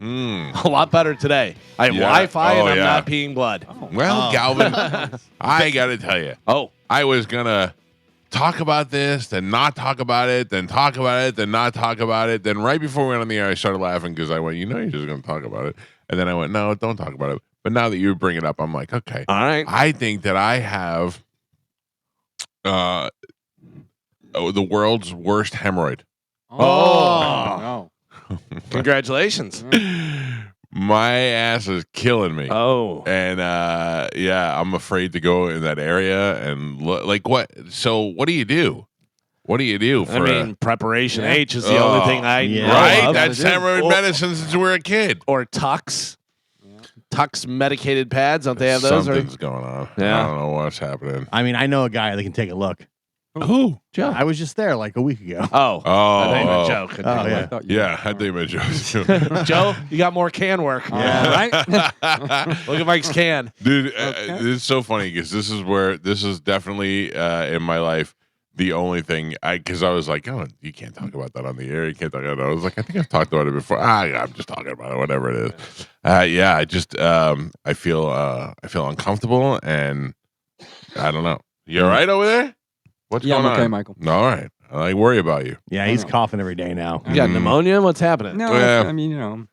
A lot better today. I have Wi-Fi and I'm not peeing blood. Well, Galvin, I got to tell you. I was going to talk about this, then not talk about it, then talk about it, then not talk about it. Then right before we went on the air, I started laughing because I went, you're just going to talk about it. And then I went, no, don't talk about it. But now that you bring it up, I'm like, okay. All right. I think that I have the world's worst hemorrhoid. Oh. Congratulations. My ass is killing me. Oh. And I'm afraid to go in that area and like what? So what do you do? What do you do for preparation H is the only thing I know right? of. That's hemorrhoid medicine since we were a kid. Or Tux. Tux medicated pads, don't they have those? Something's going on. Yeah. I don't know what's happening. I mean, I know a guy that can take a look. Who? Joe. I was just there like a week ago. I thought you meant Joe. I think you meant Joe. Joe, you got more can work. Right? Look at Mike's can. Dude, this is so funny because this is definitely in my life the only thing because I was like, oh, you can't talk about that on the air. You can't talk about it. I was like, I think I've talked about it before. I'm just talking about it, whatever it is. I just I feel uncomfortable and I don't know. You all right over there? What's going on? I'm okay, Michael. All right. I worry about you. Yeah, he's coughing every day now. You got pneumonia? What's happening? No, Yeah. I mean,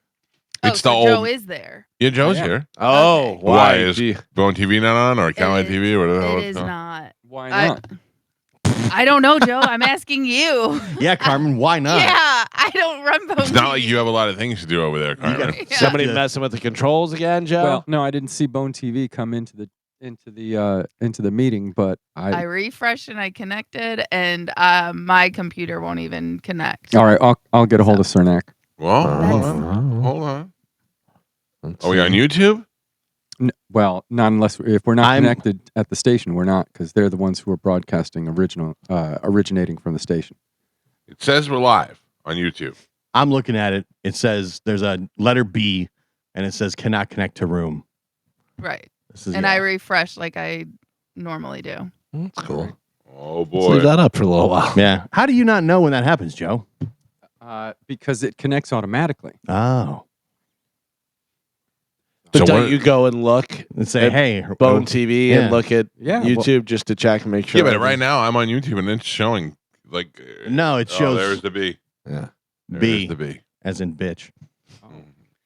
It's the so old. Joe is there. Yeah, Joe's here. Oh, Why is Bone TV not on or Countline TV or whatever? It is not. why not? I don't know, Joe. I'm asking you. Yeah, Carmen, why not? Yeah, I don't run Bone It's not TV. like you have a lot of things to do over there, Carmen. Yeah. Somebody messing with the controls again, Joe? Well, no, I didn't see Bone TV come into the meeting, but I refreshed and I connected, and my computer won't even connect. All right, I'll get a hold of Cernak. Well, That's- hold on. Are we on YouTube? Well, not unless if we're not connected at the station, we're not because they're the ones who are broadcasting originating from the station. It says we're live on YouTube. I'm looking at it. It says there's a letter B, and it says cannot connect to room. Right. This is, And I refresh like I normally do. That's cool. Oh Let's boy. leave that up for a little while. Yeah. How do you not know when that happens, Joe? Because it connects automatically. Oh. But So don't what- you go and look And say, at hey, Bone TV Yeah. and look at YouTube just to check and make sure? Yeah, but right now I'm on YouTube and it's showing like. No, it shows there's the B. Yeah. B, There's the B. as in bitch.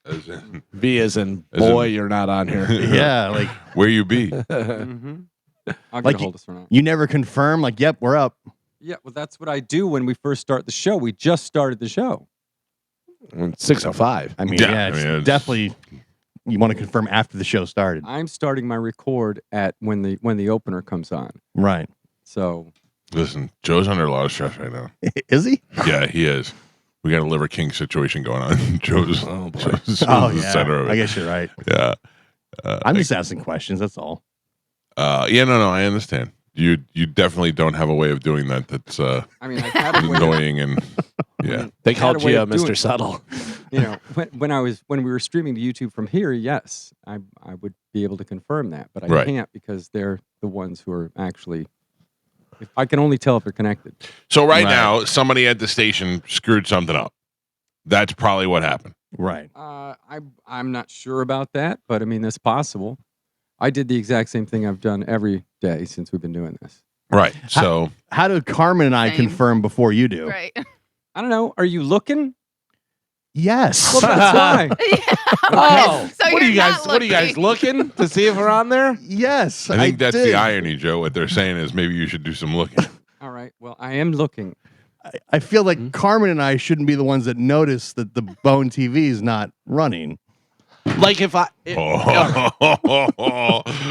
As in, B as in As boy, in- you're not on here. Yeah, like where you be? Mm-hmm. I'll get Like a hold of Cernak. you never confirm. Like, yep, we're up. Yeah, well, that's what I do when we first start the show. We just started the show. 6:05. I mean, Yeah, yeah, I it's mean, it's- definitely. You want to confirm after the show started, I'm starting my record at when the opener comes on. right? So Listen, Joe's under a lot of stress right now. Is he? Yeah, he is. We got a Liver King situation going on. Joe's Oh, boy. Joe's Oh the yeah. center of it. I guess you're right. Yeah. I'm just asking questions. That's all. No, I understand. You definitely don't have a way of doing that. That's I mean, I had a way. annoying and yeah. They had called a way you of doing Mr. it. Subtle. You know, when we were streaming to YouTube from here, yes, I would be able to confirm that, but I Right. can't because they're the ones who are actually. If I can only tell if they're connected. So right Right. now, somebody at the station screwed something up. That's probably what happened. Right. I'm not sure about that, but I mean that's possible. I did the exact same thing I've done every day since we've been doing this. Right. So How do Carmen and I Same. confirm before you do? Right. I don't know. Are you looking? Yes. Well, that's why. Oh, So what are you're you guys? not What are you guys looking to see if we're on there? Yes. I think that's did. the irony, Joe. What they're saying is maybe you should do some looking. All right. Well, I am looking. I feel like Carmen and I shouldn't be the ones that notice that the Bone TV is not running. Like if I.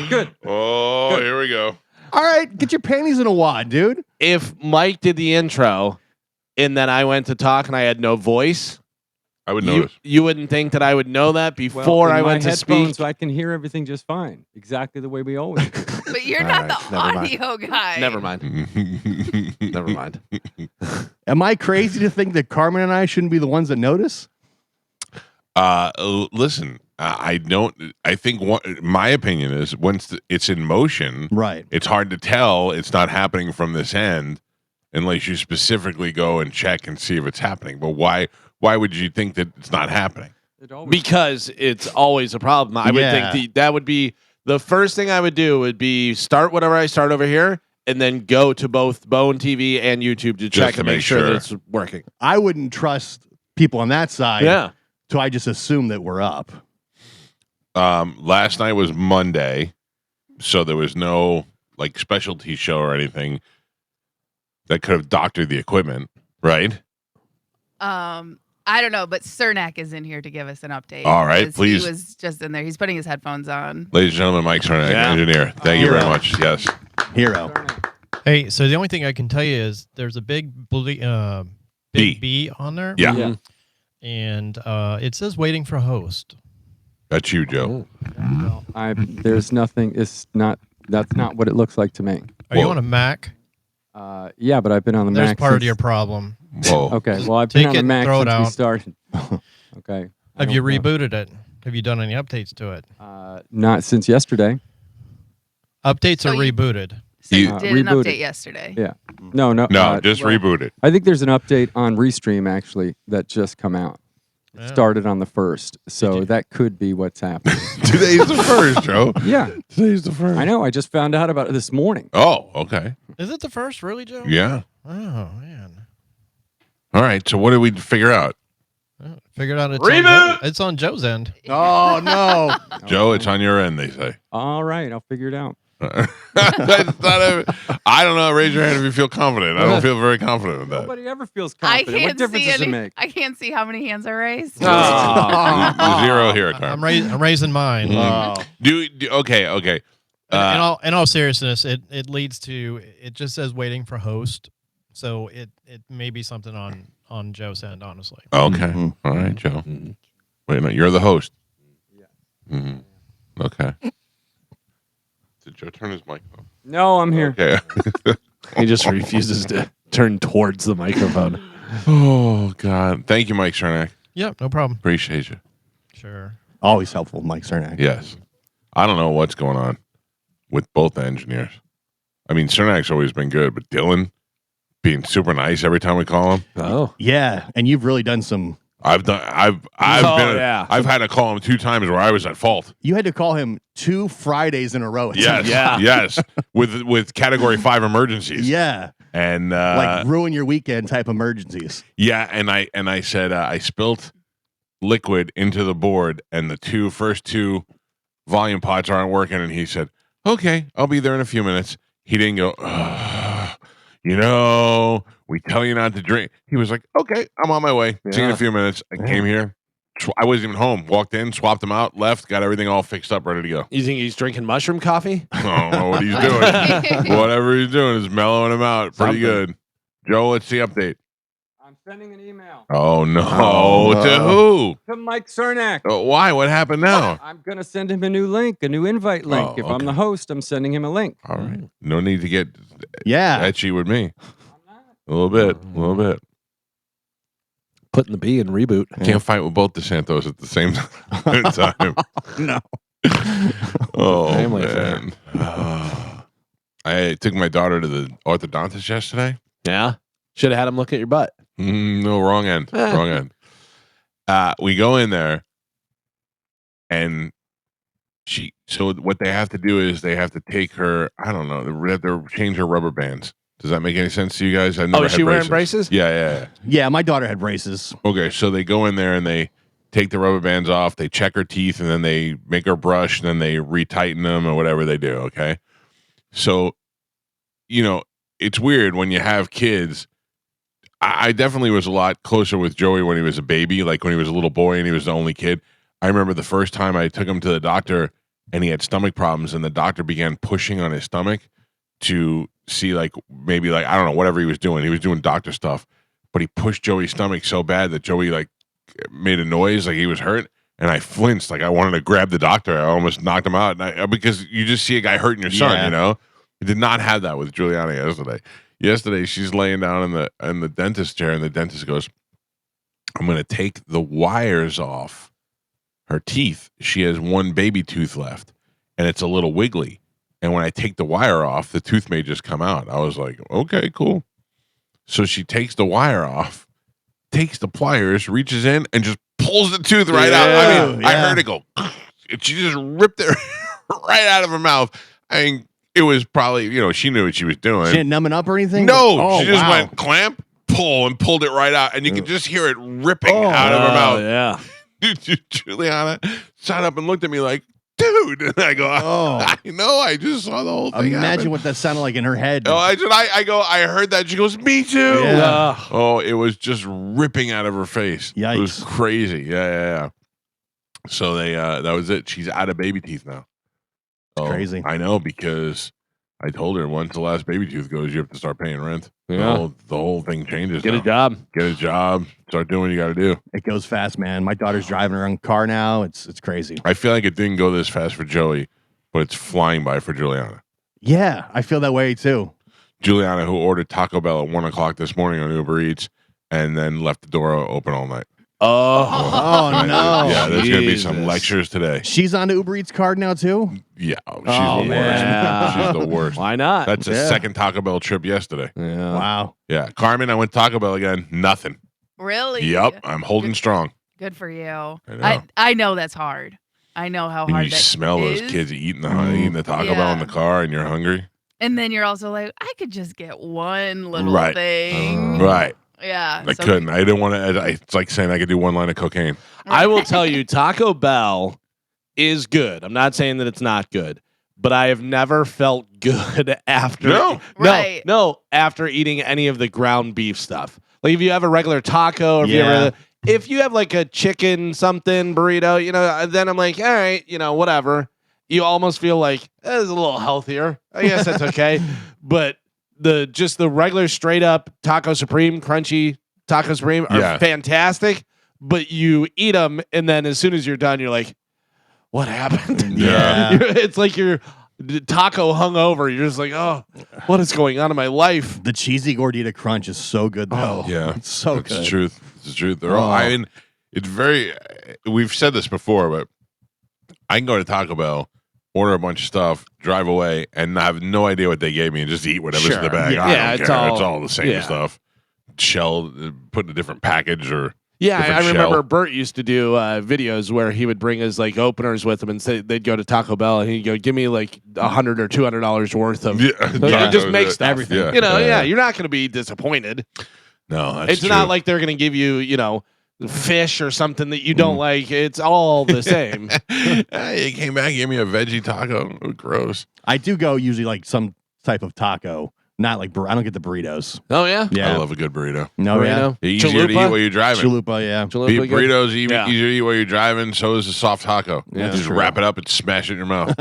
Good. Oh, here we go. All right, get your panties in a wad, dude. If Mike did the intro, and then I went to talk and I had no voice, I would notice. you wouldn't think that I would know that before in I my went to headphones, speak. I can hear everything just fine, exactly the way we always do. But you're All not right, the never mind. audio guy. Never mind. Never mind. Am I crazy to think that Carmen and I shouldn't be the ones that notice? Listen, I don't. I think my opinion is once it's in motion, Right. it's hard to tell it's not happening from this end unless you specifically go and check and see if it's happening. But why would you think that it's not happening? It always because it's always a problem. I would Yeah. think that would be the first thing I would do would be start whatever I start over here and then go to both Bone TV and YouTube to check to and make make sure that sure. it's working. I wouldn't trust people on that side. Yeah. So I just assume that we're up. Last night was Monday, so there was no like specialty show or anything that could have doctored the equipment, right? I don't know, but Cernak is in here to give us an update. All right, because please. He was just in there. He's putting his headphones on. Ladies and gentlemen, Mike Cernak, Yeah. engineer. Thank you very Hero. much. Yes. Hero. Hey, so the only thing I can tell you is there's a big B on there. Yeah. Yeah. And it says waiting for host. That's you, Joe. there's nothing. It's not. That's not what it looks like to me. Are you Whoa. on a Mac? Yeah, but I've been on the There's Mac. part of since- your problem. Whoa. Okay, well, I've been Take on it the and Mac throw it since we out. started. Okay. I Have you don't know. rebooted it? Have you done any updates to it? Not since yesterday. Updates So are you- rebooted. So you You- did an rebooted. update yesterday. Yeah. No. No, just well, reboot it. I think there's an update on Restream actually that just come out. It Yeah. started on the 1st, so that could be what's happening. Today's the first, Joe. Yeah, Today's the first. I know. I just found out about it this morning. Oh, okay. Is it the first, really, Joe? Yeah. Oh, man. All right. So what did we figure out? Figured out Reboot! it's on Joe's end. Oh, no. Joe, it's on your end, they say. All right, I'll figure it out. That's not I don't know. Raise your hand if you feel confident. I don't feel very confident with that. Nobody ever feels I confident. What can't difference see does it any. make? I can't see how many hands are raised. Oh. Zero here, I'm Carmen. raising mine. Oh. Okay. In all seriousness, it leads to it just says waiting for host, so it may be something on Joe's end, honestly. Okay. Mhm. All right, Joe. Wait a minute. You're the host. Yeah. Okay. Did Joe turn his mic off? No, I'm here. Okay. He just refuses to turn towards the microphone. Oh, God. Thank you, Mike Cernak. Yep, no problem. Appreciate you. Sure. Always helpful, Mike Cernak. Yes. I don't know what's going on with both the engineers. I mean, Cernak's always been good, but Dylan being super nice every time we call him. Oh. Yeah, and you've really done some. I've Oh, been yeah. I've had to call him 2 times where I was at fault. You had to call him 2 Fridays in a row. Yes. Yeah. Yes. With category 5 emergencies. Yeah, And like ruin your weekend type emergencies. yeah, and I said I spilt liquid into the board and the first two volume pots aren't working, and he said, "Okay, I'll be there in a few minutes." He didn't go, we tell you not to drink. He was like, "Okay, I'm on my way. See you in a Yeah. few minutes." I came here. I wasn't even home. Walked in, swapped them out, left, got everything all fixed up, ready to go. You think he's drinking mushroom coffee? I don't know what he's doing. Whatever he's doing is mellowing him out pretty Something. good. Joe, what's the update? I'm sending an email Oh, no. Oh, To no. who? to Mike Cernak. Why? What happened now? I'm going to send him a new link, a new invite link. Oh, If I'm okay. the host, I'm sending him a link. All right. No need to get Yeah. etchy with me. A little bit. Putting the B in reboot. Can't fight with both DeSantos at the same time. No. Oh, Family man. I took my daughter to the orthodontist yesterday. Yeah. Should have had him look at your butt. No, wrong end. Wrong end. We go in there, and so what they have to do is they have to take her, I don't know, they have to change her rubber bands. Does that make any sense to you guys? I've never Is had she wearing braces? Yeah. Yeah, my daughter had braces. Okay, so they go in there and they take the rubber bands off, they check her teeth, and then they make her brush, and then they retighten them or whatever they do, okay? So, it's weird when you have kids. I definitely was a lot closer with Joey when he was a baby, like when he was a little boy and he was the only kid. I remember the first time I took him to the doctor and he had stomach problems, and the doctor began pushing on his stomach to see maybe I don't know, whatever he was doing. He was doing doctor stuff, but he pushed Joey's stomach so bad that Joey made a noise like he was hurt, and I flinched, like I wanted to grab the doctor. I almost knocked him out, because you just see a guy hurting your son. Yeah. He did not have that with Juliana yesterday. Yesterday, she's laying down in the dentist chair, and the dentist goes, "I'm going to take the wires off her teeth. She has one baby tooth left, and it's a little wiggly. And when I take the wire off, the tooth may just come out." I was like, "Okay, cool." So she takes the wire off, takes the pliers, reaches in, and just pulls the tooth right out. I mean, Yeah. I heard it go. She just ripped it right out of her mouth. I mean, it was probably, she knew what she was doing. She didn't numb it up or anything? No, Oh, she just wow. went clamp, pull, and pulled it right out. And you could just hear it ripping out of her mouth. Yeah. Dude, Juliana sat up and looked at me like, dude. And I go, I know, I just saw the whole thing. Imagine happen. what that sounded like in her head. Oh, I heard that. She goes, me too. Yeah. Oh, it was just ripping out of her face. Yikes. It was crazy. Yeah. So that was it. She's out of baby teeth now. Oh, crazy. I know, because I told her once the last baby tooth goes, you have to start paying rent. Yeah. The whole thing changes. Get now. a job. Get a job. Start doing what you got to do. It goes fast, man. My daughter's driving her own car now. It's crazy. I feel like it didn't go this fast for Joey, but it's flying by for Juliana. Yeah, I feel that way too. Juliana, who ordered Taco Bell at 1:00 this morning on Uber Eats, and then left the door open all night. Oh no. Yeah, there's going to be some Jesus. lectures today. She's on the Uber Eats card now too? Yeah, she's the man. worst. She's the worst. Why not? That's a Yeah. second Taco Bell trip yesterday. yeah. Wow. Yeah, Carmen, I went Taco Bell again. Nothing. Really? Yep, I'm holding strong. Good for you. know. I know that's hard. I know how And hard you that smell those is. kids eating the Taco Bell in the car, and you're hungry. And then you're also like, I could just get one little Right. thing. Right. Yeah. I couldn't. I didn't want to. It's like saying I could do one line of cocaine. I will tell you, Taco Bell is good. I'm not saying that it's not good, but I have never felt good after. No. Right. No, after eating any of the ground beef stuff. Like if you have a regular taco, or if you have like a chicken something burrito, then I'm like, all right, whatever. You almost feel like it's a little healthier. I guess that's okay, but the regular straight up Taco Supreme, crunchy Taco Supreme are fantastic, but you eat them and then as soon as you're done, you're like, what happened? Yeah. It's like you're taco hungover. You're just like, oh, what is going on in my life? The cheesy gordita crunch is so good though. Yeah, It's so That's good. the truth. It's the truth. They're all. I mean, it's very. We've said this before, but I can go to Taco Bell, order a bunch of stuff, drive away, and have no idea what they gave me, and just eat whatever's in the bag. Yeah. I Yeah, don't it's care. all- It's all the same yeah. stuff. Shell, put in a different package, or Yeah, different I remember shell. Bert used to do videos where he would bring his like openers with him and say they'd go to Taco Bell and he'd go, give me like $100 or $200 worth of. Yeah. Just make stuff. Everything. Yeah. You're not going to be disappointed. No, that's It's true. not like they're going to give you, fish or something that you don't like. It's all the same. He came back, gave me a veggie taco. Oh, gross. I do go usually like some type of taco. Not like I don't get the burritos. Oh yeah, Yeah. I love a good burrito. No, Burrito? Easier to eat Chalupa? while you're driving. Chalupa, yeah. Chalupa Beef good? burritos Yeah. easier to eat while you're driving. So is a soft taco. Yeah, Just true. wrap it up and smash it in your mouth.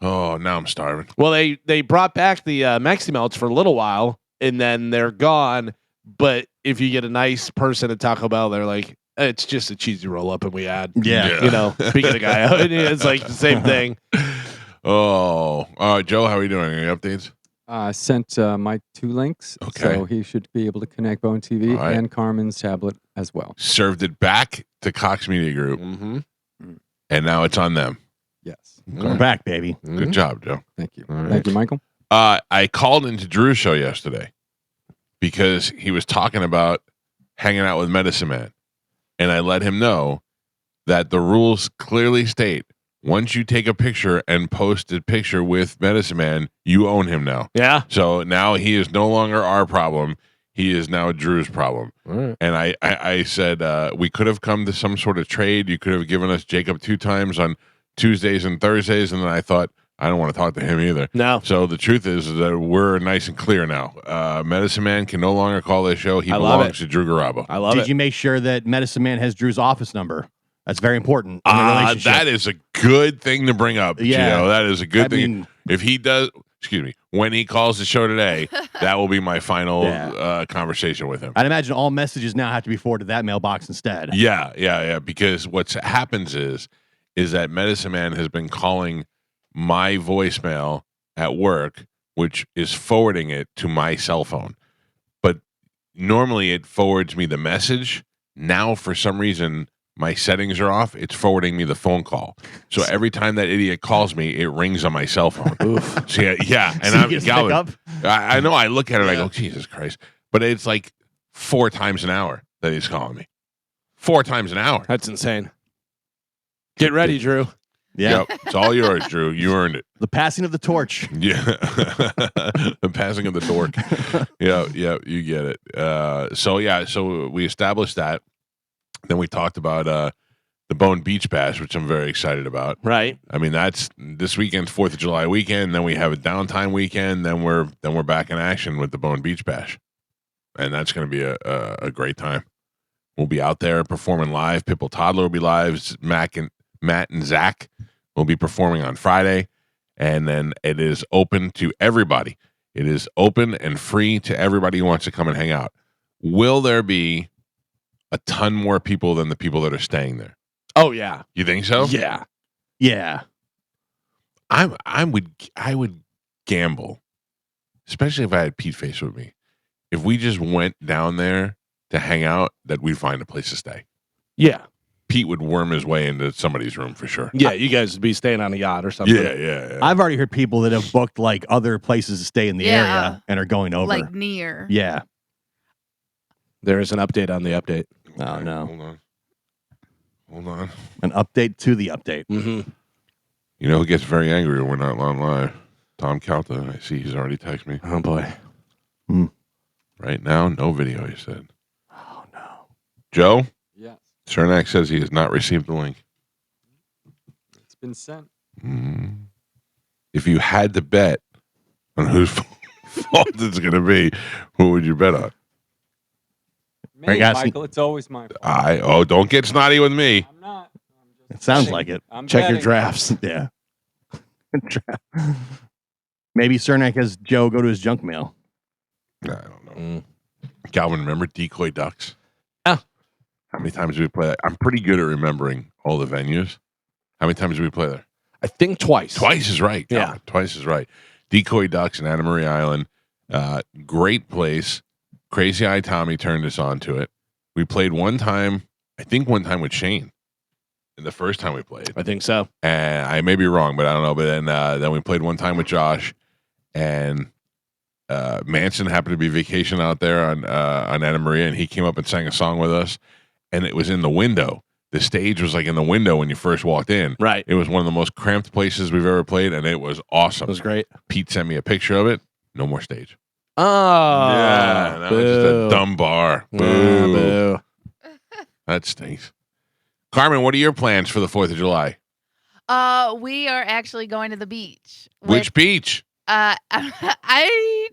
Oh, now I'm starving. Well, they brought back the Mexi Melts for a little while, and then they're gone. But if you get a nice person at Taco Bell, they're like, it's just a cheesy roll up, and we add, Yeah. speaking of guy, it's like the same thing. Oh, Joe, how are you doing? Any updates? Sent Mike 2 links, Okay. so he should be able to connect Bone TV All right. and Carmen's tablet as well. Served it back to Cox Media Group, Mm-hmm. and now it's on them. Yes. We're back, baby. Good job, Joe. Thank you. All right. Thank you, Michael. I called into Drew's show yesterday because he was talking about hanging out with Medicine Man, and I let him know that the rules clearly state once you take a picture and post a picture with Medicine Man, you own him now. Yeah. So now he is no longer our problem. He is now Drew's problem. All right. And I said, we could have come to some sort of trade. You could have given us Jacob 2 times on Tuesdays and Thursdays. And then I thought, I don't want to talk to him either. No. So the truth is that we're nice and clear now. Medicine Man can no longer call this show. He I love belongs to Drew Garabo. I love Did it. you make sure that Medicine Man has Drew's office number? That's very important in the relationship. That is a good thing to bring up. Yeah. Gio. That is a good I thing. mean- If he does, excuse me, when he calls the show today, that will be my final Yeah. conversation with him. I'd imagine all messages now have to be forwarded to that mailbox instead. Yeah. Because what happens is that Medicine Man has been calling my voicemail at work, which is forwarding it to my cell phone. But normally it forwards me the message. Now, for some reason, my settings are off. It's forwarding me the phone call. So every time that idiot calls me, it rings on my cell phone. Oof. So yeah. And So you I'm get to Galvin, pick up? I know. I look at it. I go, Jesus Christ! But it's like 4 times an hour that he's calling me. 4 times an hour. That's insane. Get ready, Drew. Yeah. Yep. It's all yours, Drew. You earned it. The passing of the torch. Yeah. The passing of the dork. Yeah, you get it. So we established that. Then we talked about the Bone Beach Bash, which I'm very excited about. Right. I mean, that's this weekend's 4th of July weekend. Then we have a downtime weekend. Then we're back in action with the Bone Beach Bash, and that's going to be a great time. We'll be out there performing live. Pitbull Toddler will be live. Matt and Zach will be performing on Friday, and then it is open to everybody. It is open and free to everybody who wants to come and hang out. Will there be a ton more people than the people that are staying there? Oh yeah. You think so? Yeah. Yeah. I would gamble, especially if I had Pete Face with me. If we just went down there to hang out, that we'd find a place to stay. Yeah. Pete would worm his way into somebody's room for sure. Yeah. You guys would be staying on a yacht or something. Yeah. I've already heard people that have booked like other places to stay in the area and are going over. Like near. Yeah. There is an update on the update. Oh, no. Hold on. An update to the update. Mm-hmm. You know who gets very angry when we're not on live? Tom Calta. I see he's already texted me. Oh boy. Right now, no video, he said. Oh, no. Joe? Yes. Cernak says he has not received the link. It's been sent. If you had to bet on whose fault it's going to be, who would you bet on? Me, asking- Michael, it's always my fault. Don't get snotty with me. I'm not. It sounds like it. I'm Check your betting. drafts. Yeah. Maybe Cernak has Joe go to his junk mail. I don't know. Calvin, remember Decoy Ducks? Yeah. How many times did we play that? I'm pretty good at remembering all the venues. How many times did we play there? I think twice. Twice is right. Yeah. Calvin. Twice is right. Decoy Ducks in Anna Marie Island. Great place. Crazy Eye Tommy turned us on to it. We played one time, I think one time with Shane. In the first time we played. I think so. And I may be wrong, but I don't know. But then we played one time with Josh, and Manson happened to be vacation out there on Anna Maria, and he came up and sang a song with us, and it was in the window. The stage was like in the window when you first walked in. Right. It was one of the most cramped places we've ever played, and it was awesome. It was great. Pete sent me a picture of it. No more stage. Oh. Yeah, that was just a dumb bar. Boo. Boo. That stinks. Carmen, what are your plans for the 4th of July? We are actually going to the beach. Which beach? I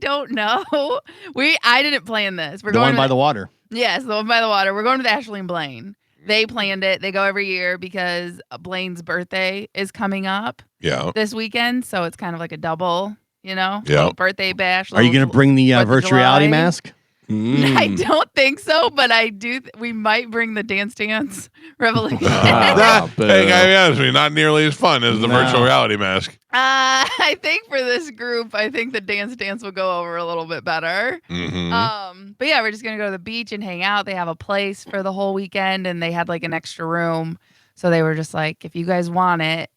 don't know. I didn't plan this. We're The going one to by the water. Yes, the one by the water. We're going to the Ashley and Blaine. They planned it. They go every year because Blaine's birthday is coming up Yeah. this weekend, so it's kind of like a double, Yeah. little birthday bash. Are you going to bring the 4th of virtual reality July. mask? I don't think so, but I do. We might bring the Dance Revolution. Ah, boo. Hey, gotta be honest with you, not nearly as fun as the No. virtual reality mask. I think for this group, I think the dance will go over a little bit better. Mm-hmm. But yeah, we're just gonna go to the beach and hang out. They have a place for the whole weekend, and they had like an extra room, so they were just like, if you guys want it,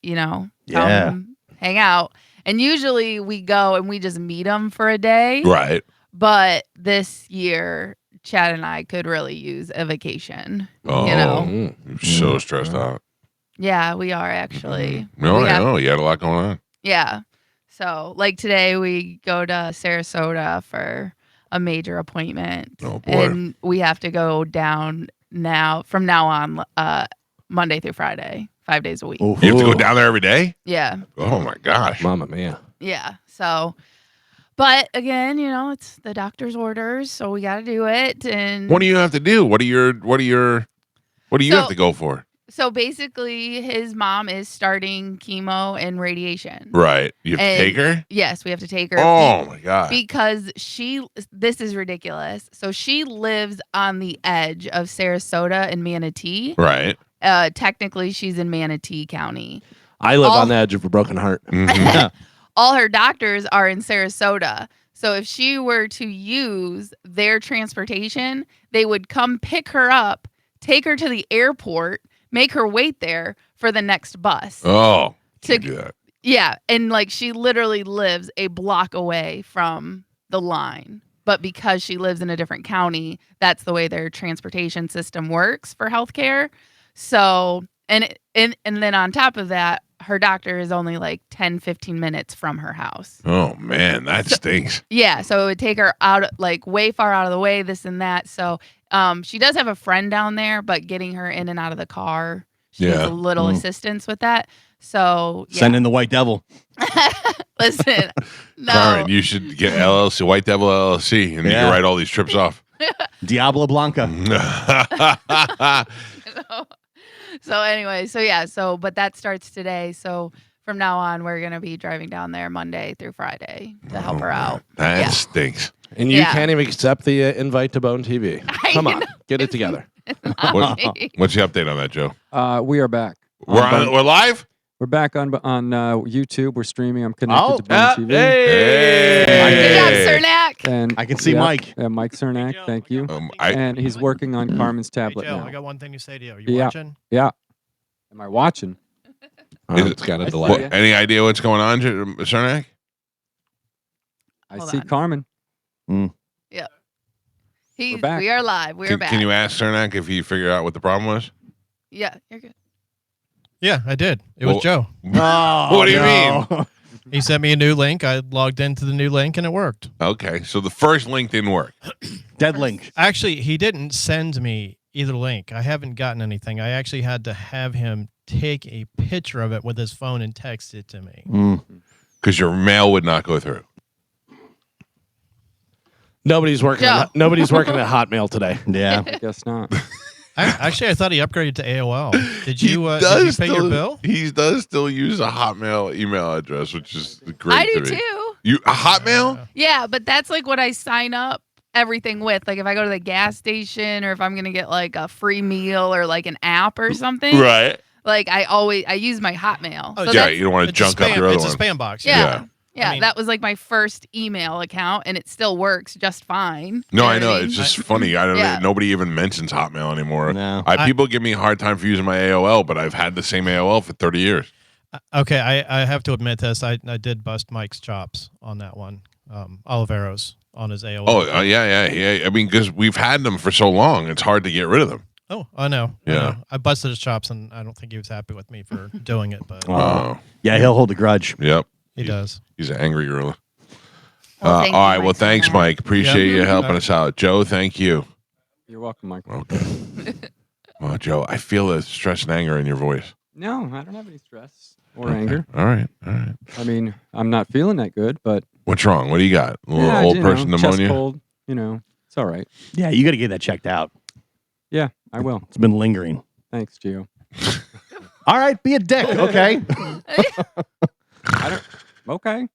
come hang out. And usually we go and we just meet them for a day. Right. But this year, Chad and I could really use a vacation. Oh, know. you're so stressed out. Yeah, we are actually. No, We I have- know. You had a lot going on. Yeah. So, like today, we go to Sarasota for a major appointment. Oh, boy. And we have to go down from now on, Monday through Friday, 5 days a week. Oof. You have to go down there every day? Yeah. Oh, my gosh. Mamma mia. Yeah. So, but again, it's the doctor's orders, so we got to do it. And What do you have to do? What do you have to go for? so basically, his mom is starting chemo and radiation. Right. You have to And- take her? Yes, we have to take her. Oh, my God. Because this is ridiculous. So she lives on the edge of Sarasota and Manatee. Right. Technically, she's in Manatee County. I live All- on the edge of a broken heart. Mhm. All her doctors are in Sarasota. So if she were to use their transportation, they would come pick her up, take her to the airport, make her wait there for the next bus. Oh, To- can't do that. Yeah. And like she literally lives a block away from the line. but because she lives in a different county, that's the way their transportation system works for healthcare. So, and then on top of that, her doctor is only like 10, 15 minutes from her house. Oh man, that stinks. Yeah, so it would take her out, like way far out of the way, this and that. So she does have a friend down there, but getting her in and out of the car, she needs a little assistance with that. So yeah. Send in the White Devil. Listen, no. Karen, you should get LLC, White Devil LLC, and you can write all these trips off. Diablo Blanca. So anyway, but that starts today. So from now on, we're gonna be driving down there Monday through Friday to help her out. That stinks. And you can't even accept the invite to Bone TV. Come on, get it together. What's the update on that, Joe? We are back. We're live? We're back on YouTube. We're streaming. I'm connected to Bone TV. Hey! Good job, Cernak. And I can see Mike. Mike Cernak, Joe, thank you. I And he's working on Carmen's tablet Joe, now. I got one thing to say to you. Are you watching? Yeah. Am I watching? It's got a I see delay. ya. Any idea what's going on, Cernak? I Hold see on. Carmen. We back. are live. We're back. Can you ask Cernak if he figured out what the problem was? Yeah, you're good. Yeah, I did. It was Joe. Oh, What do you mean? He sent me a new link. I logged into the new link and it worked. Okay, so the first link didn't work. Dead link. Actually, he didn't send me either link. I haven't gotten anything. I actually had to have him take a picture of it with his phone and text it to me. Because your mail would not go through. Nobody's working. Joe. Nobody's working at Hotmail today. Yeah. I guess not. I thought he upgraded to AOL. Did you pay your bill? He does still use a Hotmail email address, which is great. I do to me. too. You a Hotmail? Yeah, but that's like what I sign up everything with. Like if I go to the gas station or if I'm gonna get like a free meal or like an app or something. Right. Like I use my Hotmail. Oh, So Yeah, that's- you don't want to It's a junk up spam- your other It's one. a spam box. Yeah. Yeah. Yeah, I mean- that was like my first email account, and it still works just fine. No, You I what know. mean? It's just funny. I don't. Yeah. Nobody even mentions Hotmail anymore. No. People give me a hard time for using my AOL, but I've had the same AOL for 30 years. Okay, I have to admit this. I did bust Mike's chops on that one. Oliveros on his AOL. Oh, yeah. I mean, because we've had them for so long, it's hard to get rid of them. Oh, I know. I Yeah. know. I busted his chops, and I don't think he was happy with me for doing it, but Oh, Yeah, he'll hold a grudge. yep. he does. He's an angry gorilla. Well, All thank right. you, Well, Mike, for thanks, that. Mike. Appreciate Yeah. you helping us out. Joe, thank you. You're welcome, Mike. Okay. Well, Joe, I feel the stress and anger in your voice. No, I don't have any stress or anger. All right. I mean, I'm not feeling that good, but What's wrong? What do you got? A little yeah, old you person know, pneumonia? chest cold. You know, it's all right. Yeah, you got to get that checked out. Yeah, I will. It's been lingering. Thanks, Gio. All right, be a dick, okay? Okay.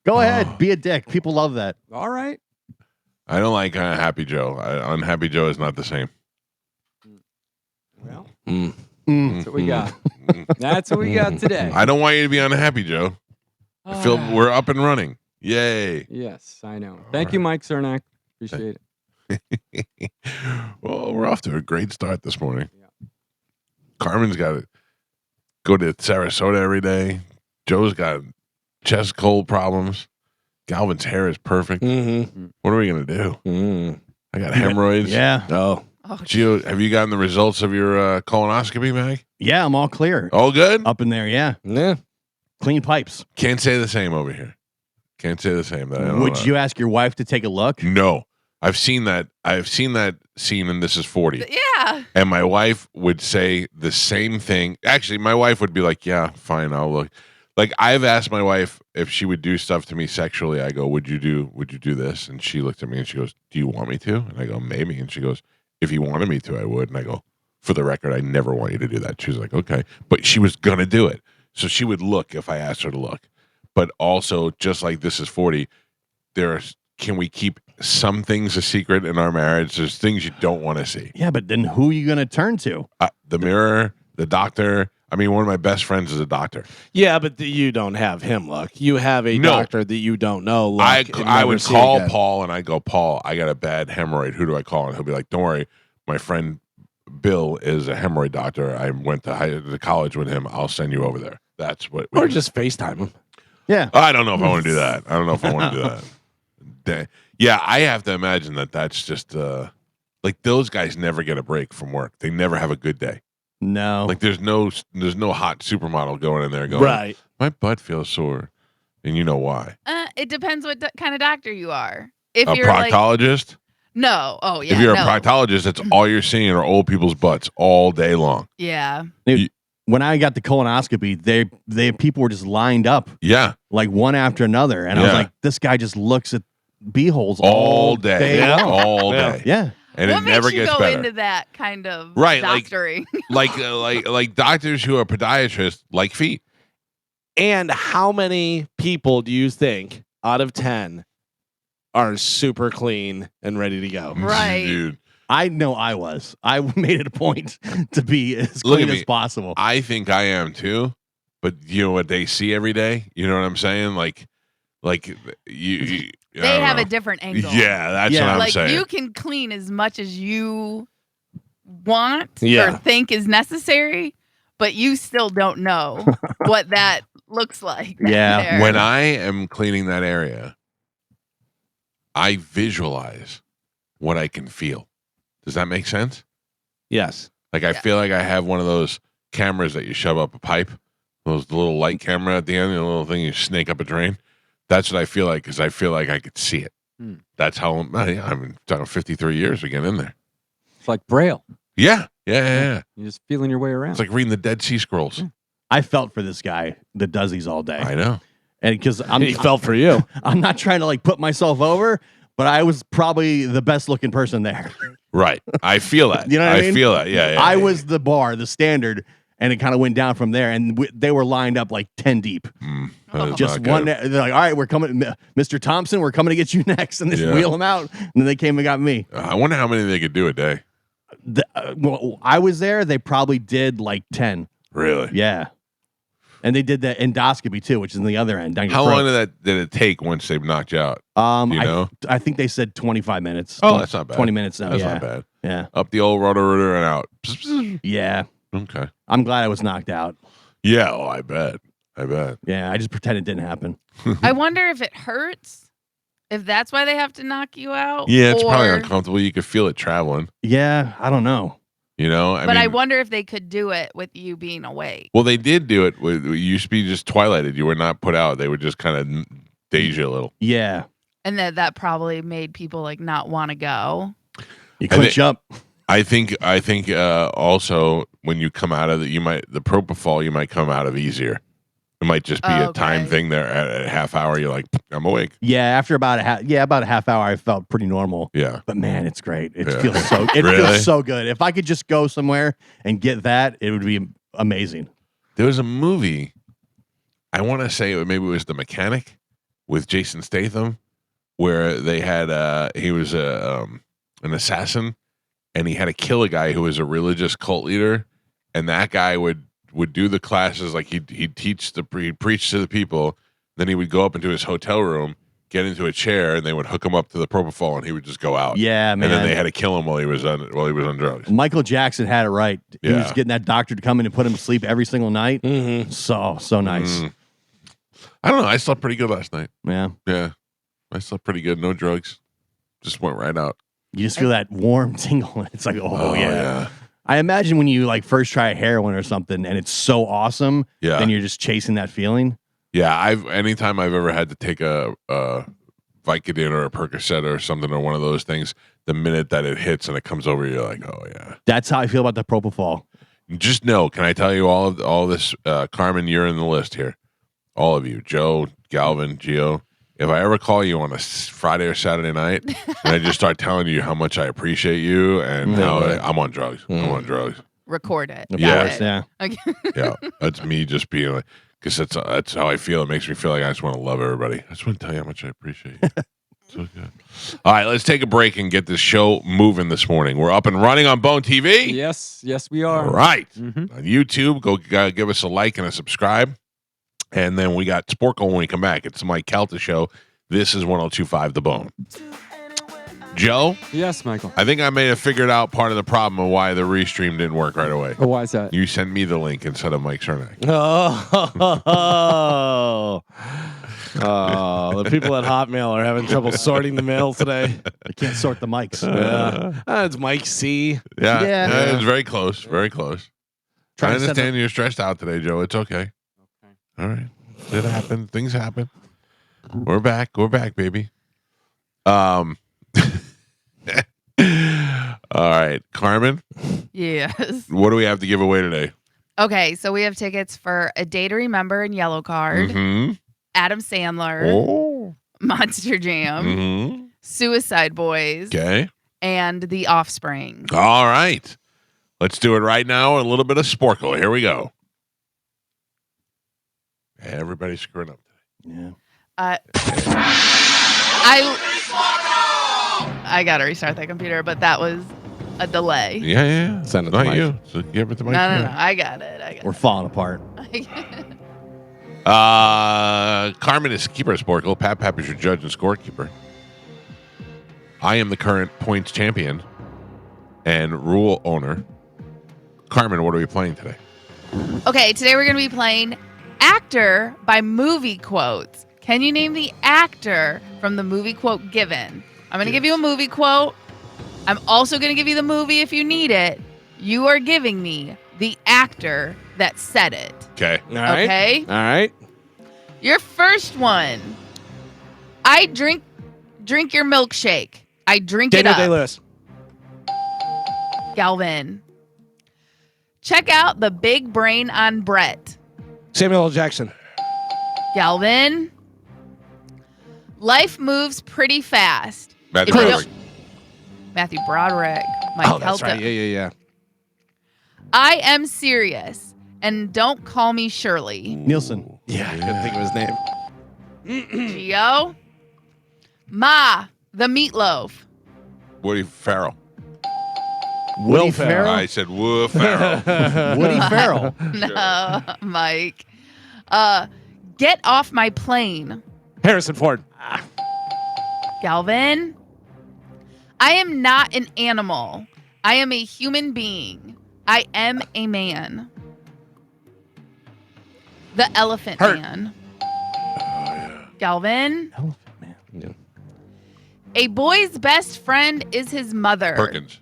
Go ahead, be a dick. People love that. All right. I don't like Happy Joe. Unhappy Joe is not the same. Well, Mm. that's what we got. That's what we got today. I don't want you to be unhappy, Joe. I feel we're up and running. Yay. Yes, I know. Thank you, Mike Cernak. Appreciate it. Well, we're off to a great start this morning. Yeah. Carmen's got to go to Sarasota every day. Joe's got chest cold problems. Galvin's hair is perfect. Mm-hmm. What are we going to do? Mm. I got hemorrhoids. Yeah. Oh, Oh, Gio, have you gotten the results of your colonoscopy, Mag? Yeah, I'm all clear. All good? Up in there, yeah. yeah. Clean pipes. Can't say the same over here. Can't say the same. That I don't Would know. you ask your wife to take a look? No. I've seen that scene in This Is 40. yeah. And my wife would say the same thing. Actually, my wife would be like, yeah, fine, I'll look. Like, I've asked my wife if she would do stuff to me sexually. I go, would you do this? And she looked at me and she goes, do you want me to? And I go, maybe. And she goes, if you wanted me to, I would. And I go, for the record, I never want you to do that. She was like, okay. But she was going to do it. So she would look if I asked her to look. But also, just like This Is 40, can we keep some things a secret in our marriage? There's things you don't want to see. Yeah, but then who are you going to turn to? The mirror, the doctor. I mean, one of my best friends is a doctor. Yeah, but you don't have him look. You have a No. doctor that you don't know. Look, I and never would see call again. Paul and I go, Paul, I got a bad hemorrhoid. Who do I call? And he'll be like, don't worry. My friend Bill is a hemorrhoid doctor. I went to college with him. I'll send you over there. That's what we Or do. just FaceTime him. Yeah. I don't know if I want to do that. I don't know if I want to do that. Yeah, I have to imagine that that's just like those guys never get a break from work. They never have a good day. No. Like there's no hot supermodel going in there going, Right. my butt feels sore, and you know why? It depends what kind of doctor you are. If A you're proctologist? no, oh yeah, If you're no. a proctologist, that's all you're seeing are old people's butts all day long. Yeah. When I got the colonoscopy, they people were just lined up Yeah, like one after another, and I was Yeah. like, this guy just looks at beeholes all day, Yeah. long. all Yeah. day. Yeah. And what it never makes you gets go better. into that kind of Right, like- doctoring? like doctors who are podiatrists like feet. And how many people do you think out of 10 are super clean and ready to go? Right. Dude. I know I was. I made it a point to be as Look clean at as me. possible. I think I am too, but you know what they see every day? You know what I'm saying? Like you I They don't have know. a different angle. Yeah, that's Yeah. what I'm like saying. you can clean as much as you want Yeah. or think is necessary, but you still don't know what that looks like. back Yeah. there. When I am cleaning that area, I visualize what I can feel. Does that make sense? Yes. Like I Yeah. feel like I have one of those cameras that you shove up a pipe, those little light camera at the end, the little thing you snake up a drain. That's what I feel like because I feel like I could see it. Hmm. That's how I'm talking 53 years to get in there. It's like Braille. Yeah. You're just feeling your way around. It's like reading the Dead Sea Scrolls. I felt for this guy that does these all day, I know. and because He felt for you. I'm not trying to like put myself over, but I was probably the best looking person there. Right. I feel that. You know what I mean? feel that. Yeah. I was the bar, the standard, and it kind of went down from there. And they were lined up like 10 deep. That is Just not one. good. They're like, all right, we're coming, Mr. Thompson, we're coming to get you next, and they just Yeah. wheel him out. And then they came and got me. I wonder how many they could do a day. Well, I was there. They probably did like 10. Really? Yeah. And they did the endoscopy too, which is in the other end. Down your How throat. long did it take once they've knocked you out? Do you know? I think they said 25 minutes. Oh, that's not bad. 20 minutes now. That's yeah. not bad. Yeah. Up the old rotor and out. Yeah. Okay. I'm glad I was knocked out. Yeah. Oh, I bet. Yeah. I just pretend it didn't happen. I wonder if it hurts, if that's why they have to knock you out. Yeah, it's probably or- uncomfortable. You could feel it traveling. Yeah. I don't know. You know, But I wonder if they could do it with you being awake. well, they did do it. It used to be just twilighted. You were not put out. They would just kind of daze you a little. Yeah. And that probably made people like not want to go. You clinch up. I think also when you come out of the propofol, you might come out of easier. It might just be a time Okay. thing there at a half hour. You're like, I'm awake. Yeah. After about a half hour, I felt pretty normal. Yeah. But man, it's great. It Yeah. feels so. It Really? feels so good. If I could just go somewhere and get that, it would be amazing. There was a movie, I want to say maybe it was The Mechanic with Jason Statham, where they had he was an assassin, and he had to kill a guy who was a religious cult leader, and that guy would do the classes, like he'd preach to the people, then he would go up into his hotel room, get into a chair, and they would hook him up to the propofol, and he would just go out. Yeah, man. And then they had to kill him while he was on drugs. Michael Jackson had it right. He was Yeah. getting that doctor to come in and put him to sleep every single night. Mm-hmm. So nice. I don't know. I slept pretty good last night. Yeah. Yeah, I slept pretty good. No drugs. Just went right out. You just feel that warm tingle. It's like, oh yeah. I imagine when you like first try heroin or something and it's so awesome, Yeah. then you're just chasing that feeling. Yeah, anytime I've ever had to take a Vicodin or a Percocet or something or one of those things, the minute that it hits and it comes over, you're like, oh yeah. That's how I feel about the propofol. Just know, can I tell you all this? Carmen, you're in the list here. All of you, Joe, Galvin, Gio. If I ever call you on a Friday or Saturday night and I just start telling you how much I appreciate you and how I'm on drugs, I'm on drugs. Record it. Of Yeah. course, yeah. Okay. Yeah, that's me just being like, because that's how I feel. It makes me feel like I just want to love everybody. I just want to tell you how much I appreciate you. So good. All right, let's take a break and get this show moving this morning. We're up and running on Bone TV. Yes, we are. All right. Mhm. On YouTube, go give us a like and a subscribe. And then we got Sporkle when we come back. It's the Mike Calta Show. This is 102.5 The Bone. Joe, Yes, Michael. I think I may have figured out part of the problem of why the restream didn't work right away. Oh, why is that? You sent me the link instead of Mike Cernak. Oh. Oh, the people at Hotmail are having trouble sorting the mail today. They can't sort the mics. Yeah. It's Mike C. Yeah. It's very close. Very close. I Trying to set understand you're stressed out today, Joe. It's okay. All right. It happened. Things happen. We're back. We're back, baby. All right. Carmen, Yes. what do we have to give away today? Okay, so we have tickets for A Day to Remember and Yellow Card, Mm-hmm. Adam Sandler, Oh. Monster Jam, Mm-hmm. Suicide Boys, Okay. and The Offspring. All right. Let's do it right now. A little bit of Sporkle. Here we go. Everybody's screwing up today. Yeah. I gotta restart that computer, but that was a delay. Yeah. Send it to Not Mike. you. So give it to Mike. No. I got it. We're falling apart. Carmen is keeper of Sporkle. Pap is your judge and scorekeeper. I am the current points champion and rule owner. Carmen, what are we playing today? Okay, today we're gonna be playing Actor by Movie Quotes. Can you name the actor from the movie quote given? I'm gonna give you a movie quote. I'm also gonna give you the movie if you need it. You are giving me the actor that said it. Okay. All right. Okay? All right. Your first one. I drink your milkshake. I drink Daniel it up. Day-Lewis. Galvin. Check out the big brain on Brett. Samuel L. Jackson. Galvin. Life moves pretty fast. Matthew If you Broderick. don't- Matthew Broderick. Mike Oh, that's Calta. right. Yeah. I am serious. And don't call me Shirley. Nielsen. Yeah, I couldn't think of his name. Gio. Ma, the meatloaf. Woody Farrell. Will Ferrell. I said Will Farrell. Woody Farrell. No, Mike. Get off my plane. Harrison Ford. Galvin. I am not an animal. I am a human being. I am a man. The Elephant Hurt. Man. Galvin. Elephant Man. Yeah. A boy's best friend is his mother. Perkins.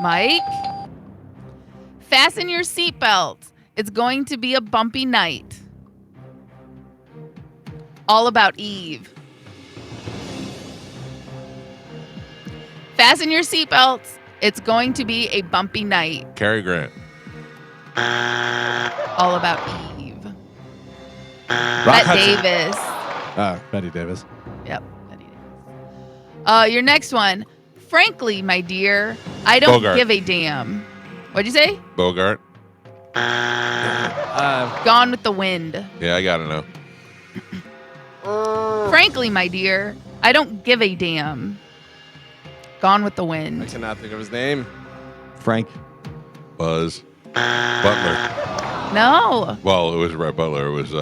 Mike. Fasten your seatbelts. It's going to be a bumpy night. All About Eve. Fasten your seatbelts. It's going to be a bumpy night. Cary Grant. All About Eve. Rock Bette Hudson. Davis. Betty Davis. Yep. Bette Davis. Your next one. Frankly, my dear, I don't Bogart. give a damn. What'd you say? Bogart. Gone with the Wind. Yeah, I gotta know. Frankly, my dear, I don't give a damn. Gone with the I Wind. cannot think of his name. Frank. Buzz. Butler. No. Well, it was Red Butler. It was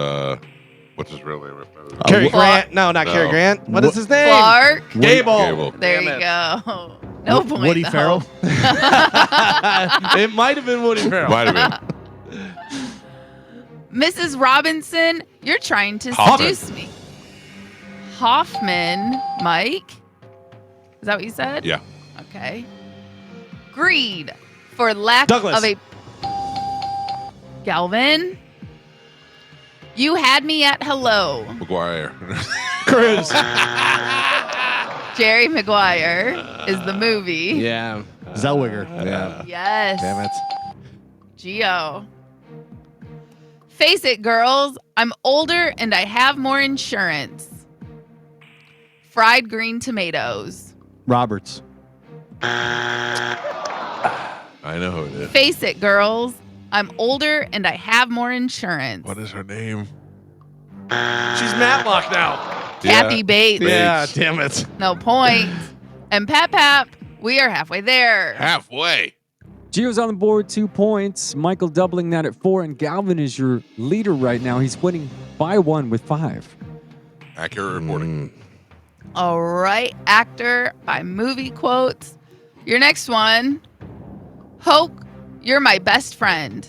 what's his real name? Cary Clark. Grant. No, not No. Cary Grant. What is his name? Clark. Gable. Gable. There Damn you it. go. No point. Woody though. Farrell. It might have been Woody Farrell. Might have been. Mrs. Robinson, you're trying to Hoffman. seduce me. Hoffman, Mike. Is that what you said? Yeah. Okay. Greed for lack Douglas. of a Galvin. You had me at hello. McGuire. Cruz. Jerry Maguire is the movie. Yeah. Zellweger. Yeah. Yes. Damn it. Geo. Face it, girls. I'm older and I have more insurance. Fried green tomatoes. Roberts. I know who it is. Face it, girls. I'm older and I have more insurance. What is her name? She's Matlock now. Kathy Yeah. Bates. Yeah, damn it. No point. And Pap, we are halfway there. Halfway. Gio's on the board, 2 points. Michael doubling that at 4, and Galvin is your leader right now. He's winning by 1 with 5. Accurate reporting. All right. Actor by movie quotes. Your next one. Hoke, you're my best friend.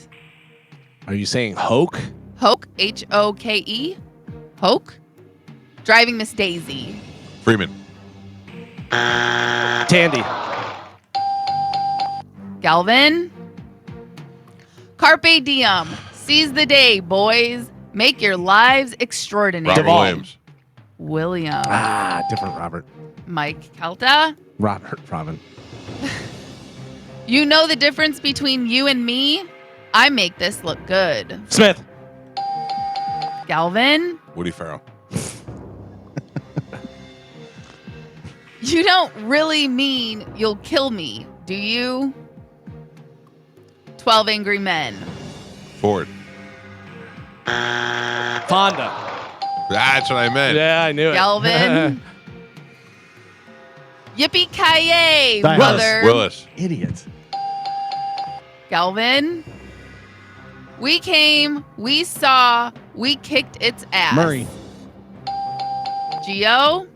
Are you saying Hoke? Hoke, Hoke. Driving Miss Daisy. Freeman. Tandy. Galvin. Carpe diem. Seize the day, boys. Make your lives extraordinary. Robert Williams. William. Different Robert. Mike Calta. Robin. You know the difference between you and me? I make this look good. Smith. Galvin. Woody Farrell. You don't really mean you'll kill me, do you? 12 Angry Men. Ford. Fonda. That's what I meant. Yeah, I knew it. Galvin. Yippee-ki-yay, Die brother. Willis. Idiot. Galvin. We came, we saw, we kicked its ass. Murray. Geo.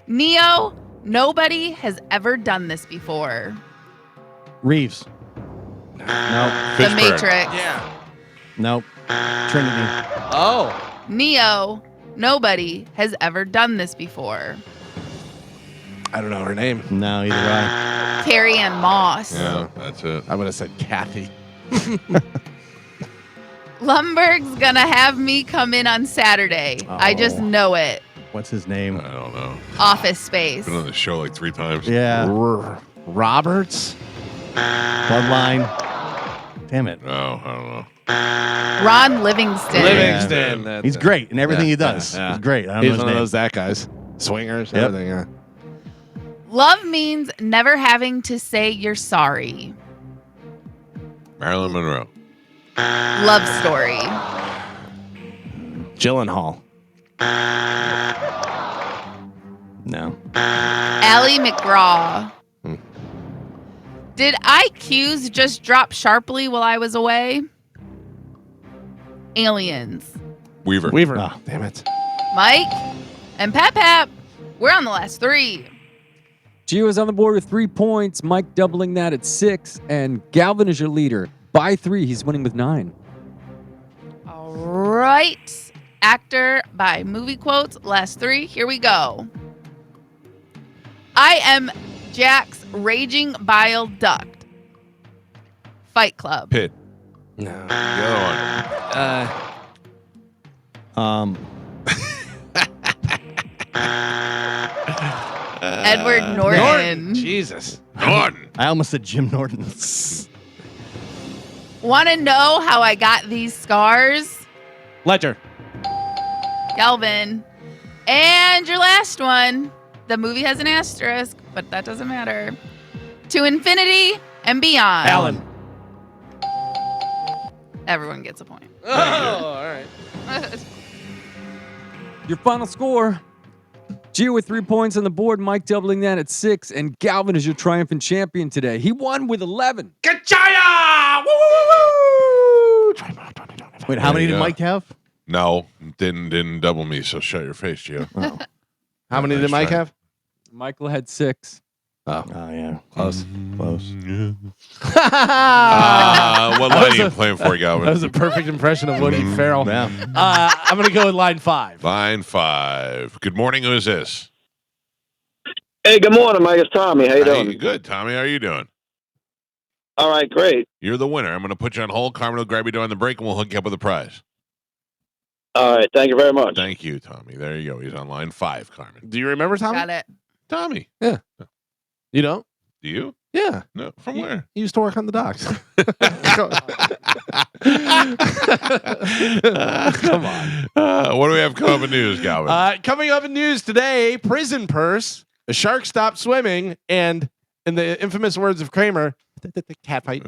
Neo, nobody has ever done this before. Reeves. Nope. The Fishburne. Matrix. Yeah. Nope. Trinity. Oh. Neo, nobody has ever done this before. I don't know her name. No, either way. Carrie Ann Moss. Yeah, that's it. I would have said Kathy. Lumberg's gonna have me come in on Saturday. I just Oh. know it. What's his name? I don't know. Office Space. Been on the show like 3 times. Yeah. Roberts. Bloodline. Damn it. No, I don't know. Ron Livingston. Livingston. That's He's it. great in everything Yeah, he does. yeah. He's great. I don't He's know his one of name. those that guys. Swingers, Yep. everything. Yeah. Love means never having to say you're sorry. Marilyn Monroe. Love Story. Gyllenhaal. No. Ally McGraw. Did IQs just drop sharply while I was away? Aliens. Weaver. Weaver. Ah. Damn it. Mike and Pap. We're on the last 3. Gio is on the board with 3 points. Mike doubling that at 6. And Galvin is your leader. By 3, he's winning with 9. All right. Actor by movie quotes. Last 3. Here we go. I am Jack's raging bile duct. Fight Club. Pitt. No. The other one. Edward Norton. Jesus. Norton. I almost said Jim Norton. Want to know how I got these scars? Ledger. Galvin. And your last one. The movie has an asterisk, but that doesn't matter. To Infinity and Beyond. Alan. Everyone gets a point. Oh, all right. Your final score. Gio with 3 points on the board. Mike doubling that at 6. And Galvin is your triumphant champion today. He won with 11. Kachaya! Woo, woo, woo! Wait, how many you did go. Mike have? No, didn't double me. So shut your face, Gio. Oh, How many did Nice Mike try. have? Michael had 6. oh yeah. Close. Close. What line are you playing for, That Galvin? was a perfect impression of Woody Farrell. Yeah. I'm going to go with line 5. Line 5. Good morning. Who is this? Hey, good morning, Mike. It's Tommy. How you Hey, doing? good, Tommy. How are you doing? All right, great. You're the winner. I'm going to put you on hold. Carmen will grab you during the break, and we'll hook you up with a prize. All right, thank you very much. Thank you, Tommy. There you go. He's on line 5, Carmen. Do you remember Tommy? Got it. Tommy, You don't? do you? Yeah. No. From where? He used to work on the docks. Come on. What do we have coming up in news, Galvin? Coming up in news today, prison purse, a shark stopped swimming, and in the infamous words of Kramer, the cat fight.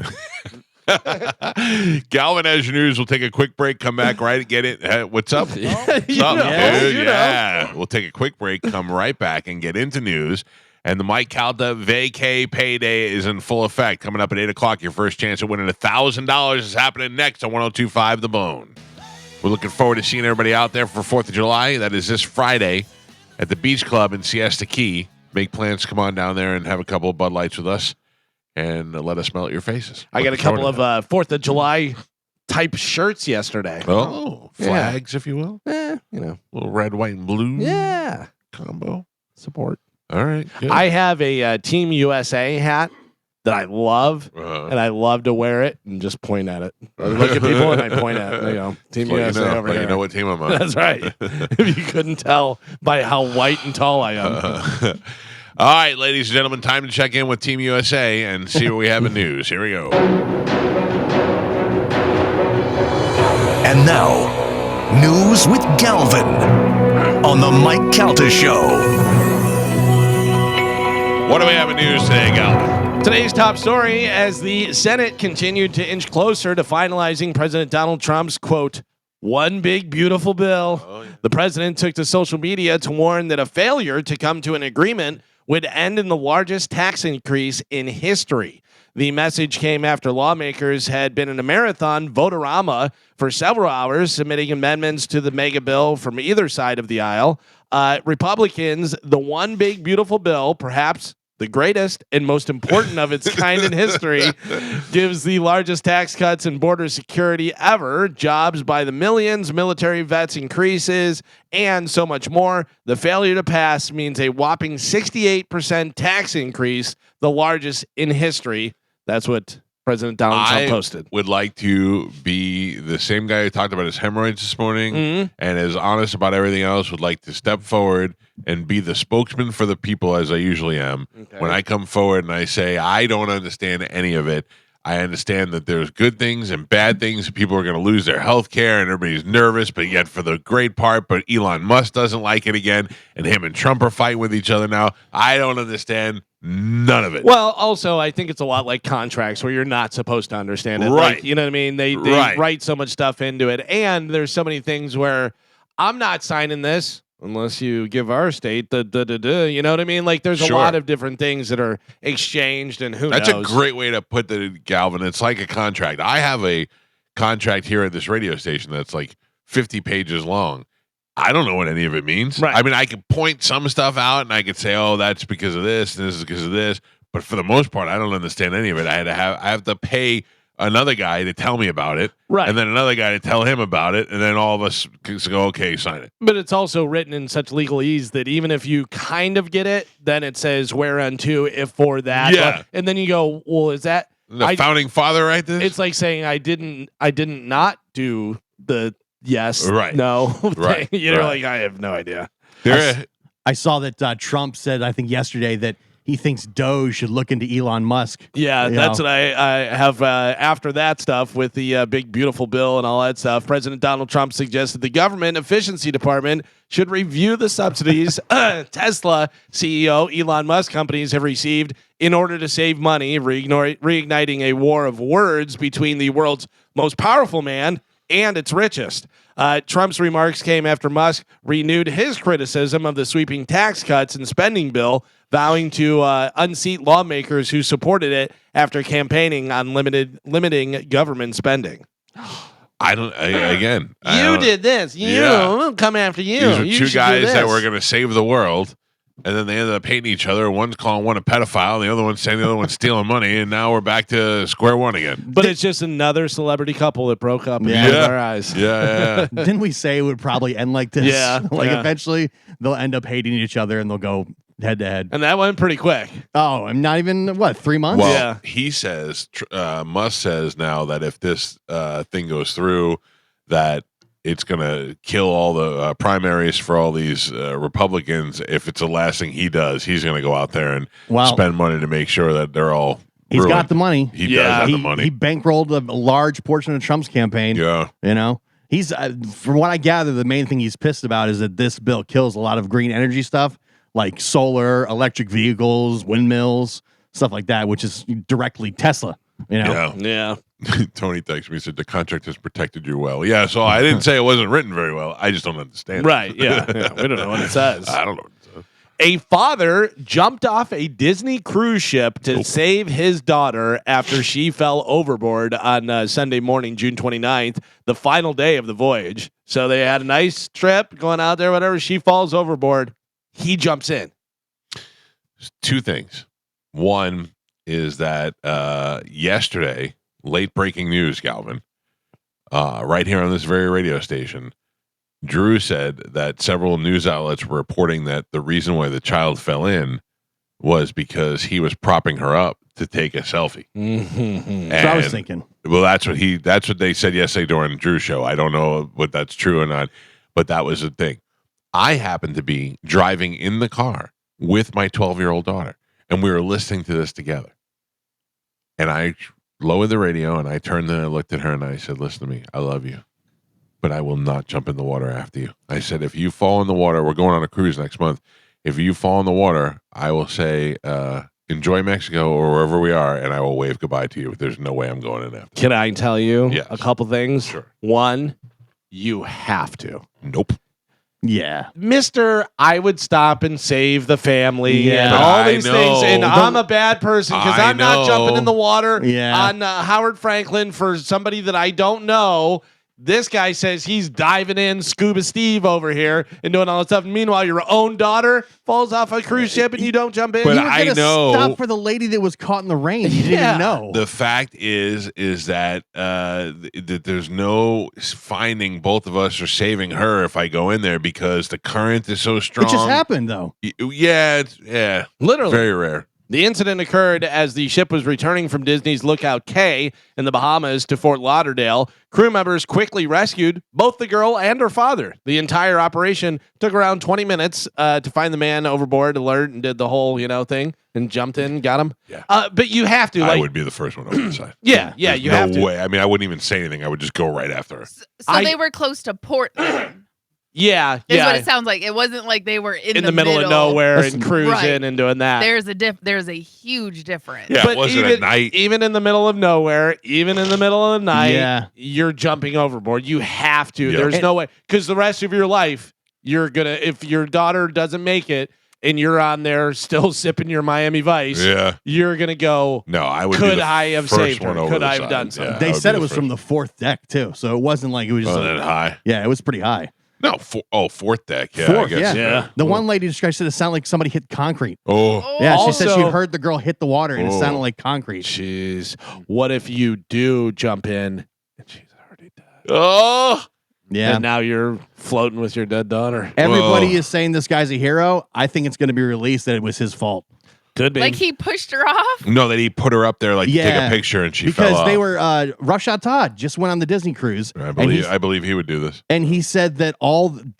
Galvin, as your news, we'll take a quick break, come back, right? Get it? What's up? You What's up, know, dude? you know. Yeah. We'll take a quick break, come right back, and get into news. And the Mike Calta vacay payday is in full effect. Coming up at 8 o'clock, your first chance of winning $1,000 is happening next on 102.5 The Bone. We're looking forward to seeing everybody out there for 4th of July. That is this Friday at the Beach Club in Siesta Key. Make plans to come on down there and have a couple of Bud Lights with us and let us melt your faces. I got a Looking forward couple to of 4th of July type shirts yesterday. Oh, flags, if you will. Little red, white, and blue. Yeah. Combo Support. All right. Good. I have a Team USA hat that I love, and I love to wear it and just point at it. I look at people and I point at it. There you go. Team USA over here. You know what team I'm on. That's right. If you couldn't tell by how white and tall I am. All right, ladies and gentlemen, time to check in with Team USA and see what we have in news. Here we go. And now, news with Galvin on the Mike Calta Show. What do we have in news today, Galvin? Today's top story, as the Senate continued to inch closer to finalizing President Donald Trump's, quote, one big beautiful bill. The president took to social media to warn that a failure to come to an agreement would end in the largest tax increase in history. The message came after lawmakers had been in a marathon vote-a-rama for several hours, submitting amendments to the mega bill from either side of the aisle. Republicans, the one big beautiful bill, perhaps the greatest and most important of its kind in history, gives the largest tax cuts and border security ever, jobs by the millions, military vets increases, and so much more. The failure to pass means a whopping 68% tax increase, the largest in history. That's what President Donald Trump posted. Would like to be the same guy who talked about his hemorrhoids this morning and is honest about everything else, would like to step forward and be the spokesman for the people, as I usually am. Okay. When I come forward and I say, I don't understand any of it. I understand that there's good things and bad things. People are going to lose their health care and everybody's nervous, but yet for the great part, but Elon Musk doesn't like it again, and him and Trump are fighting with each other now. I don't understand none of it. Well, also, I think it's a lot like contracts where you're not supposed to understand it. Right. Like, you know what I mean? They write so much stuff into it. And there's so many things where I'm not signing this unless you give our state the you know what I mean? Like there's a lot of different things that are exchanged, and who knows? That's a great way to put it, Galvin. It's like a contract. I have a contract here at this radio station that's like 50 pages long. I don't know what any of it means. Right. I mean, I could point some stuff out and I could say, oh, that's because of this, and this is because of this. But for the most part, I don't understand any of it. I have to pay another guy to tell me about it, right? And then another guy to tell him about it, and then all of us go, okay, sign it. But it's also written in such legalese that even if you kind of get it, then it says whereunto, if for that, yeah. And then you go, well, is that the founding father right there? It's like saying I didn't not do the yes, right, no, right. You're like, I have no idea. I saw that Trump said, I think yesterday, that he thinks Doge should look into Elon Musk. Yeah, that's what I have after that stuff with the big, beautiful bill and all that stuff. President Donald Trump suggested the government efficiency department should review the subsidies Tesla CEO Elon Musk companies have received in order to save money, reigniting a war of words between the world's most powerful man and its richest. Trump's remarks came after Musk renewed his criticism of the sweeping tax cuts and spending bill, vowing to unseat lawmakers who supported it after campaigning on limiting government spending. You did this. We'll come after you. These are two guys that were going to save the world, and then they ended up hating each other. One's calling one a pedophile, the other one's saying the other one's stealing money, and now we're back to square one again. But it's just another celebrity couple that broke up in our eyes. Yeah. Didn't we say it would probably end like this? Yeah. Eventually they'll end up hating each other and they'll go head to head. And that went pretty quick. Oh, I'm not even, 3 months? Well, he says, Musk says now that if this thing goes through, that it's going to kill all the primaries for all these Republicans. If it's the last thing he does, he's going to go out there and spend money to make sure that they're all He's ruined. got the money. He does have the money. He bankrolled a large portion of Trump's campaign. Yeah. You know? He's, from what I gather, the main thing he's pissed about is that this bill kills a lot of green energy stuff, like solar, electric vehicles, windmills, stuff like that, which is directly Tesla. You know? Yeah. Tony texted me, said the contract has protected you well. Yeah, so I didn't say it wasn't written very well. I just don't understand. Right, yeah. We don't know what it says. I don't know what it says. A father jumped off a Disney cruise ship to save his daughter after she fell overboard on Sunday morning, June 29th, the final day of the voyage. So they had a nice trip going out there, whatever. She falls overboard. He jumps in. Two things. One is that yesterday, late breaking news, Galvin, right here on this very radio station. Drew said that several news outlets were reporting that the reason why the child fell in was because he was propping her up to take a selfie. Mm-hmm. That's what I was thinking. Well, that's what they said yesterday during Drew's show. I don't know what that's true or not, but that was the thing. I happened to be driving in the car with my 12-year-old daughter, and we were listening to this together. And I lowered the radio, and I turned and I looked at her, and I said, "Listen to me. I love you, but I will not jump in the water after you." I said, "If you fall in the water, we're going on a cruise next month. If you fall in the water, I will say, enjoy Mexico or wherever we are, and I will wave goodbye to you. There's no way I'm going in after." Can I tell you Yes. a couple things? Sure. One, you have to. Nope. Yeah. Mr. I would stop and save the family Yeah. and all I these know. things. And I'm a bad person because I I'm not know. jumping in the water Yeah. on Howard Franklin for somebody that I don't know. This guy says he's diving in, Scuba Steve over here and doing all that stuff. And meanwhile, your own daughter falls off a cruise ship and you don't jump in. But You were I gonna know- stop for the lady that was caught in the rain. You didn't Yeah. even know. The fact is that that there's no finding both of us or saving her if I go in there because the current is so strong. It just happened though. Yeah, yeah, Literally. very rare. The incident occurred as the ship was returning from Disney's Lookout Cay in the Bahamas to Fort Lauderdale. Crew members quickly rescued both the girl and her father. The entire operation took around 20 minutes to find the man overboard, alert, and did the whole, thing and jumped in, got him. Yeah. But you have to, I would be the first one over the side. yeah, There's you no have to. way. I mean, I wouldn't even say anything. I would just go right after her. So they were close to Portland. Yeah, Is yeah. what it sounds like. It wasn't like they were in the middle of nowhere and cruising Right. and doing that. There's a huge difference. Yeah, But was it even, at night? even in the middle of nowhere, even in the middle of the night, Yeah. you're jumping overboard. You have to. Yeah. There's no way. Because the rest of your life, you're going to, if your daughter doesn't make it and you're on there still sipping your Miami Vice, Yeah. you're going to go, No, I would. Could be the I have first saved her? one over Could the I have side. done something? Yeah, I They would said be it was first. from the fourth deck too, so it wasn't like it was just. Oh, that high? Yeah, it was pretty high. No, fourth deck. Yeah, Fourth, I guess. yeah. The one lady described said it sounded like somebody hit concrete. Oh, Yeah, she said she Also- heard the girl hit the water and it Oh. sounded like concrete. jeez, what if you do jump in and she's already dead? oh, Yeah. And now you're floating with your dead daughter. Everybody Whoa. is saying this guy's a hero. I think it's going to be released that it was his fault. Could be. Like he pushed her off. no, that he put her up there like to take Yeah. a picture and she fell Because off. they were Rush Shot Todd just went on the Disney cruise. I believe he would do this. And he said that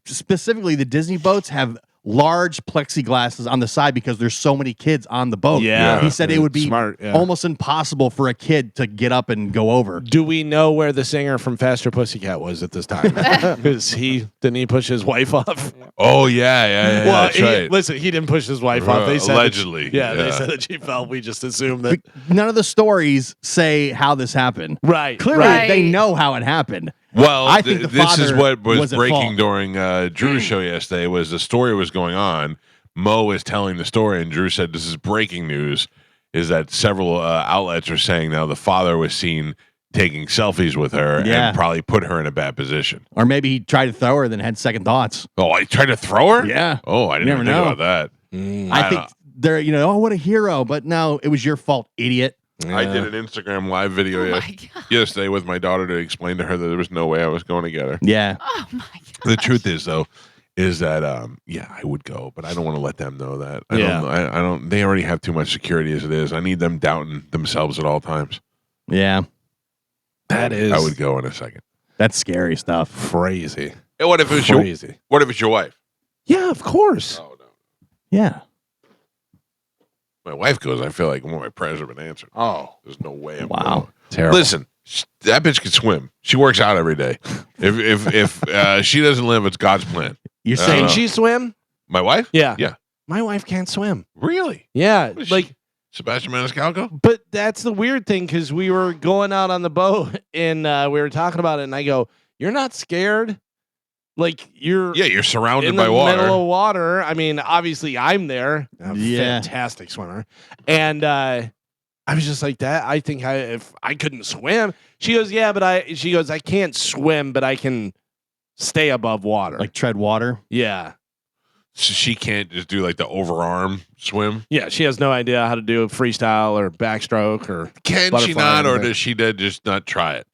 specifically the Disney boats have large plexiglasses on the side because there's so many kids on the boat. Yeah. He said it would be Smart, yeah. almost impossible for a kid to get up and go over. Do we know where the singer from Faster Pussycat was at this time? Because didn't he push his wife off? Oh yeah. Well, That's right. listen, he didn't push his wife off. They said that Allegedly, yeah, they yeah. said that she fell. We just assumed that. None of the stories say how this happened. Right. Clearly, Right. they know how it happened. Well, I think the this is father what was at breaking fault. during Drew's show yesterday. Was the story was going on? Mo was telling the story, and Drew said, "This is breaking news." Is that several outlets are saying now the father was seen taking selfies with her Yeah. and probably put her in a bad position. Or maybe he tried to throw her, then had second thoughts. Oh, I tried to throw her. Yeah. Oh, I didn't Never even think know. about that. I think they're, oh, what a hero. But no, it was your fault, idiot. I did an Instagram live video Oh my god. yesterday with my daughter to explain to her that there was no way I was going to get her. Yeah. Oh my god. The truth is, though, is that I would go, but I don't want to let them know that. I don't. They already have too much security as it is. I need them doubting themselves at all times. Yeah. That is I would go in a second. That's scary stuff. crazy. And what if it's Crazy. What if it's your wife? Yeah, of course. Oh no, Yeah. my wife goes. I feel like all my prayers have been answered. Oh, There's no way. I'm Wow. going. terrible. Listen, that bitch can swim. She works out every day. If she doesn't live, it's God's plan. You're Uh, saying Can she swim? My wife? Yeah. Yeah. My wife can't swim. Really? Yeah, What is like. Sebastian Maniscalco? But that's the weird thing because we were going out on the boat and we were talking about it, and I go, "You're not scared? Like you're Yeah, you're surrounded in by the water. middle of water. I mean, obviously, I'm there. I'm a Yeah. fantastic swimmer, and I was just like that. I think if I couldn't swim, she goes, "Yeah, but She goes, "I can't swim, but I can stay above water." like tread water? yeah. So she can't just do like the overarm swim. Yeah, she has no idea how to do freestyle or backstroke or Can she Butterfly not, or anything. does she just not try it?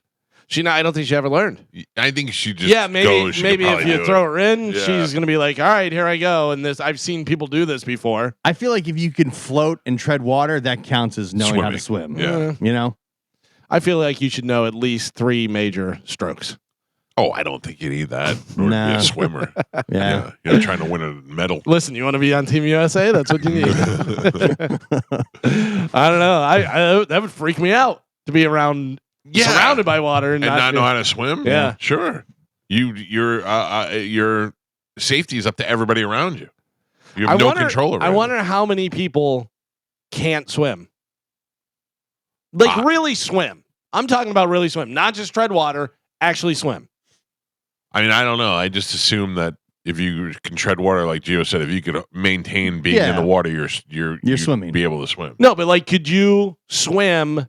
I don't think she ever learned. I think she just maybe goes, she could maybe if probably you do throw her in, Yeah. she's gonna be like, all right, here I go. And this, I've seen people do this before. I feel like if you can float and tread water, that counts as knowing how to swim. Yeah. You know? I feel like you should know at least 3 major strokes. Oh, I don't think you need that. Or be Nah. a swimmer. Yeah. You're trying to win a medal. Listen, you want to be on Team USA? That's what you need. I don't know. I that would freak me out to be around surrounded by water and not know how to swim. Yeah. Sure. Your safety is up to everybody around you. You have no control over it. I wonder how many people can't swim. Like really swim. I'm talking about really swim, not just tread water, actually swim. I mean, I don't know. I just assume that if you can tread water, like Gio said, if you could maintain being in the water, you're swimming. Be able to swim. No, but like, could you swim?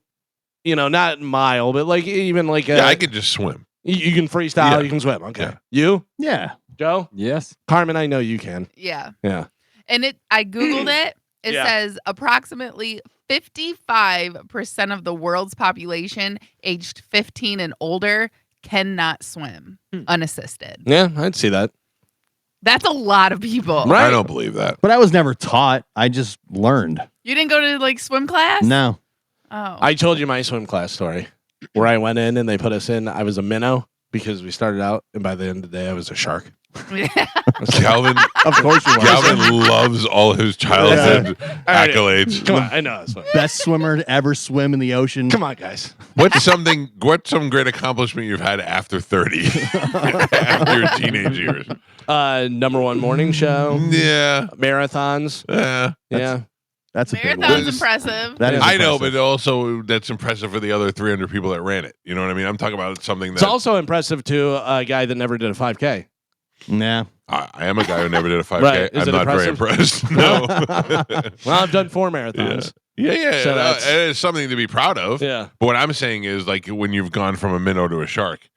You know, not mile, but like even like I could just swim. You can freestyle. Yeah. You can swim. Okay, Yeah. you, Yeah. Joe, Yes. Carmen, I know you can. Yeah. Yeah. And I Googled it. It Yeah. says approximately 55% of the world's population aged 15 and older cannot swim unassisted. Yeah, I'd see that. That's a lot of people. Right. I don't believe that. But I was never taught. I just learned. You didn't go to like swim class? No. Oh. I told you my swim class story where I went in and they put us in. I was a minnow because we started out, and by the end of the day, I was a shark. Calvin, Of course you were. Calvin loves all his childhood accolades. Come on, I know that's what. Best swimmer to ever swim in the ocean. Come on, guys. What's some great accomplishment you've had after 30, after your teenage years? Number 1 morning show, Yeah, marathons. yeah. That's a big Marathon's one. impressive. That is I know, impressive. but also that's impressive for the other 300 people that ran it. You know what I mean? I'm talking about something It's that also impressive to a guy that never did a 5K. Nah. I am a guy who never did a 5K. Right. Is I'm it not very impressive? impressed. No. Well, I've done 4 marathons. Yeah. So that's- It is something to be proud of. Yeah. But what I'm saying is, like, when you've gone from a minnow to a shark,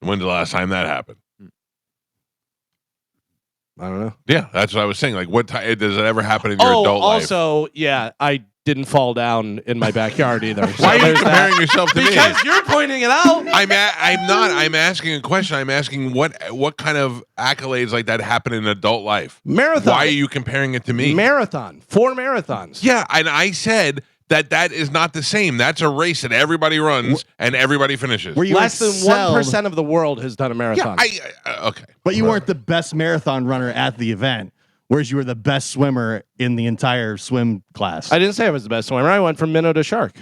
when's the last time that happened? I don't know. Yeah, that's what I was saying. Like, what time does it ever happen in your adult life? also, yeah, I didn't fall down in my backyard either. So Why are you there's that. comparing yourself to me? Because you're pointing it out. I'm not. I'm asking a question. I'm asking what kind of accolades like that happen in adult life. Marathon. Why are you comparing it to me? Marathon. 4 marathons. Yeah, and I said that is not the same. That's a race that everybody runs and everybody finishes. Were you Less than excelled, 1% of the world has done a marathon. Okay. but you weren't the best marathon runner at the event, whereas you were the best swimmer in the entire swim class. I didn't say I was the best swimmer. I went from minnow to shark.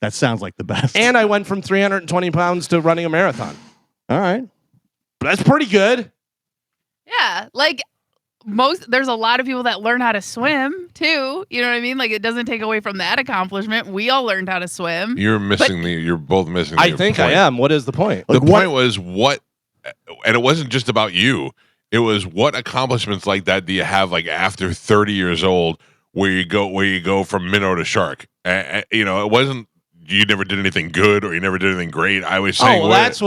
That sounds like the best. And I went from 320 pounds to running a marathon. All right. But that's pretty good. Yeah. Like there's a lot of people that learn how to swim too. You know what I mean? Like it doesn't take away from that accomplishment. We all learned how to swim. You're both missing I the think point. I am. What is the point? The point was and it wasn't just about you. It was what accomplishments like that do you have like after 30 years old where you go from minnow to shark? You know, it wasn't you never did anything good or you never did anything great. I was saying, that's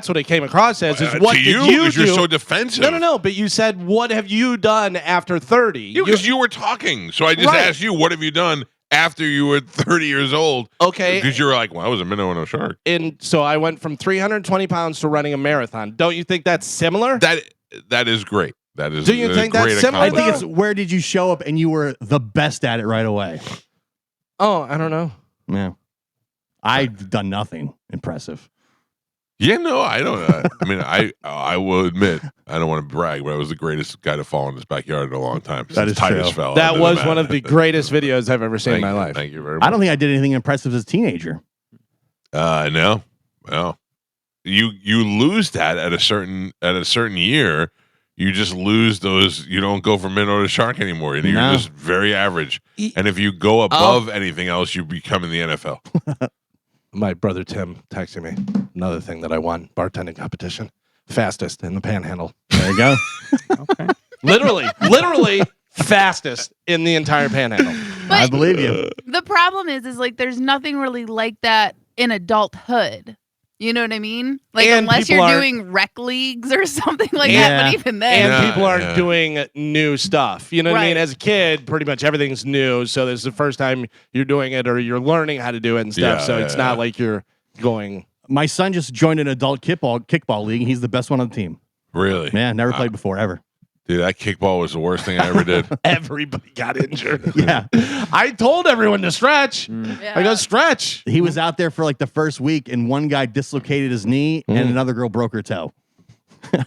what it came across as. Is what to did you? you Because do? you're so defensive. No. But you said, what have you done after 30? Because you were talking, so I just Right. asked you, what have you done after you were 30 years old? Okay. Because you were like, well, I was a minnow and a shark. And so I went from 320 pounds to running a marathon. Don't you think that's similar? That is great. That is. Do you think a that's great similar, I think accomplishment. it's where did you show up and you were the best at it right away. Oh, I don't know. Yeah. I've done nothing impressive. Yeah, no, I don't. I mean, I will admit, I don't want to brag, but I was the greatest guy to fall in this backyard in a long time. That is Titus true. fell. That into the was mat. one of the greatest videos I've ever seen in Thank my you. life. Thank you very much. I don't think I did anything impressive as a teenager. No. You lose that at a certain year. You just lose those. You don't go from minnow to shark anymore. You're No. just very average. And if you go above anything else, you become in the NFL. My brother Tim texted me another thing that I won, bartending competition. Fastest in the panhandle. There you go. Okay. literally fastest in the entire panhandle. I But believe you. the problem is like there's nothing really like that in adulthood. You know what I mean? Like And unless people you're aren't- doing rec leagues or something like Yeah. that. But even then, And Yeah, people aren't yeah. doing new stuff. You know what I mean? Right. As a kid, pretty much everything's new. So this is the first time you're doing it or you're learning how to do it and stuff. Yeah, so yeah, it's yeah. not like you're going My son just joined an adult kickball league. He's the best one on the team. Really? Man, never played before ever. Dude, that kickball was the worst thing I ever did. Everybody got injured. Yeah. I told everyone to stretch. I go stretch. He was out there for like the first week, and one guy dislocated his knee, and another girl broke her toe.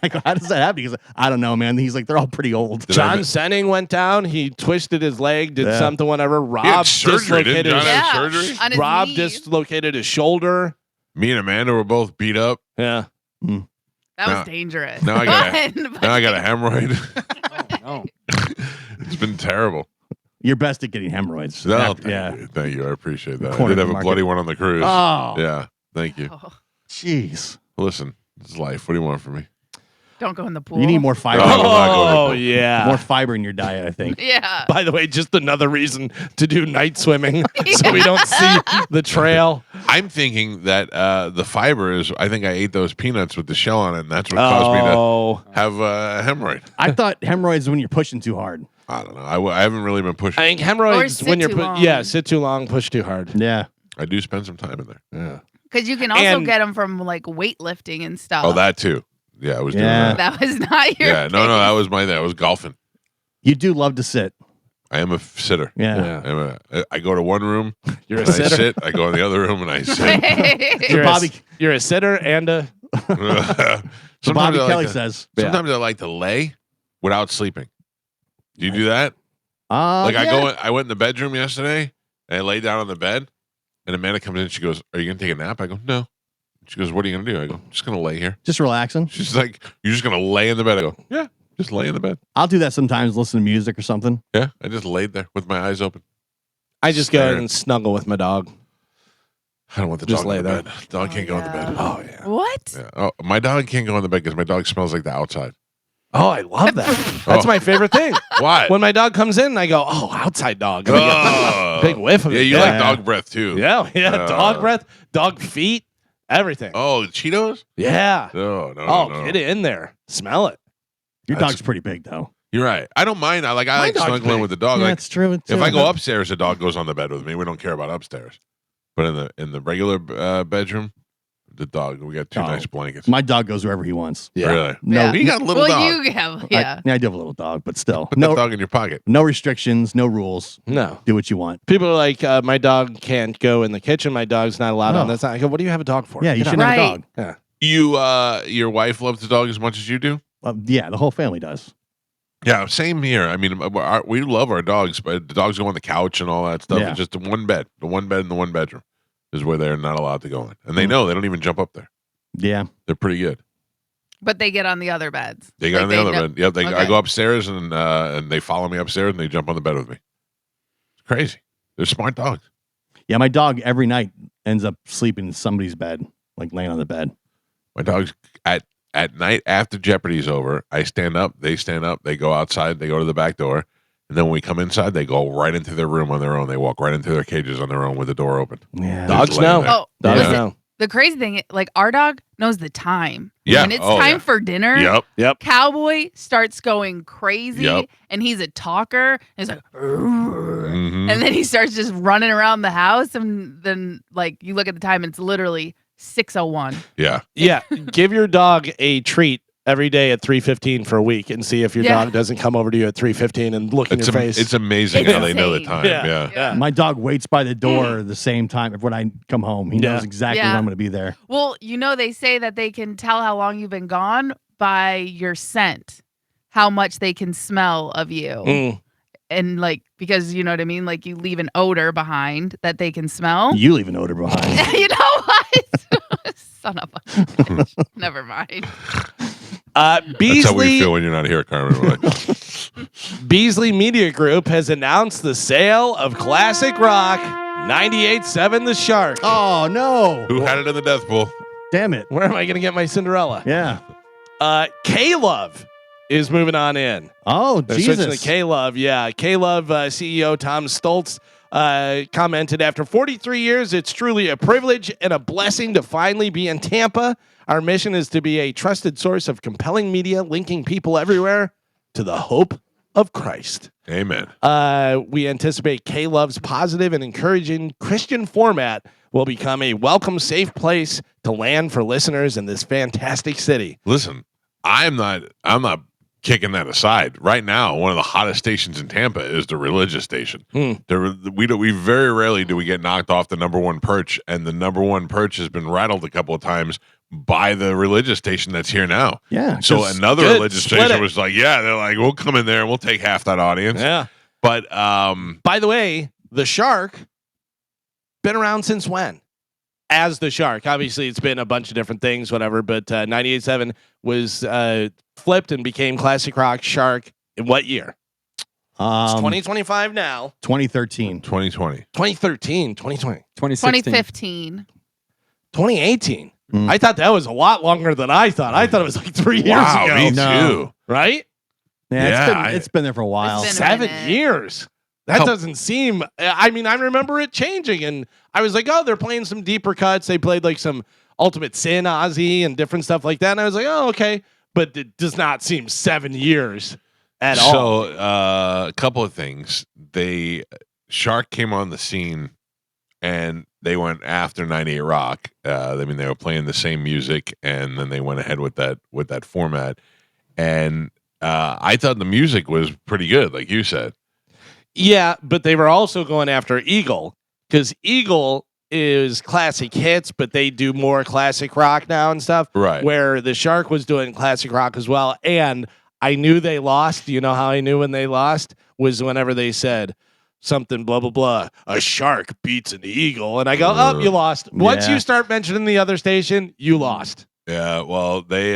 I go, how does that happen? Because I don't know, man. He's like, they're all pretty old. John Senning went down. He twisted his leg, did something, whatever. He had Rob surgery, didn't dislocated John his, have surgery? on his Rob knee. dislocated his shoulder. Me and Amanda were both beat up. Yeah. That No. was dangerous. Now I got a hemorrhoid. Oh, It's been terrible. You're best at getting hemorrhoids. No, Yeah. thank you. I appreciate that. I Corner did have of a the bloody market. one on the cruise. Oh, Yeah, thank you. Oh, jeez. Listen, it's life. What do you want from me? don't go in the pool. You need more fiber. Oh, I'm not going Oh, to- yeah. More fiber in your diet, I think. Yeah. By the way, just another reason to do night swimming so we don't see the trail. I'm thinking that the fiber is. I think I ate those peanuts with the shell on it, and that's what caused me Oh. to have a hemorrhoid. I thought hemorrhoids when you're pushing too hard. I don't know. I haven't really been pushing. I think Or hemorrhoids sit when you're too long. sit too long, push too hard. Yeah. I do spend some time in there. Yeah. Because you can also And- get them from like weightlifting and stuff. Oh, that too. Yeah, I was doing Yeah. that. That was not your. Yeah, no, that was my thing. I was golfing. You do love to sit. I am a sitter. Yeah. I go to one room. You're a and I sitter. sit. I go in the other room and I sit. You're, Bobby- you're a sitter and a. So Bobby I like Kelly to- says. Sometimes I like to lay without sleeping. Do you do that? Like I went in the bedroom yesterday and I lay down on the bed and Amanda comes in. She goes, "Are you gonna take a nap?" I go, "No." She goes, "What are you gonna do?" I go, "I'm just gonna lay here." just relaxing. She's like, "You're just gonna lay in the bed?" I go, "Yeah, just lay in the bed." I'll do that sometimes, listen to music or something. Yeah, I just laid there with my eyes open. I just go Stare. and snuggle with my dog. I don't want the Just dog lay in the there. bed. Dog can't go in the bed. Oh yeah. What? Yeah. Oh, my dog can't go in the bed because my dog smells like the outside. Oh, I love that. That's Oh. my favorite thing. Why? When my dog comes in, I go, "Oh, outside dog." And I go, Oh. big whiff of Yeah, it. you like dog breath too. Yeah, dog breath, dog feet, everything. Oh, Cheetos? Yeah. No. Oh, no. get it in there. Smell it. Your That's- dog's pretty big though. You're right. I don't mind. I like dog's snuggling big. with the dog. Yeah, Like that's true. if I go upstairs, the dog goes on the bed with me. We don't care about upstairs. But in the regular bedroom, the dog. We got two Oh. nice blankets. My dog goes wherever he wants. Yeah. Really? No, Yeah. You got a little well, dog. you have. Yeah. I do have a little dog, but still, Put no, that dog in your pocket. no restrictions, no rules. No. Do what you want. People are like, my dog can't go in the kitchen. My dog's not allowed on No. that side. I go, what do you have a dog for? Yeah, you Get shouldn't out. have a Right. dog. Yeah. Your wife loves the dog as much as you do. Yeah, the whole family does. Yeah, same here. I mean, we love our dogs, but the dogs go on the couch and all that stuff. Yeah. It's just the one bed in the one bedroom is where they're not allowed to go in, and they know they don't even jump up there. Yeah. They're pretty good. But they get on the other beds. They go on the other bed. Yep. I Okay. go upstairs and they follow me upstairs and they jump on the bed with me. It's crazy. They're smart dogs. Yeah, my dog every night ends up sleeping in somebody's bed, like laying on the bed. My dogs at night after Jeopardy's over, I stand up, they go outside, they go to the back door, and then when we come inside, they go right into their room on their own. They walk right into their cages on their own with the door open. Yeah. Dogs Just laying know. there. Oh, Dogs listen, know. the crazy thing, like our dog knows the time. Yeah. When it's Oh, time yeah. for dinner, Yep. Cowboy starts going crazy, Yep. and he's a talker. He's like, Mhm. and then he starts just running around the house, and then like you look at the time, and it's literally 6:01. Yeah. Yeah. Give your dog a treat every day at 3:15 for a week and see if your Yeah. dog doesn't come over to you at 3:15 and look in your face. It's amazing It's how they know the insane. time. Yeah. Yeah. My dog waits by the door the same time when I come home. He knows Yeah. exactly Yeah. when I'm going to be there. Well, you know, they say that they can tell how long you've been gone by your scent, how much they can smell of you. Mm. And like, because you know what I mean? Like you leave an odor behind that they can smell. You leave an odor behind. You know what? Son of a bitch. Never mind. That's how we Beasley feel when you're not here, Carmen. We're like, Beasley Media Group has announced the sale of classic rock 98.7 The Shark. Oh, no. who had it in the death pool? Damn it. Where am I going to get my Cinderella? Yeah. K-Love is moving on in. Oh, They're switching to Jesus. K-Love. Yeah, K-Love CEO Tom Stoltz commented, after 43 years, it's truly a privilege and a blessing to finally be in Tampa. Our mission is to be a trusted source of compelling media, linking people everywhere to the hope of Christ. Amen. We anticipate K-Love's positive and encouraging Christian format will become a welcome, safe place to land for listeners in this fantastic city. Listen, I'm not kicking that aside. Right now, one of the hottest stations in Tampa is the religious station. We very rarely do we get knocked off the number one perch, and the number one perch has been rattled a couple of times by the religious station that's here now. Yeah. So another religious station was like, yeah, they're like, we'll come in there and we'll take half that audience. Yeah. But by the way, the Shark been around since when? As the Shark. Obviously, it's been a bunch of different things, whatever, but 98.7 was flipped and became Classic Rock Shark in what year? It's 2025 now. 2013. 2020. 2013, 2020. 2016. 2015. 2018. I thought that was a lot longer than I thought. I thought it was like 3 years Wow, ago. me No. too. Right? Yeah, it's been there for a while. It's been a 7 minute. years. That doesn't seem. I mean, I remember it changing, and I was like, "Oh, they're playing some deeper cuts." They played like some Ultimate Sin, Ozzy, and different stuff like that. And I was like, "Oh, okay," but it does not seem 7 years at all. So a couple of things. Shark came on the scene, and they went after 98 Rock. I mean, they were playing the same music, and then they went ahead with that format. And I thought the music was pretty good, like you said. Yeah, but they were also going after Eagle because Eagle is classic hits, but they do more classic rock now and stuff. Right. Where the Shark was doing classic rock as well. And I knew they lost. You know how I knew when they lost? Was whenever they said something, blah, blah, blah. A shark beats an eagle. And I go, oh, you lost. Once Yeah. you start mentioning the other station, you lost. Yeah, well, they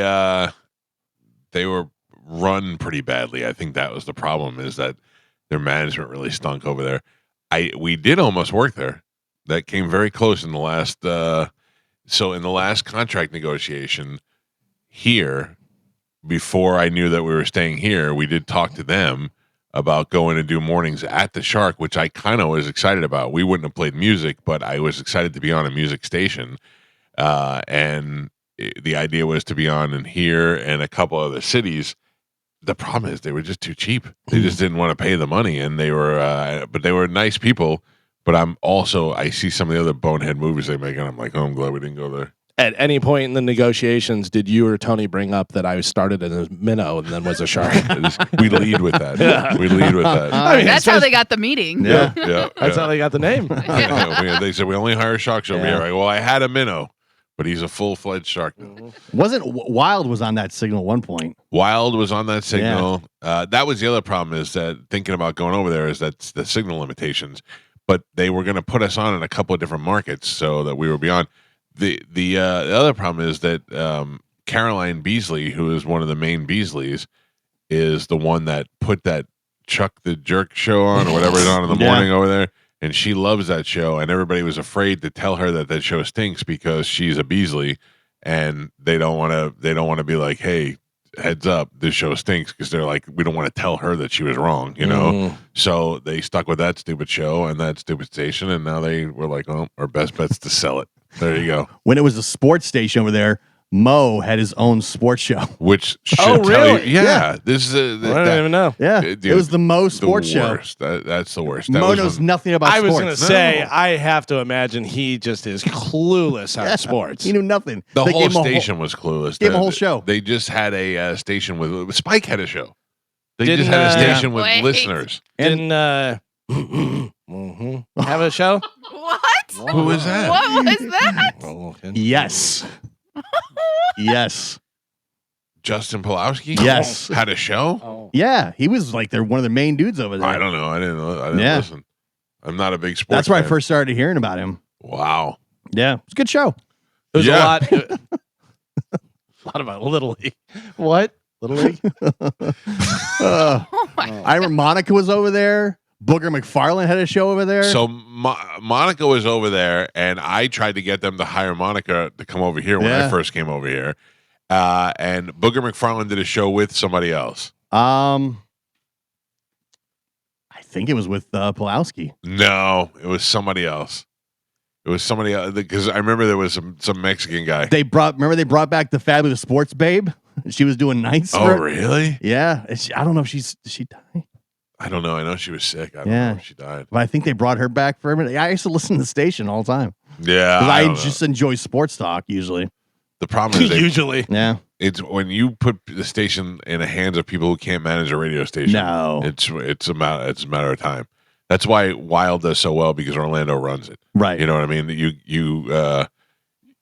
were run pretty badly. I think that was the problem, is that their management really stunk over there. We did almost work there. That came very close in the last. So in the last contract negotiation here, before I knew that we were staying here, we did talk to them about going to do mornings at the Shark, which I kind of was excited about. We wouldn't have played music, but I was excited to be on a music station, and the idea was to be on in here and a couple other cities. The problem is they were just too cheap. They just didn't want to pay the money, and they were, but they were nice people. But I see some of the other bonehead movies they make, and I'm like, oh, I'm glad we didn't go there. At any point in the negotiations, did you or Tony bring up that I started as a minnow and then was a shark? We lead with that. Yeah. We lead with that. I mean, That's how they got the meeting. Yeah. Yeah, That's how they got the name. They said we only hire sharks over here. Like, well, I had a minnow, but he's a full-fledged shark. Wild was on that signal at one point. Wild was on that signal. That was the other problem, is that thinking about going over there, is that the signal limitations. But they were going to put us on in a couple of different markets so that we were beyond. The other problem is that Caroline Beasley, who is one of the main Beasleys, is the one that put that Chuck the Jerk show on, or whatever it's on in the morning over there. And she loves that show, and everybody was afraid to tell her that show stinks because she's a Beasley, and they don't want to be like, hey, heads up, this show stinks, because they're like, we don't want to tell her that she was wrong, you know. So they stuck with that stupid show and that stupid station, and now they were like, oh, our best bet's to sell it. There you go. When it was a sports station over there, Mo had his own sports show. Which should Oh, tell you, really? yeah. This is I don't even know. Yeah, Dude, it was the Mo sports show. worst. That's the worst. That Mo was knows when- nothing about I was sports. going to say, I have to imagine he just is clueless on sports. He knew nothing. the They whole gave him a station was clueless. gave him a whole show. They just had a station with Spike had a show. They Didn't, just had a station with Wait. listeners. Didn't have a show? What? Who was that? What was that? Yes. Yes. Justin Pulowski? Yes. Had a show? Yeah, he was like one of the main dudes over there. I don't know. I didn't know. I didn't Yeah. listen. I'm not a big sports That's where I fan. first started hearing about him. Wow. Yeah, it's a good show. It was Yeah. a lot. A lot about Little League. What? Little League? Uh, Oh my I remember Monica was over there. Booger McFarlane had a show over there. So Monica was over there, and I tried to get them to hire Monica to come over here when I Yeah. first came over here. And Booger McFarlane did a show with somebody else. I think it was with Pulowski. No, it was somebody else. It was somebody else, because I remember there was some Mexican guy. They brought back the Fabulous Sports Babe. She was doing nights. Oh, for- really? Yeah. I don't know if did she die? I don't know. I know she was sick. I don't Yeah. know if she died. But I think they brought her back for a minute. I used to listen to the station all the time. Yeah, Because I I don't just know. enjoy sports talk usually. The problem is Usually. Yeah. it's when you put the station in the hands of people who can't manage a radio station. No. it's a matter of time. That's why Wild does so well, because Orlando runs it. Right. You know what I mean?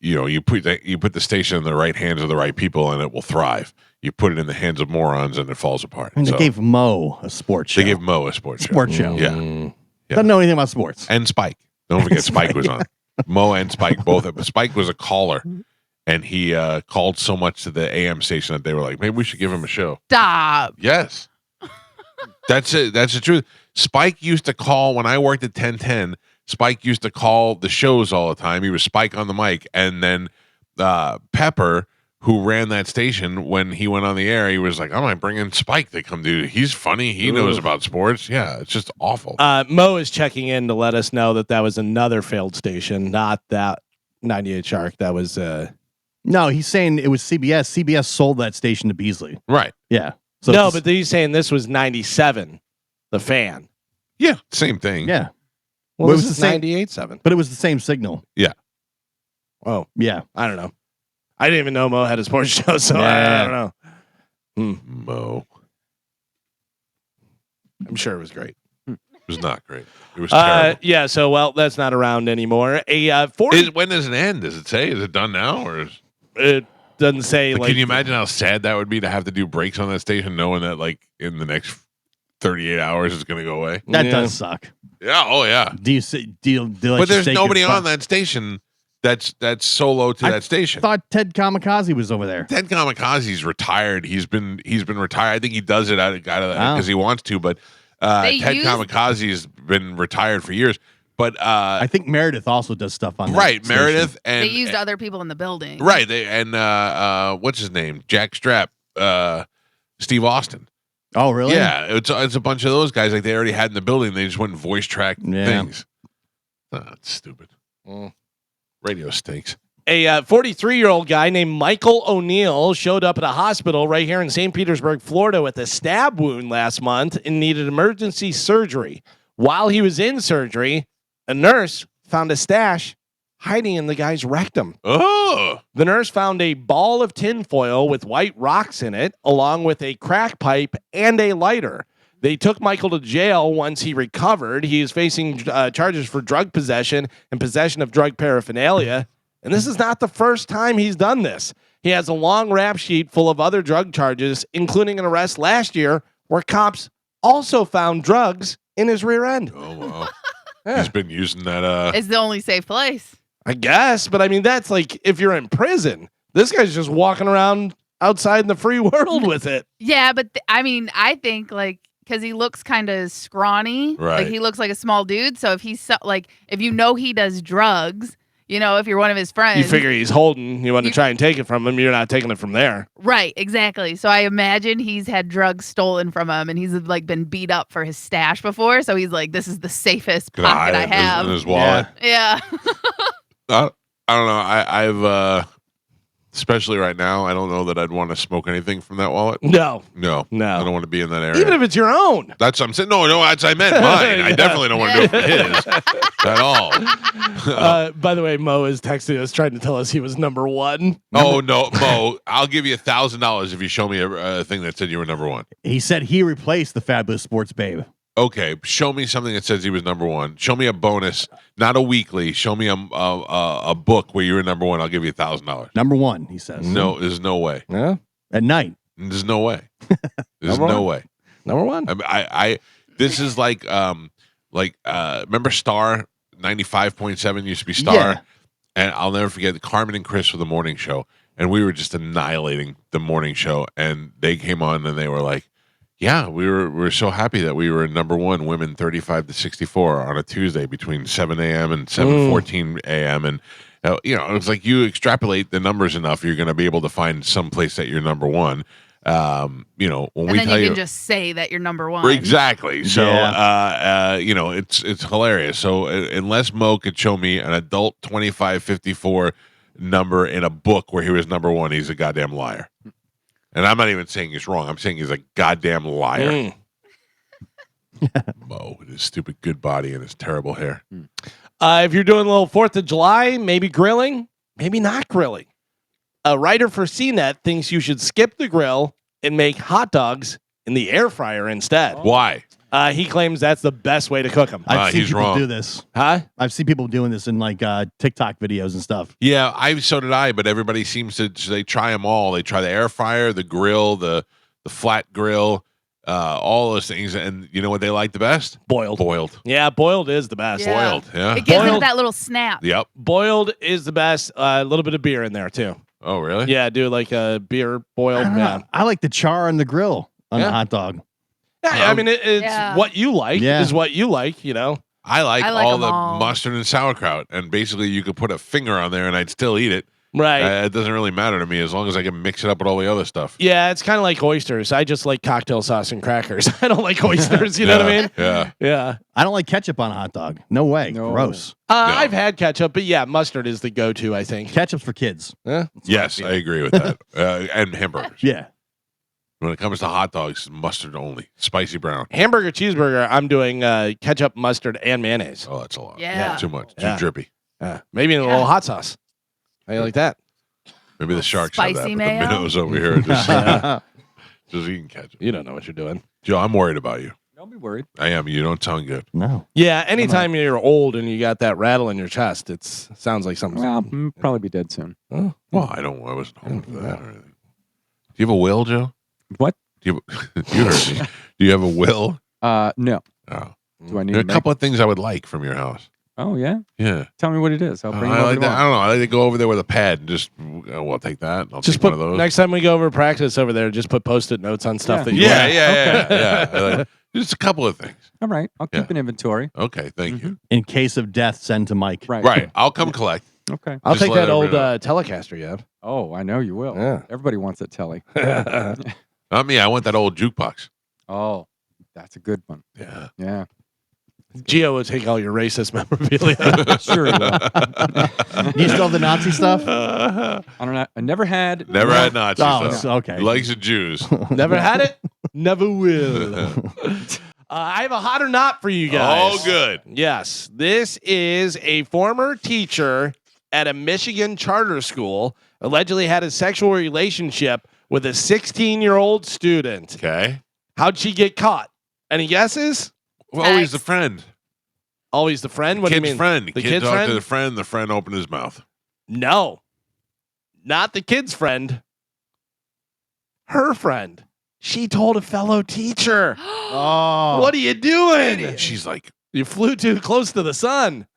You put the station in the right hands of the right people, and it will thrive. You put it in the hands of morons, and it falls apart. And they So, gave Mo a sports show. they gave Mo a sports show. Yeah. Mm. Yeah. Doesn't know anything about sports. And Spike. Don't forget Spike was on. Mo and Spike both. Spike was a caller, and he called so much to the AM station that they were like, maybe we should give him a show. Stop. Yes. That's it. That's the truth. Spike used to call when I worked at 1010. Spike used to call the shows all the time. He was Spike on the mic. And then Pepper, who ran that station, when he went on the air, he was like, I might bring in Spike to come do. He's funny. He knows about sports. Yeah, it's just awful. Mo is checking in to let us know that was another failed station, not that 98 Shark. That was No, he's saying it was CBS. CBS sold that station to Beasley. Right. Yeah. So no, it's- but he's saying this was 97, the fan. Yeah, same thing. yeah. Well, Well, it this was is the same- 98.7. But it was the same signal. Oh, Yeah. I don't know. I didn't even know Mo had a sports show, so Yeah. I don't know. Mo. I'm sure it was great. It was not great. It was terrible. Yeah, so, well, that's not around anymore. A 40. When does it end? Does it say? Is it done now? Or It doesn't say, like. can you imagine how sad that would be to have to do breaks on that station, knowing that like in the next 38 hours it's going to go away? That Yeah. does suck. Yeah. Oh yeah. Do you say, do you let But you there's stake nobody your on that station that's solo to I that station. thought Ted Kamikaze was over there. Ted Kamikaze's retired. He's been retired. I think he does it out of because he wants to. But They Ted used- Kamikaze's been retired for years. But I think Meredith also does stuff on that right, station. Meredith and They used other people in the building. right. They and what's his name? Jack Strapp, Steve Austin. Oh, really? Yeah, it's a bunch of those guys like they already had in the building. They just went and voice track Yeah. things. It's stupid. Mm. Radio stinks. A 43-year-old guy named Michael O'Neill showed up at a hospital right here in St. Petersburg, Florida, with a stab wound last month and needed emergency surgery. While he was in surgery, a nurse found a stash hiding in the guy's rectum. Oh, The nurse found a ball of tinfoil with white rocks in it, along with a crack pipe and a lighter. They took Michael to jail once he recovered. He is facing charges for drug possession and possession of drug paraphernalia. And this is not the first time he's done this. He has a long rap sheet full of other drug charges, including an arrest last year where cops also found drugs in his rear end. oh wow. Yeah. He's been using that. It's the only safe place. I guess, but I mean, that's like if you're in prison. This guy's just walking around outside in the free world with it. Yeah, but I think like because he looks kind of scrawny, Right. like he looks like a small dude. So if he's if you know he does drugs, if you're one of his friends, You figure he's holding, you want to try and take it from him, you're not taking it from there. right? Exactly. So I imagine he's had drugs stolen from him, and he's like been beat up for his stash before. So he's like, "This is the safest Gonna pocket I hide it in have." his wallet. Yeah. I don't know. I've especially right now, I don't know that I'd want to smoke anything from that wallet. No, No, No. I don't want to be in that area. even if it's your own. That's what I'm saying. No, that's I meant mine. I Yeah. definitely don't want to do it for his at all. By the way, Mo is texting us trying to tell us he was number one. Oh no, Mo! I'll give you $1,000 if you show me a thing that said you were number one. He said he replaced the Fabulous Sports Babe. Okay, show me something that says he was number one. Show me a bonus, not a weekly. Show me a book where you were number one. I'll give you $1,000. Number one, he says. No, there's no way. Yeah, At night. There's no way. There's Number no one? way. number one. I this is like remember Star 95.7 used to be Star, Yeah. and I'll never forget Carmen and Chris for the morning show, and we were just annihilating the morning show, and they came on and they were like, yeah, we were so happy that we were number one, women 35 to 64 on a Tuesday between 7 a.m. and 7:14 a.m. And it was like you extrapolate the numbers enough, you're going to be able to find some place that you're number one. When And we then tell you you can just say that you're number one. exactly, so Yeah. it's hilarious. So unless Mo could show me an adult 2554 number in a book where he was number one, he's a goddamn liar. And I'm not even saying he's wrong. I'm saying he's a goddamn liar. Mo with his stupid good body and his terrible hair. If you're doing a little 4th of July, maybe grilling, maybe not grilling. A writer for CNET thinks you should skip the grill and make hot dogs in the air fryer instead. Why? He claims that's the best way to cook them. I've seen he's people wrong. do this. Huh? I've seen people doing this in like TikTok videos and stuff. Yeah, so did I. But everybody seems to they try them all. They try the air fryer, the grill, the flat grill, all those things. And you know what they like the best? Boiled. Boiled. Yeah, boiled is the best. Yeah. Boiled. Yeah. It gives it Boiled. that little snap. Yep. Boiled is the best. A little bit of beer in there too. Oh, really? Yeah, do like a beer boiled. Yeah. I like the char on the grill on Yeah. the hot dog. Yeah, I mean, it's Yeah. what you like. Yeah. Is what you like. You know. I like I like all them the all. mustard and sauerkraut, and basically you could put a finger on there, and I'd still eat it. Right. It doesn't really matter to me as long as I can mix it up with all the other stuff. Yeah, it's kind of like oysters. I just like cocktail sauce and crackers. I don't like oysters. You know what I mean? Yeah. Yeah. I don't like ketchup on a hot dog. No way. No. Gross. No. I've had ketchup, but yeah, mustard is the go-to. I think. Ketchup's for kids. Yeah. Yes, I agree with that. And hamburgers. Yeah. When it comes to hot dogs, mustard only, spicy brown. Hamburger, cheeseburger. I'm doing ketchup, mustard, and mayonnaise. Oh, that's a lot. Yeah. Too much. Too Yeah. drippy. Maybe in a Yeah. little hot sauce. How you like that? Maybe the sharks have that, Spicy but mayo? the minnows over here are just, just eating ketchup. You don't know what you're doing. Joe, I'm worried about you. Don't be worried. I am. You don't sound good. No. Yeah. Anytime you're old and you got that rattle in your chest, it sounds like something. Well, probably be dead soon. Oh. Well, I wasn't home for that or anything. Do you have a will, Joe? What? Do you, you heard me. Do you have a will? No. Oh. Do I need There are to a couple of things I would like from your house. Oh, yeah? Yeah. Tell me what it is. I'll bring it I over like that. tomorrow. I don't know. I like to go over there with a pad and just, I'll take that. I'll Just take put one of those. next time we go over practice over there. Just put Post-it notes on stuff Yeah. that you Yeah, like. yeah. I like- just a couple of things. All right. I'll keep Yeah. an inventory. Okay, thank you. In case of death, send to Mike. Right. Right, I'll come collect. Okay. I'll Just take let that old everybody Telecaster you have. Oh, I know you will. Yeah. Everybody wants that telly. Not me. I want that old jukebox. Oh, that's a good one. Yeah. Yeah. Gio will take all your racist memorabilia. Sure he will. Do you still have the Nazi stuff? I don't know. I never had. Never had Nazi Oh, stuff. okay. Likes of Jews. Never had it. Never will. I have a hot or not for you guys. Oh, good. Yes, this is a former teacher at a Michigan charter school allegedly had a sexual relationship with a 16-year-old student. Okay. How'd she get caught? Any guesses? Well, always the friend. Always the friend? What do you Kid's mean? friend. The Kid kid's talked friend? to the friend opened his mouth. No. Not the kid's friend. Her friend. She told a fellow teacher. Oh. What are you doing? And she's like, You flew too close to the sun.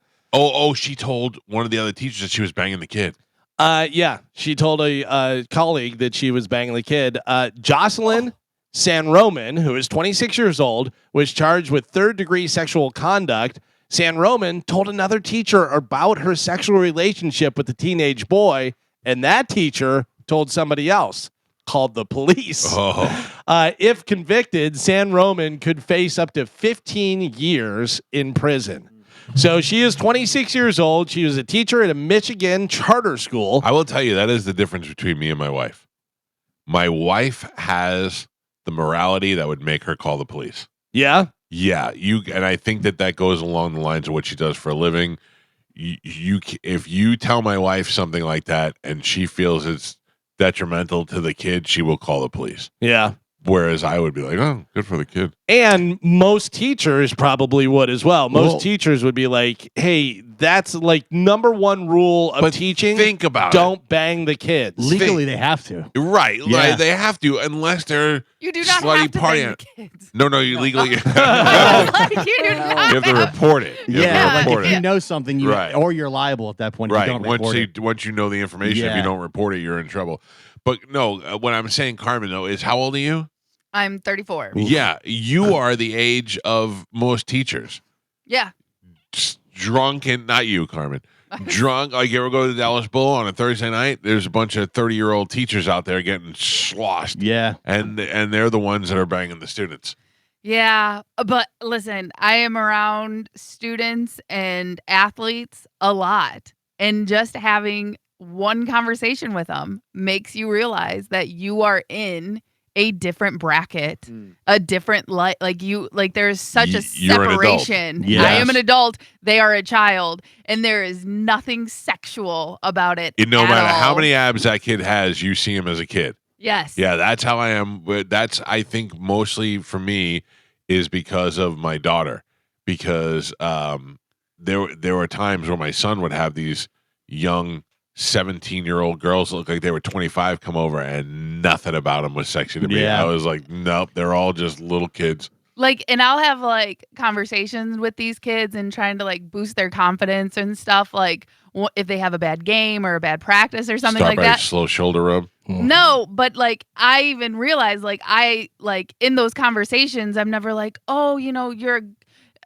she told one of the other teachers that she was banging the kid. Yeah. She told a colleague that she was banging the kid. Jocelyn San Roman, who is 26 years old, was charged with third-degree sexual conduct. San Roman told another teacher about her sexual relationship with the teenage boy, and that teacher told somebody else, called the police. Oh. If convicted, San Roman could face up to 15 years in prison. So she is 26 years old. She was a teacher at a Michigan charter school. I will tell you, that is the difference between me and my wife. My wife has the morality that would make her call the police. Yeah. Yeah, and I think that goes along the lines of what she does for a living. If you tell my wife something like that and she feels it's detrimental to the kid, she will call the police. Yeah. Whereas I would be like, oh, good for the kid. And most teachers probably would as well. Most Well- teachers would be like, hey, that's like number one rule of But teaching. think about Don't bang the kids. Legally, they have to. it. Right. Yeah. Right. They have to, unless they're You do not slutty have to party. bang the kids. No, you legally you Like, you do not have to report it. You have to Yeah, like report if it. you know something, Right. or you're liable at that point. If Right. you don't Once report you it. once you know the information, if Yeah. you don't report it, you're in trouble. But no, what I'm saying, Carmen, though, is how old are you? I'm 34. Yeah, you are the age of most teachers. Yeah. Drunk and not you, Carmen. Drunk. Like you ever go to the Dallas Bull on a Thursday night? There's a bunch of 30-year-old teachers out there getting sloshed, Yeah. and they're the ones that are banging the students. Yeah. But listen, I am around students and athletes a lot. And just having one conversation with them makes you realize that you are in a different bracket, a different there's such a You're an adult. separation. Yes. I am an adult, they are a child, and there is nothing sexual about it. No at matter all. how many abs that kid has, you see him as a kid. Yes. Yeah, that's how I am. But that's, I think, mostly for me is because of my daughter. Because there were times where my son would have these young 17-year-old girls look like they were 25 come over, and nothing about them was sexy to me. Yeah. I was like, nope, they're all just little kids. Like, and I'll have like conversations with these kids and trying to like boost their confidence and stuff. Like, if they have a bad game or a bad practice or something Start like by that. slow shoulder rub. No, but like I even realized like in those conversations, I'm never like, oh, you're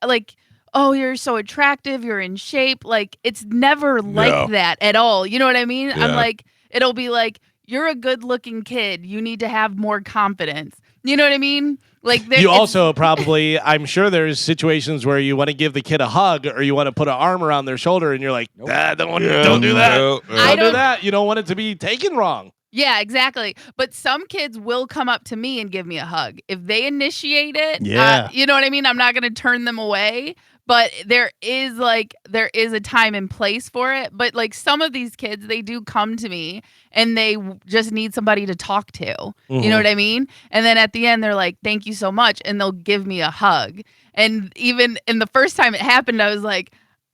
like, oh, you're so attractive, you're in shape. Like, it's never like that at all. You know what I mean? Yeah. I'm like, it'll be like, you're a good looking kid. You need to have more confidence. You know what I mean? Like, you also probably, I'm sure there's situations where you want to give the kid a hug or you want to put an arm around their shoulder and you're like, don't do that. I Don't do don't- that. You don't want it to be taken wrong. Yeah, exactly. But some kids will come up to me and give me a hug. If they initiate it, Yeah. you know what I mean? I'm not going to turn them away. But there is a time and place for it. But like some of these kids, they do come to me and they just need somebody to talk to. You know what I mean? And then at the end, they're like, thank you so much. And they'll give me a hug. And even in the first time it happened, I was like,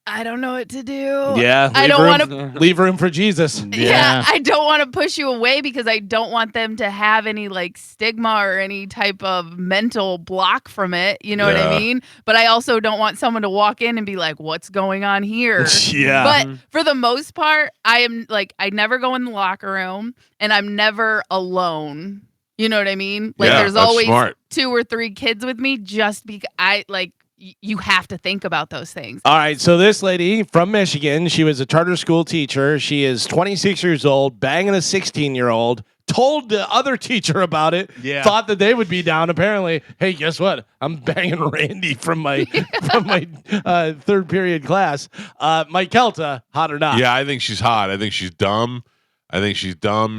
I don't know what to do. Yeah. I don't want to. leave room for Jesus. Yeah, I don't want to push you away because I don't want them to have any like stigma or any type of mental block from it. You know what I mean? But I also don't want someone to walk in and be like, what's going on here? Yeah. But for the most part, I never go in the locker room and I'm never alone. You know what I mean? Like Yeah, there's that's always smart. 2 or 3 kids with me just because you have to think about those things. All right, so this lady from Michigan, she was a charter school teacher. She is 26 years old, banging a 16-year-old, told the other teacher about it, thought that they would be down. Apparently, hey, guess what? I'm banging Randy from my third period class. Mike Calta, hot or not? Yeah, I think she's hot. I think she's dumb.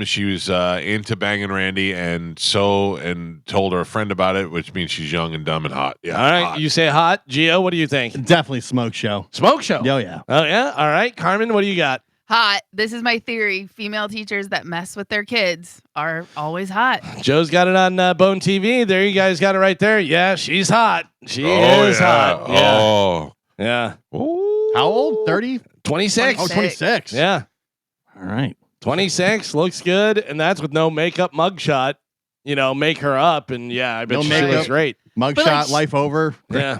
She was into banging Randy and told her friend about it, which means she's young and dumb and hot. Yeah. All right, hot. you say hot. Gio, what do you think? Definitely smoke show. Smoke show. Oh, yeah. Oh, yeah? All right. Carmen, what do you got? Hot. This is my theory. Female teachers that mess with their kids are always hot. Joe's got it on Bone TV. There, you guys got it right there. Yeah, she's hot. She is hot. Yeah. Oh. Yeah. Ooh. How old? 30? 26. Oh, 26. Yeah. All right. 26 looks good, and that's with no makeup mugshot. Make her up, and yeah, I bet No she makeup. looks great. Mugshot, life over. Yeah.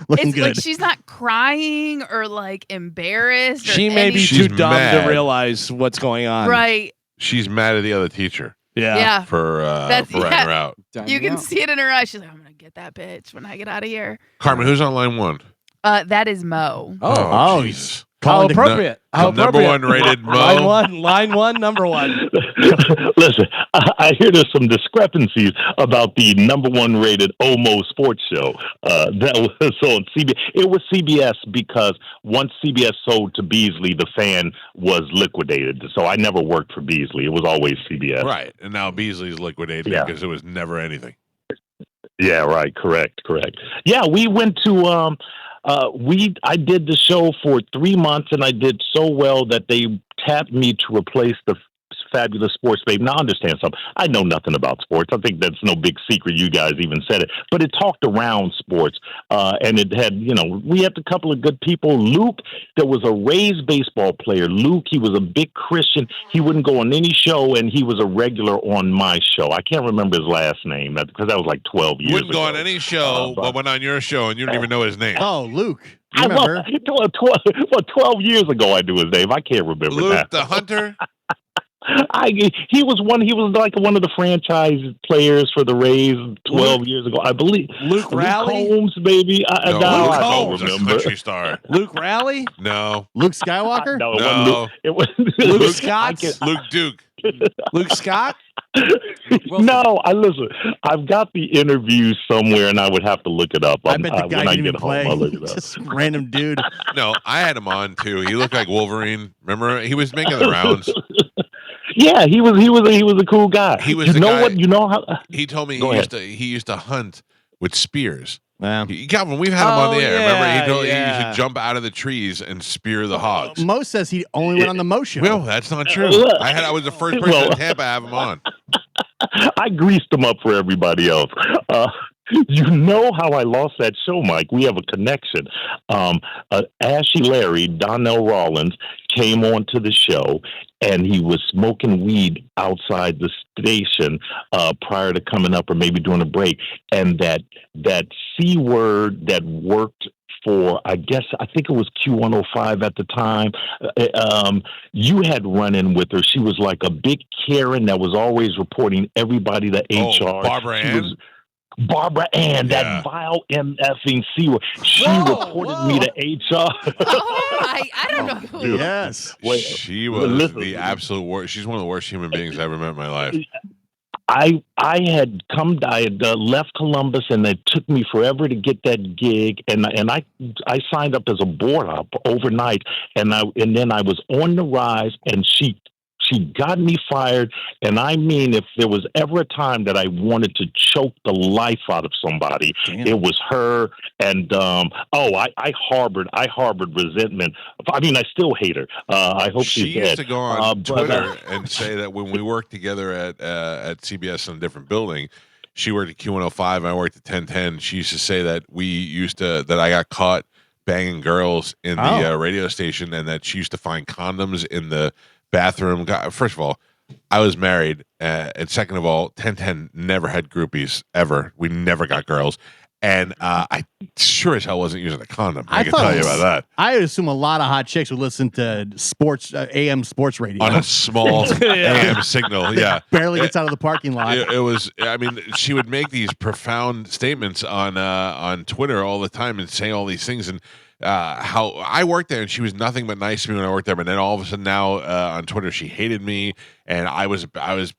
Looking It's good. like she's not crying or like embarrassed. Or She may be She's too dumb mad. to realize what's going on. right. She's mad at the other teacher Yeah. for ratting her out. You can see it in her eyes. She's like, I'm gonna get that bitch when I get out of here. Carmen, who's on line 1? That is Mo. Oh, Jesus. How Calling to- appropriate. How Number appropriate. 1 rated Mo. Line one, number 1. Listen, I hear there's some discrepancies about the number 1 rated Omo sports show. That was on CBS. It was CBS because once CBS sold to Beasley, the Fan was liquidated. So I never worked for Beasley. It was always CBS. Right. And now Beasley's liquidated because it was never anything. Yeah, right. Correct. Yeah, we went to I did the show for 3 months, and I did so well that they tapped me to replace the Fabulous Sports Babe. Now, understand something. I know nothing about sports. I think that's no big secret. You guys even said it. But it talked around sports, and it had, we had a couple of good people. Luke, there was a Rays baseball player. Luke, he was a big Christian. He wouldn't go on any show, and he was a regular on my show. I can't remember his last name because that was like 12 years Wouldn't ago. go on any show, but went on your show, and you don't even know his name. Oh, Luke. You I remember? 12 years ago I knew his name. I can't remember Luke that. the Hunter? He was like one of the franchise players for the Rays 12 years ago, I believe. Luke Raleigh? Holmes, baby. No, Luke Luke I Holmes, don't a remember. country star. Luke Raleigh? No. Luke Skywalker? No, No. it wasn't Luke Luke. Scott? Luke Duke. Luke Scott? No, listen. I've got the interview somewhere, and I would have to look it up. I bet the guy when I didn't get even home, play. I'll look it up. Just random dude. No, I had him on too. He looked like Wolverine. Remember? He was making the rounds. Yeah, he was a cool guy. He was You the know guy- what? You know how? He told me Go he used to hunt with spears. Yeah. Calvin, we've had him on the Oh, air. Remember, he yeah, told you yeah. should jump out of the trees and spear the hogs. Mo says he only went on the Mo show. Well, that's not true. I was the first person in Tampa to have him on. I greased him up for everybody else. You know how I lost that show, Mike? We have a connection. Ashy Larry, Donnell Rollins, came onto the show, and he was smoking weed outside the station prior to coming up, or maybe during a break. And that C word that worked for, I think it was Q105 at the time. You had run in with her. She was like a big Karen that was always reporting everybody to HR. Barbara Ann? Barbara Ann, Yeah. that vile MFing C word. She reported me to HR. I don't know who. Yes. Wait, She was listen. the absolute worst. She's one of the worst human beings I ever met in my life. I had left Columbus, and it took me forever to get that gig, and I signed up as a board op overnight, and then I was on the rise, and she got me fired. And I mean, if there was ever a time that I wanted to choke the life out of somebody, it was her. And I harbored resentment. I mean, I still hate her. I hope She she's used dead. to go on Twitter and say that when we worked together at CBS in a different building, she worked at Q105 and I worked at 1010. She used to say that I got caught banging girls in the radio station, and that she used to find condoms in the bathroom. God, first of all, I was married, and second of all, 1010 never had groupies ever. We never got girls, and I sure as hell wasn't using a condom. I can tell you about that. I would assume a lot of hot chicks would listen to sports AM sports radio On a small AM signal. Yeah, barely gets out of the parking lot. It was. I mean, she would make these profound statements on Twitter all the time and say all these things, and how I worked there, and she was nothing but nice to me when I worked there. But then all of a sudden now on Twitter, she hated me, and I was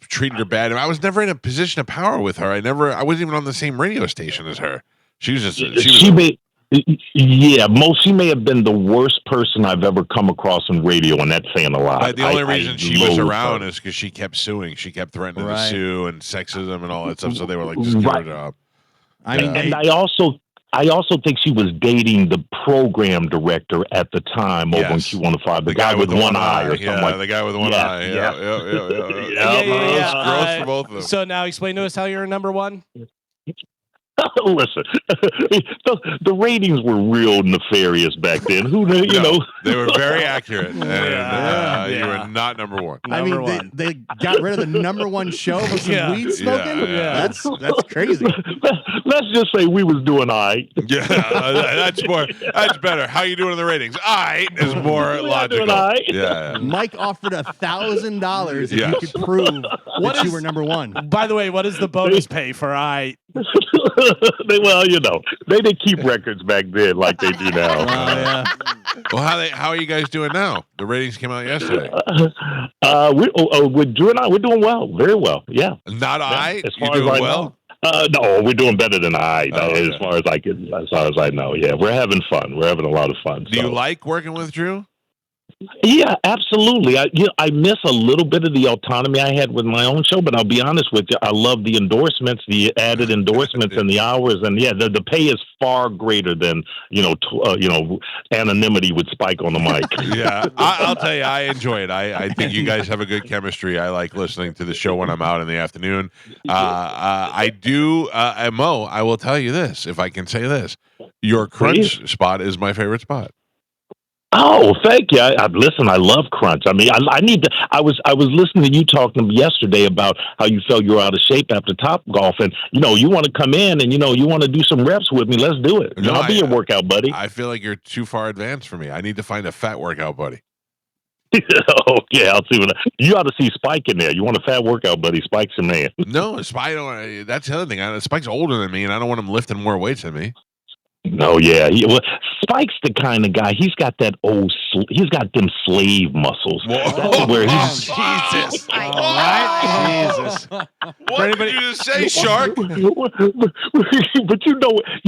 treating her bad. And I was never in a position of power with her. I wasn't even on the same radio station as her. She was just. She may have been the worst person I've ever come across in radio, and that's saying a lot. The only reason she was around is because she kept suing. She kept threatening to sue, and sexism and all that stuff. So they were like, just give her a job. I mean, and I also think she was dating the program director at the time over on Q105, the guy with one eye or something like that. The guy with one eye. Yeah. Gross for both of them. So now explain to us how you're number one. Listen, the ratings were real nefarious back then. They were very accurate, and you were not number one. I mean, they got rid of the number one show for some weed smoking. That's crazy. Let's just say we was doing all right. Yeah, that's better. How you doing in the ratings? I is more logical. Yeah. Mike offered $1,000 if you could prove that you were number one. By the way, what is the bonus pay for I? Well, they didn't keep records back then like they do now. Well, how are you guys doing now? The ratings came out yesterday. We're doing well, very well. Yeah. Not I. As You far as doing I well? know. No, we're doing better than I. Okay. As far as I know. Yeah, we're having fun. We're having a lot of fun. Do you like working with Drew? Yeah, absolutely. I miss a little bit of the autonomy I had with my own show, but I'll be honest with you, I love the endorsements, the added endorsements, and the hours, and the pay is far greater than anonymity with Spike on the mic. Yeah, I'll tell you, I enjoy it. I think you guys have a good chemistry. I like listening to the show when I'm out in the afternoon. I do, Mo. I will tell you this, if I can say this, your crunch spot is my favorite spot. Oh, thank you. Listen, I love Crunch. I mean, I need to. I was listening to you talking yesterday about how you felt you were out of shape after Top Golf, and you want to come in and you want to do some reps with me. Let's do it. I'll be your workout buddy. I feel like you're too far advanced for me. I need to find a fat workout buddy. Okay, I'll see you ought to see Spike in there. You want a fat workout buddy? Spike's your man. No, Spike. That's the other thing. Spike's older than me, and I don't want him lifting more weights than me. No, yeah. Spike's the kind of guy. He's got that he's got them slave muscles. Whoa. That's where he's. Jesus. All right. Jesus. What did you just say, Shark? But you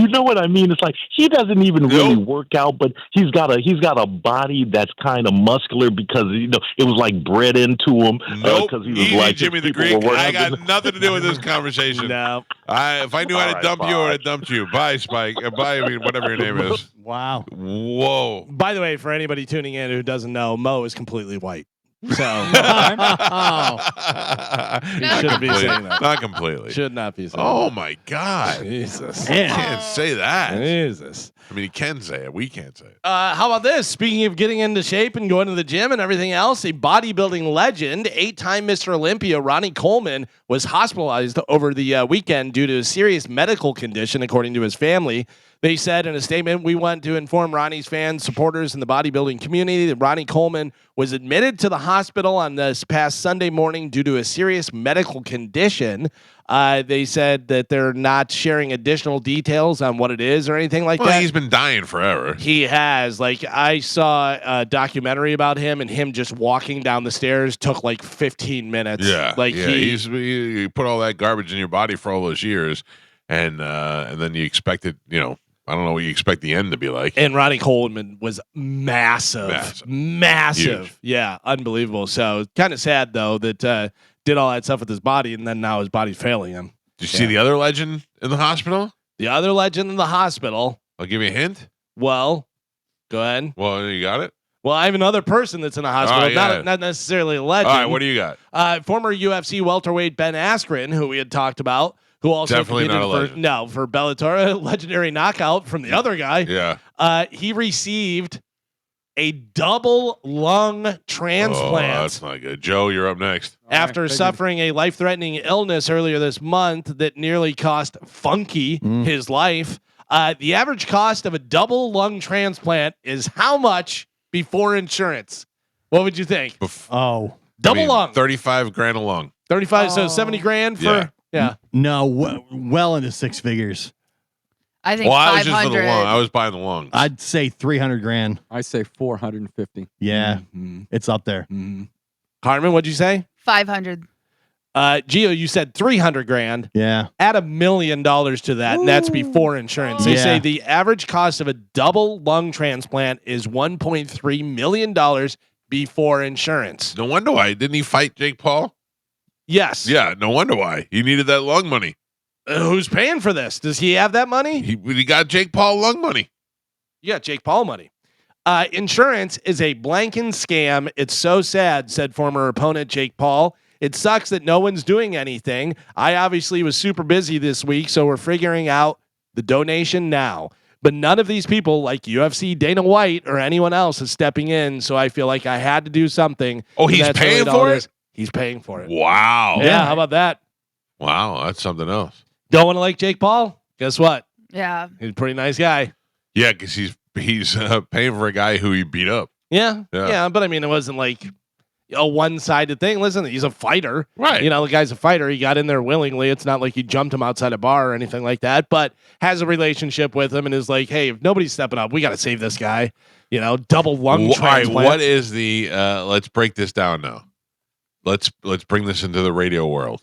know what I mean. It's like he doesn't even really work out, but he's got a body that's kind of muscular because it was like bred into him. Nope. Because he was Easy, like Jimmy the people Greek. were working- I got nothing to do with this conversation. No. If I knew how to All dump right, you, I would bye. have dumped you. Bye, Spike. Bye, I mean, whatever your name is. Wow. Whoa. By the way, for anybody tuning in who doesn't know, Mo is completely white. So He shouldn't be saying that. Not completely. Should not be saying Oh my God. that. Jesus. You can't say that. Jesus. I mean, he can say it. We can't say it. How about this? Speaking of getting into shape and going to the gym and everything else, a bodybuilding legend, 8-time Mr. Olympia, Ronnie Coleman, was hospitalized over the weekend due to a serious medical condition, according to his family. They said in a statement, "We want to inform Ronnie's fans, supporters, and the bodybuilding community that Ronnie Coleman was admitted to the hospital on this past Sunday morning due to a serious medical condition." They said that they're not sharing additional details on what it is or anything like Well, that. he's been dying forever. He has. Like, I saw a documentary about him, and him just walking down the stairs took like 15 minutes. Yeah. Like, yeah. You put all that garbage in your body for all those years, and then you expect it, I don't know what you expect the end to be like. And Ronnie Coleman was massive. Huge. Yeah, unbelievable. So kind of sad though that did all that stuff with his body, and then now his body's failing him. Did you see the other legend in the hospital? The other legend in the hospital. I'll give you a hint. Well, go ahead. Well, you got it. Well, I have another person that's in the hospital, yeah. not necessarily a legend. All right, what do you got? Former UFC welterweight Ben Askren, who we had talked about, who also Definitely not a competed legend. for Bellator, legendary knockout from the other guy. Yeah. He received a double lung transplant. Oh, that's not good. Joe, you're up next. After suffering a life-threatening illness earlier this month that nearly cost Funky his life. The average cost of a double lung transplant is how much before insurance? What would you think? Double lung. 35 grand a lung. 35, so 70 grand for Yeah. No, well into six figures. I think Well, I was just for the 500. lung. I was buying the lungs. I'd say 300 grand. I say 450. Yeah, it's up there. Carmen, what'd you say? 500. Gio, you said 300 grand. Yeah. Add $1 million to that, and that's before insurance. They Yeah. say the average cost of a double lung transplant is $1.3 million before insurance. No wonder why. Didn't he fight Jake Paul? Yes. Yeah, no wonder why. He needed that lung money. Who's paying for this? Does he have that money? He got Jake Paul lung money. You got Jake Paul money. Insurance is a blanking scam. It's so sad, said former opponent Jake Paul. It sucks that no one's doing anything. I obviously was super busy this week, so we're figuring out the donation now. But none of these people, like UFC Dana White or anyone else, is stepping in, so I feel like I had to do something. Oh, And he's that's paying really all for is. it? He's paying for it. Wow. Yeah, how about that? Wow, that's something else. Don't want to like Jake Paul? Guess what? Yeah. He's a pretty nice guy. Yeah, because he's paying for a guy who he beat up. Yeah, Yeah. yeah, but I mean, it wasn't like a one-sided thing. Listen, he's a fighter. Right. You know, the guy's a fighter. He got in there willingly. It's not like he jumped him outside a bar or anything like that, but has a relationship with him and is like, hey, if nobody's stepping up, we got to save this guy. You know, double lung All right, transplant. what is the let's break this down now. Let's bring this into the radio world.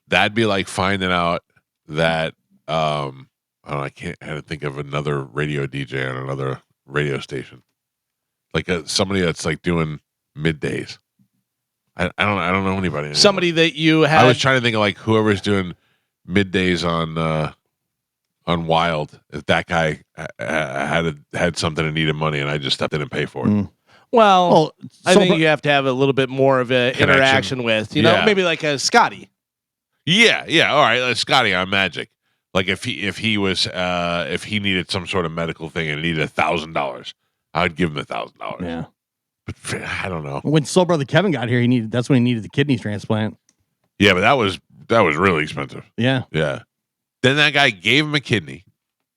That'd be like finding out that I can't I had to think of another radio DJ on another radio station. Like somebody that's like doing middays. I don't know anybody anymore. Somebody that you had. I was trying to think of like whoever's doing middays on Wild. If that guy had something and needed money, and I just stepped in and paid for it. well, I so think but- you have to have a little bit more of an Connection. interaction with, you know, Yeah. maybe like a Scotty. Yeah. All right, Scotty on Magic. Like if he needed some sort of medical thing and needed $1,000, I'd give him $1,000. Yeah. But I don't know. When Soul Brother Kevin got here, that's when he needed the kidney transplant. Yeah, but that was really expensive. Yeah. Yeah. Then that guy gave him a kidney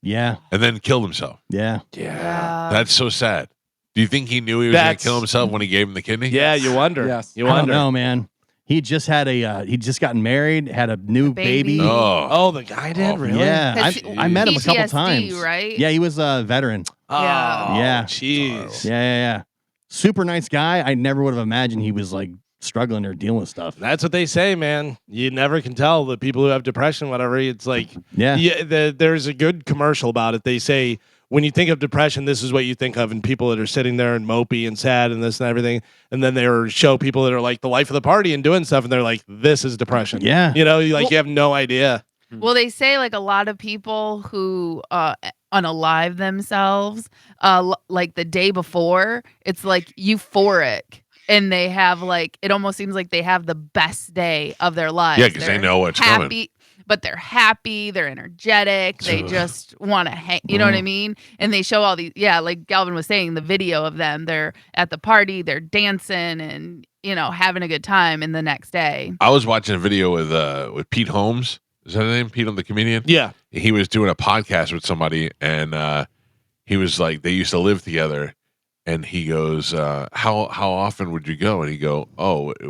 Yeah. and then killed himself. Yeah. Yeah. That's so sad. Do you think he knew he was going to kill himself when he gave him the kidney? Yeah, you wonder. Yes. You I don't wonder. know, man. He just had he'd just gotten married, had a new baby. baby. Oh. Oh, the guy did? Really? Yeah. 'Cause I met him a couple PTSD, times. right? Yeah, he was a veteran. Oh, Yeah. jeez. Yeah. Super nice guy. I never would have imagined he was like struggling or dealing with stuff. That's what they say, man. You never can tell the people who have depression, whatever. It's like, there's a good commercial about it. They say, when you think of depression, this is what you think of, and people that are sitting there and mopey and sad and this and everything. And then they show people that are like the life of the party and doing stuff, and they're like, this is depression. Yeah. You know, you have no idea. Well, they say like a lot of people who unalive themselves, like the day before, it's like euphoric. And they have like, it almost seems like they have the best day of their lives. Yeah, because they know what's coming. But they're happy, they're energetic, they just want to hang, you know what I mean? And they show all these, like Galvin was saying, the video of them, they're at the party, they're dancing and, having a good time. And the next day. I was watching a video with Pete Holmes. Is that his name? Pete, the comedian? Yeah. He was doing a podcast with somebody, and he was like, they used to live together. And he goes, how often would you go? And he go,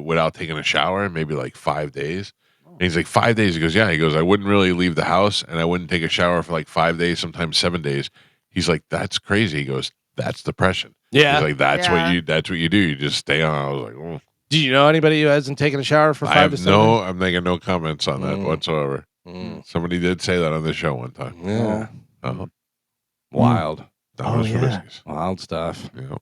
without taking a shower, maybe like 5 days. And he's like, 5 days? He goes, yeah. He goes, I wouldn't really leave the house, and I wouldn't take a shower for like 5 days, sometimes 7 days. He's like, that's crazy. He goes, that's depression. Yeah. He's like, that's what you do. You just stay on. I was like, oh. Do you know anybody who hasn't taken a shower for 5 to 7 days? I'm making no comments on that whatsoever. Somebody did say that on the show one time. Yeah. Wild. Yeah. Wild stuff. Yeah.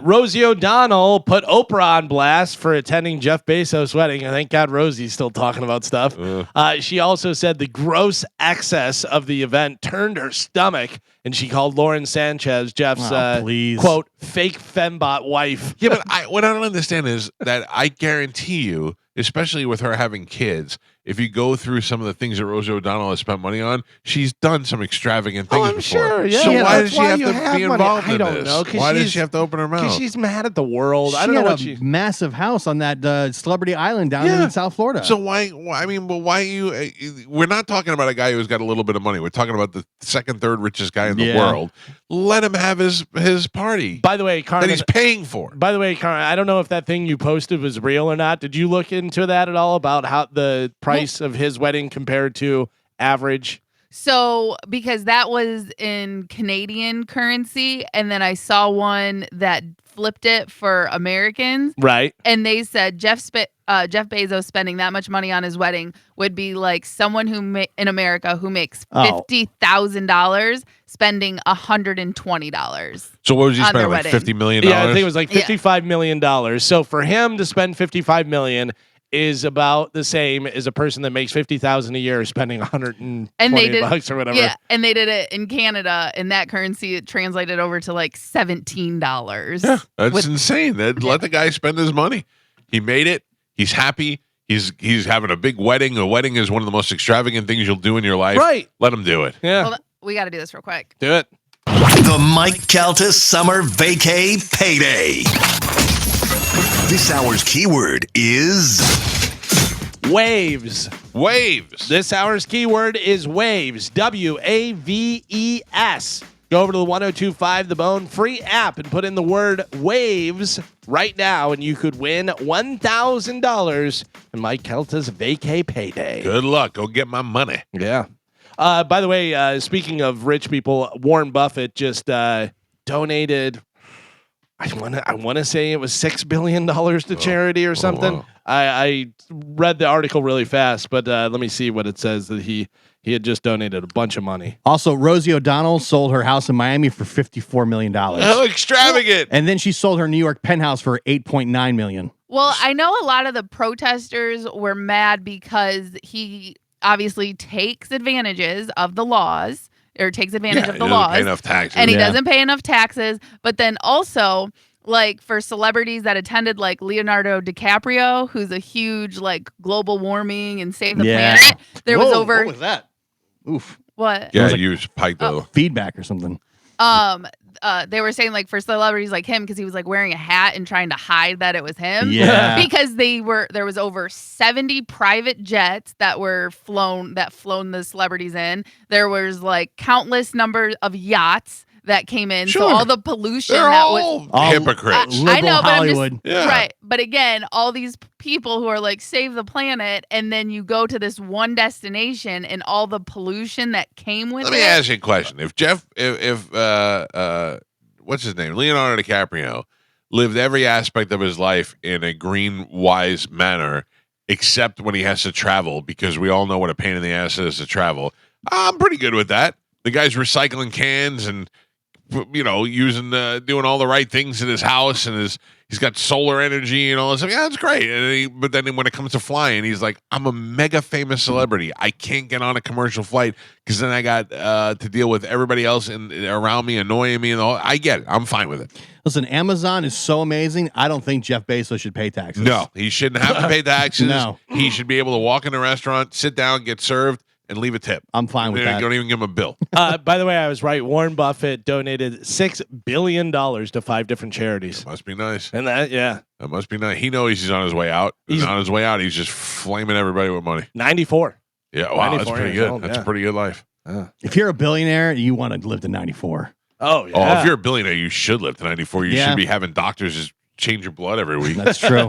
Rosie O'Donnell put Oprah on blast for attending Jeff Bezos' wedding. And thank God Rosie's still talking about stuff. She also said the gross excess of the event turned her stomach, and she called Lauren Sanchez, Jeff's quote, fake fembot wife. Yeah, but what I don't understand is that I guarantee you, especially with her having kids, if you go through some of the things that Rosie O'Donnell has spent money on, she's done some extravagant things I'm before. sure, yeah. So Yeah, why that's does she why have you to have be money. involved I in don't this? know, 'cause Why does she's- she have to open her mouth? Because she's mad at the world. I She don't know had what a she... massive house on that Celebrity Island down in South Florida. So why you? We're not talking about a guy who's got a little bit of money. We're talking about the second, third richest guy in the world. Let him have his party. By the way, Carmen, that he's paying for. By the way, Carmen, I don't know if that thing you posted was real or not. Did you look into that at all about how the price of his wedding compared to average? So, because that was in Canadian currency, and then I saw one that flipped it for Americans. Right. And they said Jeff Bezos spending that much money on his wedding would be like someone in America who makes $50,000 spending $120. So what was he on spending? their Like wedding. $50 million? Yeah, I think it was like $55 million. So for him to spend $55 million is about the same as a person that makes $50,000 a year spending $120 or whatever. Yeah, and they did it in Canada in that currency. It translated over to like $17. Yeah, that's insane. Let the guy spend his money. He made it. He's happy. He's having a big wedding. A wedding is one of the most extravagant things you'll do in your life. Right. Let him do it. Yeah. Well, we got to do this real quick. Do it. The Mike Calta Summer Vacay Payday. This hour's keyword is waves. Waves. This hour's keyword is waves. WAVES. Go over to the 102.5 The Bone free app and put in the word waves right now, and you could win $1,000 in Mike Calta's Vacay Payday. Good luck. Go get my money. Yeah. By the way, speaking of rich people, Warren Buffett just donated. I want to say it was $6 billion to charity or something. Wow. I read the article really fast, but let me see what it says that he had just donated a bunch of money. Also, Rosie O'Donnell sold her house in Miami for $54 million. How extravagant. And then she sold her New York penthouse for $8.9 million. Well, I know a lot of the protesters were mad because he obviously takes advantages of the laws. Or takes advantage of the laws. Pay enough taxes. And he doesn't pay enough taxes. But then also, like, for celebrities that attended, like Leonardo DiCaprio, who's a huge, like, global warming and save the planet. There was over. What was that? Oof. What? Yeah, use Pike though. Feedback or something. They were saying, like, for celebrities like him, because he was like wearing a hat and trying to hide that it was him. Yeah. Because there was over 70 private jets that flown the celebrities in. There was like countless numbers of yachts that came in. Sure. So all the pollution They're that all was hypocrites. I know, but Hollywood. I'm just right. But again, all these people who are like save the planet, and then you go to this one destination and all the pollution that came with it. Let me ask you a question. If what's his name? Leonardo DiCaprio lived every aspect of his life in a green, wise manner, except when he has to travel, because we all know what a pain in the ass it is to travel. I'm pretty good with that. The guy's recycling cans and, using, doing all the right things in his house, and he's got solar energy and all this stuff. Yeah, that's great. But then when it comes to flying, he's like, I'm a mega famous celebrity. I can't get on a commercial flight because then I got to deal with everybody else around me annoying me and all. I get it. I'm fine with it. Listen, Amazon is so amazing. I don't think Jeff Bezos should pay taxes. No, he shouldn't have to pay taxes. No. He should be able to walk in a restaurant, sit down, get served, and leave a tip. I'm fine with that. Don't even give him a bill. By the way, I was right. Warren Buffett donated $6 billion to 5 different charities. That must be nice. And that must be nice. He knows he's on his way out. He's on his way out. He's just flaming everybody with money. 94. Yeah, wow, that's 94 pretty years good. old, That's a pretty good life. If you're a billionaire, you want to live to 94. Oh, yeah. Oh, if you're a billionaire, you should live to 94. You Yeah. should be having doctors just change your blood every week. That's true.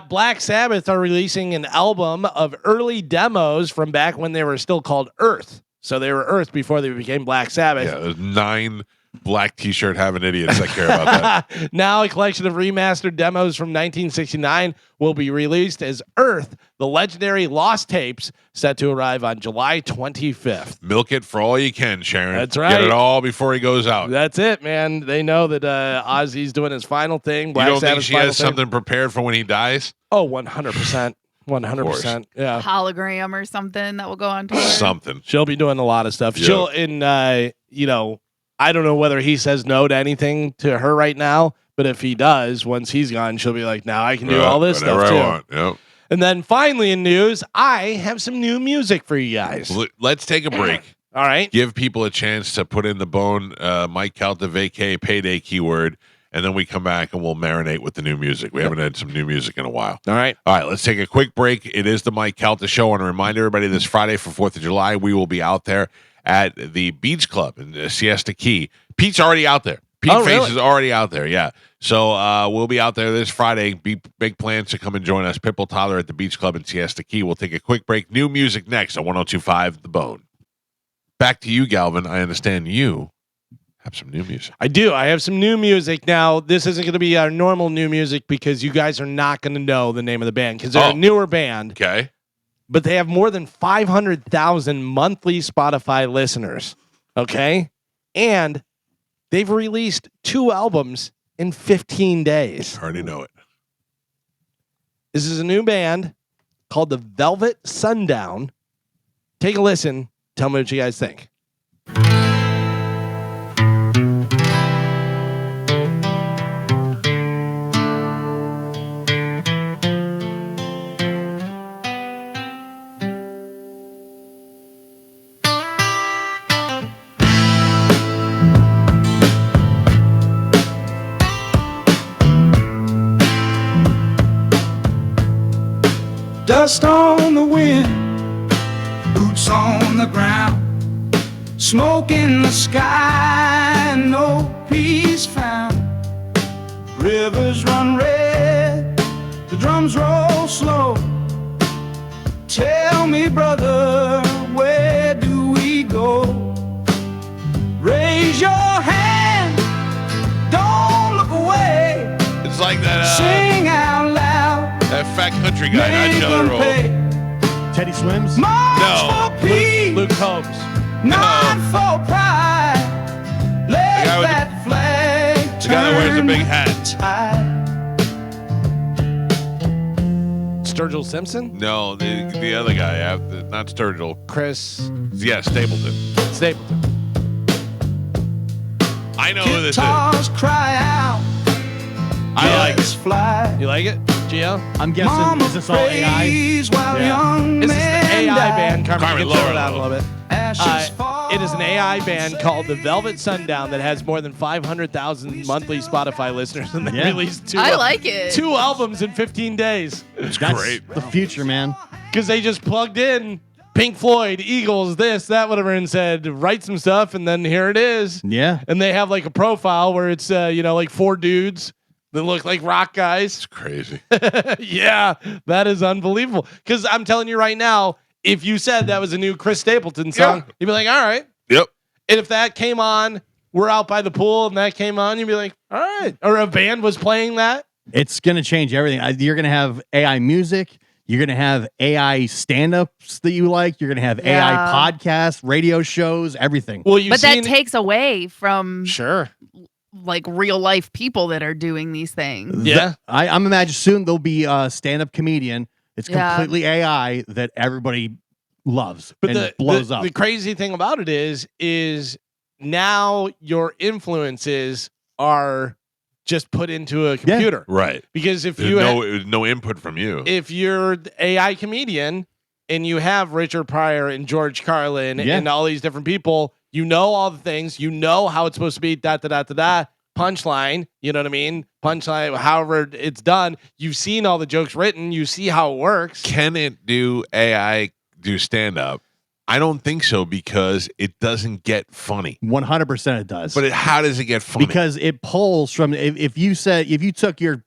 Black Sabbath are releasing an album of early demos from back when they were still called Earth. So they were Earth before they became Black Sabbath. Yeah, there's 9 black t-shirt having idiots that care about that. Now a collection of remastered demos from 1969 will be released as Earth, the legendary lost tapes, set to arrive on July 25th. Milk it for all you can, Sharon. That's right. Get it all before he goes out. That's it, man. They know that Ozzy's doing his final thing. Black You don't think Sabbath's she final has thing. something prepared for when he dies? Oh, 100%. 100%. Yeah. Hologram or something that will go on tour. Something. She'll be doing a lot of stuff. Yeah. She'll I don't know whether he says no to anything to her right now, but if he does, once he's gone, she'll be like, now I can do all this Whatever stuff too. I want. Yep. And then finally in news, I have some new music for you guys. Let's take a break. All right. Give people a chance to put in the bone Mike Calta vacay payday keyword, and then we come back and we'll marinate with the new music. We haven't had some new music in a while. All right. All right, let's take a quick break. It is the Mike Calta Show. I want to remind everybody this Friday for 4th of July, we will be out there at the Beach Club in Siesta Key. Pete's already out there. Pete Face really? is already out there, yeah. So we'll be out there this Friday. Big plans to come and join us. Pitbull Tyler at the Beach Club in Siesta Key. We'll take a quick break. New music next on 102.5 The Bone. Back to you, Galvin. I understand you have some new music. I do. I have some new music. Now, this isn't going to be our normal new music because you guys are not going to know the name of the band because they're a newer band. Okay. But they have more than 500,000 monthly Spotify listeners. Okay? And they've released 2 albums in 15 days. I already know it. This is a new band called the Velvet Sundown. Take a listen. Tell me what you guys think. Dust on the wind, boots on the ground, smoke in the sky, no peace found. Rivers run red, the drums roll slow. Tell me, brother, where do we go? Raise your hand, don't look away. It's like that Sing out loud. that fat country guy, not Jelly Roll. Teddy Swims? March No. for peace, Luke Combs. not for pride. Let guy with that flag The guy that wears a big hat. tide. Sturgill Simpson? No, the other guy, not Sturgill. Chris Yeah, Stapleton. Stapleton. I know who this is. Guitars cry out. I like Birds it. fly. You like it, Gio? I'm guessing, Mama is this all AI? prays while Yeah. young This is the men AI die. band. Carmen, Carmen, you can slow lower it it down a a little bit. Ashes fall It is an AI band called the Velvet Sundown that has more than 500,000 monthly Spotify listeners, and they Yeah. released 2 I like it. 2 albums in 15 days It's That's great. the future, man. because they just plugged in Pink Floyd, Eagles, this, that, whatever, and said, write some stuff, and then here it is. Yeah. And they have like a profile where it's, like 4 dudes that look like rock guys. It's crazy. Yeah, that is unbelievable. Because I'm telling you right now, if you said that was a new Chris Stapleton song, you'd be like, all right. Yep. And if that came on, we're out by the pool, and that came on, you'd be like, all right. Or a band was playing that. It's going to change everything. You're going to have AI music. You're going to have AI stand-ups that you like. You're going to have AI podcasts, radio shows, everything. Well, that takes away from sure, like real life people that are doing these things. Yeah. I'm imagining soon there'll be a stand-up comedian. It's completely AI that everybody loves and blows up. The crazy thing about it is now your influences are just put into a computer. Right. Because if there's no input from you. If you're the AI comedian and you have Richard Pryor and George Carlin and all these different people, you know all the things, you know how it's supposed to be, punchline, you know what I mean? Punchline, however it's done. You've seen all the jokes written. You see how it works. Can it do AI do stand-up? I don't think so because it doesn't get funny. 100% it does. But how does it get funny? Because it pulls from, if you took your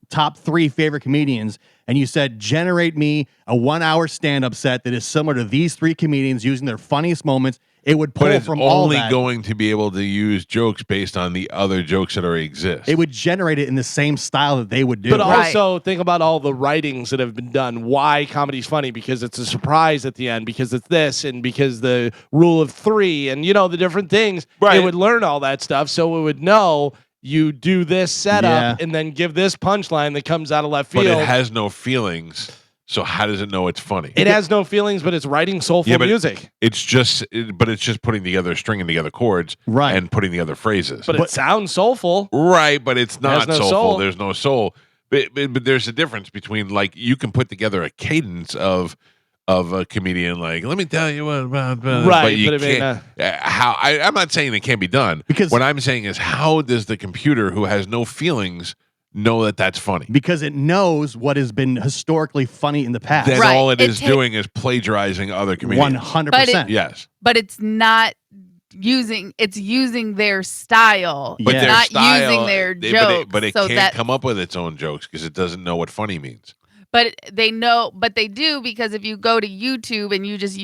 top 3 favorite comedians and you said, generate me a 1-hour stand-up set that is similar to these 3 comedians using their funniest moments, it would pull from all that. But it's only going to be able to use jokes based on the other jokes that already exist. It would generate it in the same style that they would do. But also think about all the writings that have been done. Why comedy's funny? Because it's a surprise at the end, because it's this, and because the rule of 3, and you know, the different things. Right. It would learn all that stuff, so it would know you do this setup and then give this punchline that comes out of left field. But it has no feelings. So how does it know it's funny? It has no feelings, but it's writing soulful music. It's just putting together, stringing together chords, and putting together phrases. But it sounds soulful, right? But it's not no soulful. soul. There's no soul. But there's a difference between, like, you can put together a cadence of a comedian, like, let me tell you what about, right? But you can't. I'm not saying it can't be done, because what I'm saying is, how does the computer, who has no feelings, know that that's funny? Because it knows what has been historically funny in the past. Then all it is doing is plagiarizing other comedians. 100%. Yes. But it's not using their style. But it's not using their jokes. But it can't come up with its own jokes because it doesn't know what funny means. But they do, because if you go to YouTube and you just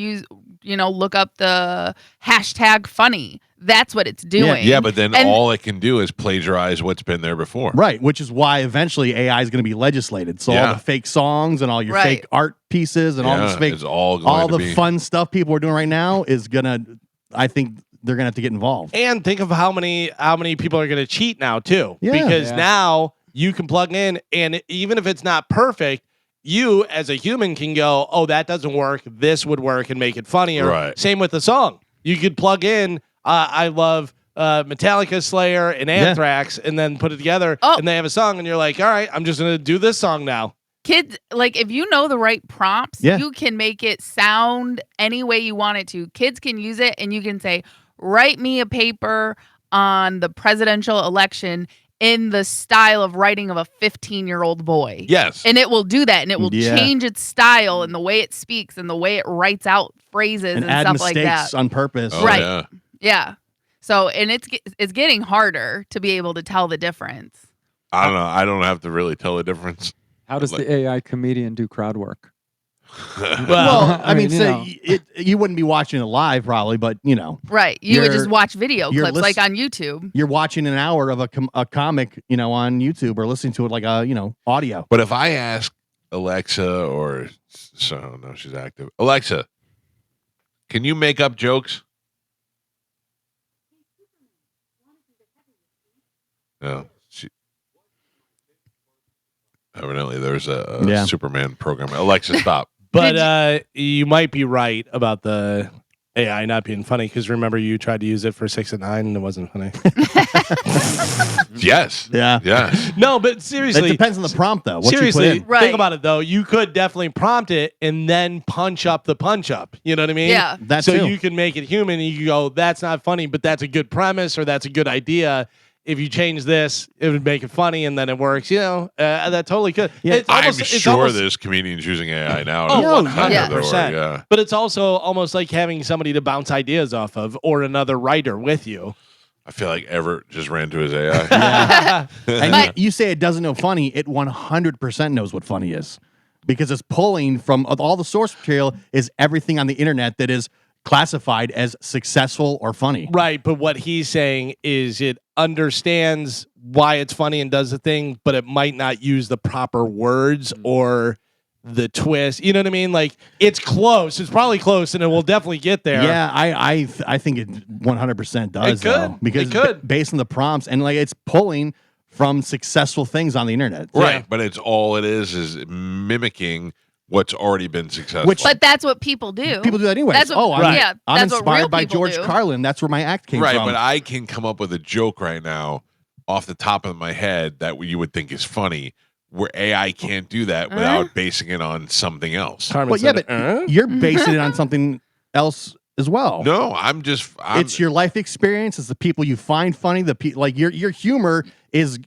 look up the hashtag funny, that's what it's doing. Yeah, but then all it can do is plagiarize what's been there before. Right, which is why eventually AI is going to be legislated. So all the fake songs and all your fake art pieces and all this fake, all the fun stuff people are doing right now is gonna. I think they're gonna have to get involved. And think of how many people are gonna cheat now too, because now you can plug in, and even if it's not perfect, you as a human can go, oh, that doesn't work. This would work and make it funnier. Right. Same with the song. You could plug in. I love Metallica, Slayer, and Anthrax, and then put it together, and they have a song, and you're like, all right, I'm just going to do this song now. Kids, like, if you know the right prompts, you can make it sound any way you want it to. Kids can use it, and you can say, write me a paper on the presidential election in the style of writing of a 15-year-old boy. Yes. And it will do that, and it will change its style and the way it speaks and the way it writes out phrases and stuff like that. Add mistakes on purpose. Oh, right. Yeah. So, and it's getting harder to be able to tell the difference. I don't know. I don't have to really tell the difference. How does the AI comedian do crowd work? Well, I mean, you wouldn't be watching it live probably, but you know. Right. You would just watch video clips like on YouTube. You're watching an hour of a comic, on YouTube, or listening to it like audio. But if I ask Alexa no, she's active. Alexa, can you make up jokes? No. Evidently, there's a Superman program. Alexa, stop. But you might be right about the AI not being funny, because remember you tried to use it for 6 at 9 and it wasn't funny. Yes. Yeah. Yes. No, but seriously, it depends on the prompt though. What seriously, you put in. think about it though. You could definitely prompt it and then punch up the punch up. You know what I mean? Yeah. You can make it human, and you can go, that's not funny, but that's a good premise, or that's a good idea. If you change this, it would make it funny, and then it works. That totally could. Yeah. I'm sure there's comedians using AI now. Oh, 100%. 100%. Yeah. But it's also almost like having somebody to bounce ideas off of, or another writer with you. I feel like Everett just ran to his AI. And you say it doesn't know funny. It 100% knows what funny is because it's pulling from all the source material is everything on the internet that is classified as successful or funny. Right, but what he's saying is it understands why it's funny and does the thing, but it might not use the proper words or the twist. You know what I mean? Like it's close. It's probably close, and it will definitely get there. Yeah, I think it 100% does. It could. Though, because It could. Based on the prompts and like it's pulling from successful things on the internet. Right, Yeah. but it's all it is mimicking what's already been successful. But that's what people do. People do that anyway. That's what, I'm yeah, that's what real inspired by people George do. Carlin. That's where my act came right, from. but I can come up with a joke right now off the top of my head that you would think is funny, where AI can't do that without basing it on something else. Carmen Well, yeah, said, but you're basing it on something else as well. No, I'm It's your life experience. It's the people you find funny. Like your humor is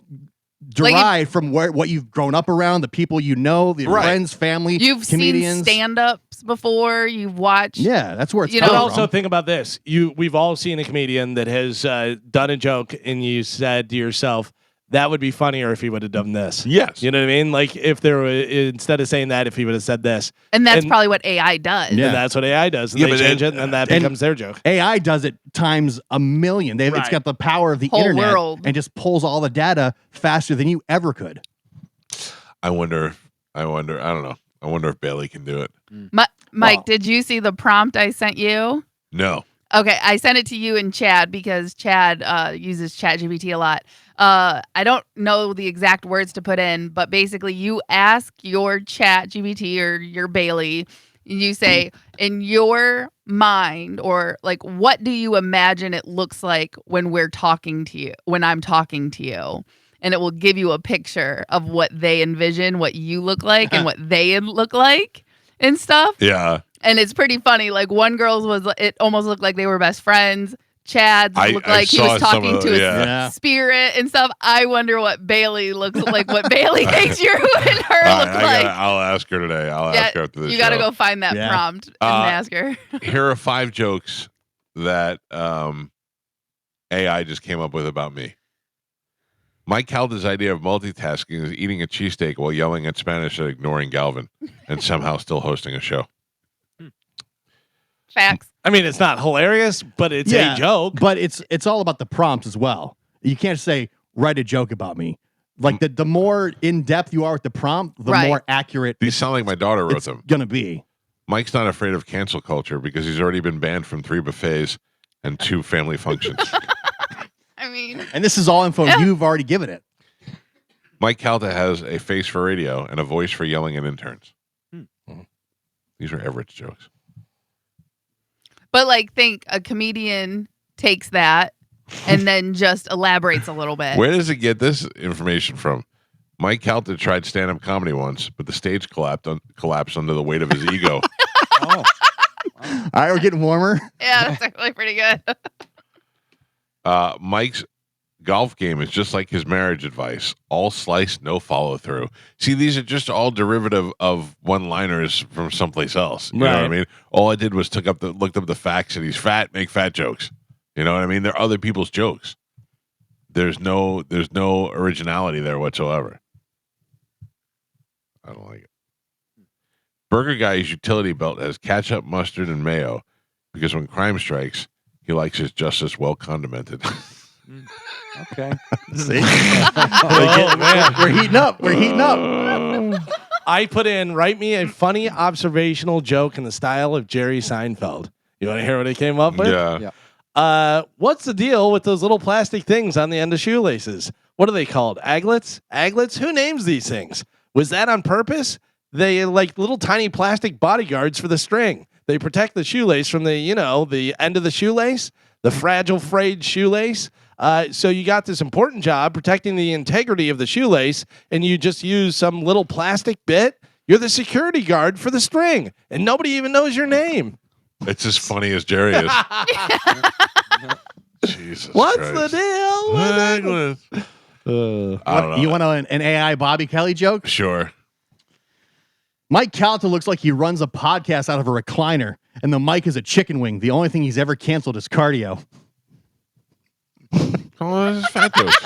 derived from what you've grown up around, the people you know, the friends, family, You've comedians. seen stand-ups before. You've watched. Yeah, that's where it's You coming But know, also from. think about this. We've all seen a comedian that has done a joke, and you said to yourself, "That would be funnier if he would have done this." Yes. You know what I mean? Like if there were instead of saying that, if he would have said this, And that's And- probably what AI does. Yeah. and that's what AI does. And Yeah, they but change then- it, and that and- becomes their joke. AI does it times a million. It's Right. got the power of the Whole internet world. and just pulls all the data faster than you ever could. I wonder. I don't know. I wonder if Bailey can do it. Mike, Well- did you see the prompt I sent you? No. Okay, I sent it to you and Chad because Chad uses ChatGPT a lot. I don't know the exact words to put in, but basically you ask your ChatGPT or your Bailey, you say, in your mind, or like, what do you imagine it looks like when I'm talking to you? And it will give you a picture of what they envision, what you look like, and what they look like and stuff. Yeah. And it's pretty funny. Like one girl's it almost looked like they were best friends. Chad's looked I like he was saw some talking of to the- his yeah. spirit and stuff. I wonder what Bailey looks like, what Bailey thinks you and her All look right, like. I'll ask her today. I'll ask her after this you got to show. go find that Yeah. prompt and ask her. Here are 5 jokes that AI just came up with about me. Mike Calda's idea of multitasking is eating a cheesesteak while yelling at Spanish and ignoring Galvin, and somehow still hosting a show. Facts. I mean, it's not hilarious, but it's a joke. But it's all about the prompts as well. You can't say write a joke about me. Like the more in depth you are with the prompt, the Right. more accurate These sound like my daughter wrote it's them. gonna be. Mike's not afraid of cancel culture because he's already been banned from 3 buffets and 2 family functions. I mean, And this is all info you've already given it. Mike Calta has a face for radio and a voice for yelling at interns. These are Everett's jokes. but like think a comedian takes that and then just elaborates a little bit. Where does it get this information from? Mike Calta tried stand-up comedy once, but the stage collapsed under the weight of his ego. All right, we're getting warmer. Yeah, that's actually pretty good. Mike's golf game is just like his marriage advice: all slice, no follow through. See, these are just all derivative of one-liners from someplace else. You know what I Right. mean? All I did was looked up the facts, and he's fat. Make fat jokes. You know what I mean? They're other people's jokes. There's no originality there whatsoever. I don't like it. Burger Guy's utility belt has ketchup, mustard, and mayo because when crime strikes, he likes his justice well condimented. Okay. See? Oh, man. We're heating up. We're heating up. I put in, write me a funny observational joke in the style of Jerry Seinfeld. You want to hear what I came up with? Yeah. What's the deal with those little plastic things on the end of shoelaces? What are they called? Aglets? Aglets? Who names these things? Was that on purpose? They like little tiny plastic bodyguards for the string. They protect the shoelace from the end of the shoelace, the fragile, frayed shoelace. So you got this important job protecting the integrity of the shoelace, and you just use some little plastic bit. You're the security guard for the string, and nobody even knows your name. It's as funny as Jerry is. Jesus What's Christ. the deal with Aglets. I don't know. You want an AI Bobby Kelly joke? Sure. Mike Calta looks like he runs a podcast out of a recliner, and the mic is a chicken wing. The only thing he's ever canceled is cardio. Oh, this is fat jokes.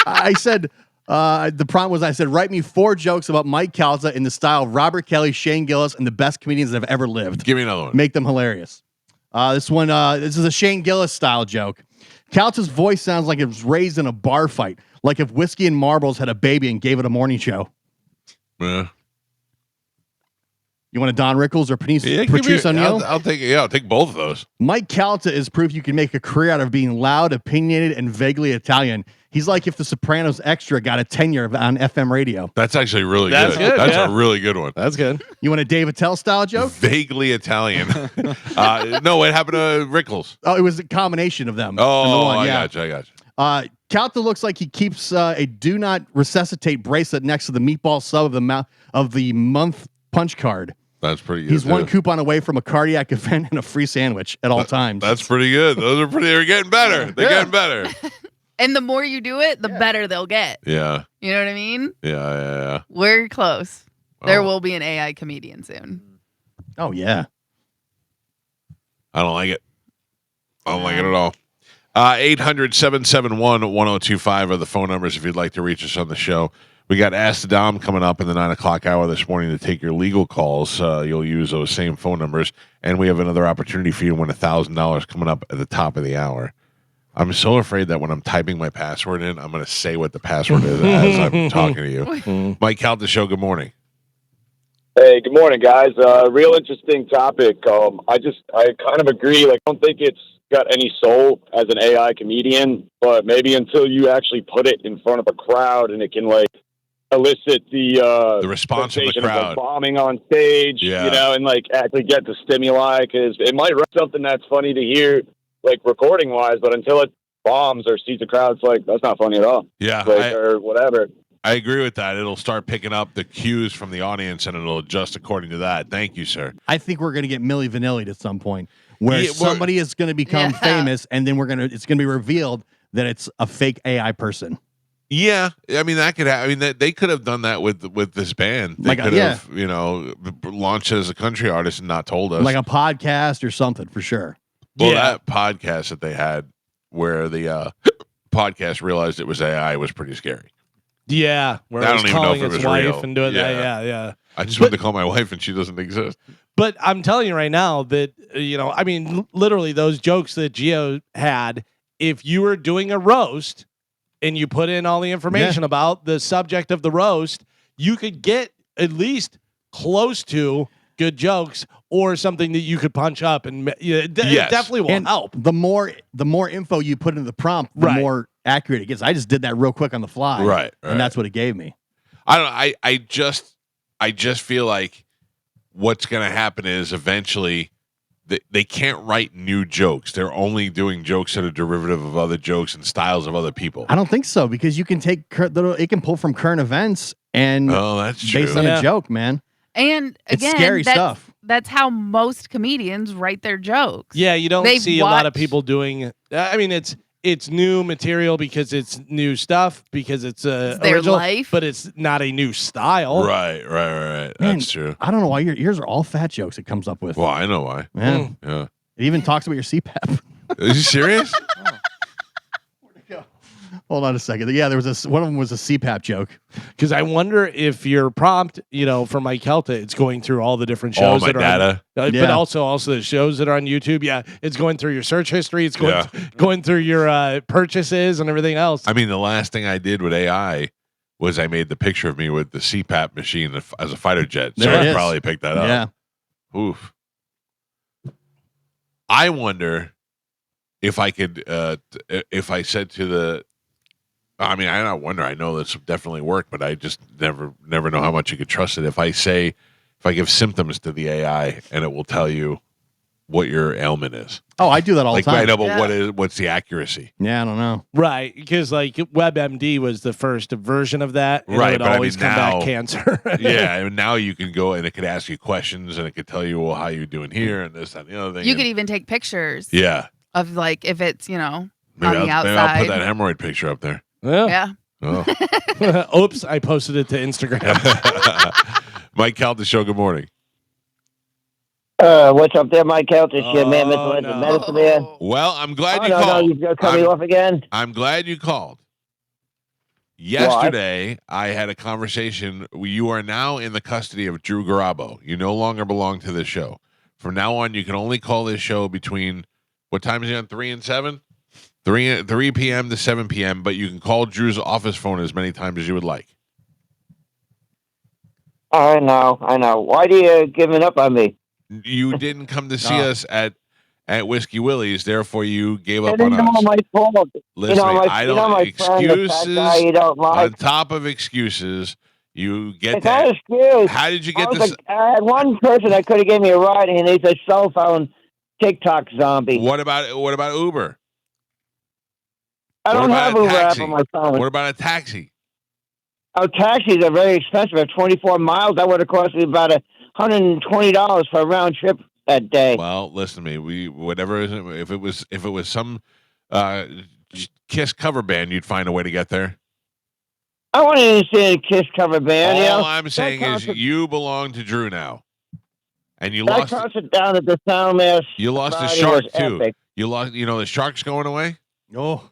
I said the prompt was I said write me 4 jokes about Mike Calta in the style of Robert Kelly, Shane Gillis, and the best comedians that have ever lived. Give me another one. Make them hilarious. This is a Shane Gillis style joke. Calta's voice sounds like it was raised in a bar fight, like if Whiskey and Marbles had a baby and gave it a morning show. Yeah. You want a Don Rickles or Patrice O'Neill? I'll take both of those. Mike Calta is proof you can make a career out of being loud, opinionated, and vaguely Italian. He's like if the Sopranos extra got a tenure on FM radio. That's actually really That's good. good, That's yeah. a really good one. That's good. You want a Dave Attell style joke? Vaguely Italian. No, what happened to Rickles? Oh, it was a combination of them. Oh, I got you. Calta looks like he keeps a do not resuscitate bracelet next to the meatball sub of the month punch card. That's pretty good. He's one coupon away from a cardiac event and a free sandwich at all times. That's pretty good. Those are they're getting better. They're getting better. And the more you do it, the better they'll get. Yeah. You know what I mean? Yeah. We're close. There Oh. will be an AI comedian soon. Oh yeah. I don't like it. I don't like it at all. 800-771-1025 are the phone numbers if you'd like to reach us on the show. We got Ask the Dom coming up in the 9 o'clock hour this morning to take your legal calls. You'll use those same phone numbers. And we have another opportunity for you to win $1,000 coming up at the top of the hour. I'm so afraid that when I'm typing my password in, I'm going to say what the password is as I'm talking to you. Mike Calta Show, good morning. Hey, good morning, guys. Real interesting topic. I kind of agree. Like, I don't think it's got any soul as an AI comedian, but maybe until you actually put it in front of a crowd and it can like elicit the response from the sensation crowd, like bombing on stage, yeah. You know, and like actually get the stimuli, because it might write something that's funny to hear, like recording wise, but until it bombs or sees the crowd, it's like that's not funny at all. Yeah, like, or whatever. I agree with that. It'll start picking up the cues from the audience and it'll adjust according to that. Thank you, sir. I think we're going to get Milli Vanilli at some point where Yeah, somebody is going to become Yeah. famous and then it's going to be revealed that it's a fake AI person. Yeah, I mean that could. They could have done that with this band. They Like, could yeah. have, launched as a country artist and not told us. Like a podcast or something for sure. Well, Yeah. that podcast that they had where the podcast realized it was AI was pretty scary. Yeah, where I it was don't even know calling if it its was wife real. and doing that. Yeah. Yeah. I just went to call my wife and she doesn't exist. But I'm telling you right now that, literally those jokes that Gio had, if you were doing a roast and you put in all the information about the subject of the roast, you could get at least close to good jokes or something that you could punch up. And it definitely will help. The more info you put into the prompt, the Right. more accurate it gets. I just did that real quick on the fly. Right. And that's what it gave me. I just feel like what's going to happen is eventually they can't write new jokes. They're only doing jokes that are derivative of other jokes and styles of other people. I don't think so because you can take it can pull from current events and that's true. based on a joke, man. And It's again, scary stuff. That's how most comedians write their jokes. Yeah, you don't They've see a lot of watched- people doing. It's new material because it's new stuff because it's their original, life. but it's not a new style. Right. Man, That's true. I don't know why your ears are all fat jokes it comes up with. Well, I know why. Yeah. Yeah. It even talks about your CPAP. Are you serious? Hold on a second. Yeah, there was one of them was a CPAP joke. Because I wonder if your prompt, for Mike Calta, it's going through all the different All shows my that are data. but Yeah. also the shows that are on YouTube. Yeah, it's going through your search history. It's going through your purchases and everything else. I mean, the last thing I did with AI was I made the picture of me with the CPAP machine as a fighter jet. So There it I is. probably picked that up. Yeah. Oof. I wonder if I could, if I said to the, I mean, I don't wonder. I know this would definitely work, but I just never know how much you could trust it. If I give symptoms to the AI and it will tell you what your ailment is. Oh, I do that all the time. I know, but what's the accuracy? Yeah, I don't know. Right, because like WebMD was the first version of that. And Right, it would but I always mean, come now- back cancer. Yeah, and now you can go and it could ask you questions and it could tell you, well, how you doing here and this, that, and the other thing. You and, could even take pictures yeah. of like if it's, Maybe on the outside. maybe I'll put that hemorrhoid picture up there. Yeah. Oh. Oops, I posted it to Instagram. Mike Calta Show, good morning. What's up there, Mike Calta Show, man? Mr. Legend, no. Medicine Man. Well, I'm glad Oh, you no, called. you've got to cut me off again. I'm glad you called. Yesterday, I had a conversation. You are now in the custody of Drew Garabo. You no longer belong to this show. From now on, you can only call this show between, what time is it on, 3 and 7? 3 p.m. to 7 p.m., but you can call Drew's office phone as many times as you would like. I know. Why do you giving up on me? You didn't come to see us at Whiskey Willie's, therefore you gave up It on ain't us. all my fault. Listen, my friend, the fat guy you don't on like. top of excuses. You get It's not an excuse. How did you get this? I had one person that could have given me a ride, and he's a cell phone TikTok zombie. What about Uber? I don't have a Uber app taxi? on my phone. What about a taxi? Oh, taxis are very expensive. At 24 miles, that would have cost me about $120 for a round trip that day. Well, listen to me. If it was some Kiss cover band, you'd find a way to get there. I want to see a Kiss cover band. All I'm saying is you belong to Drew now, and you lost. That concert down at the Soundmass. You lost the Friday Shark was too. epic. You lost. You know the Shark's going away. Oh,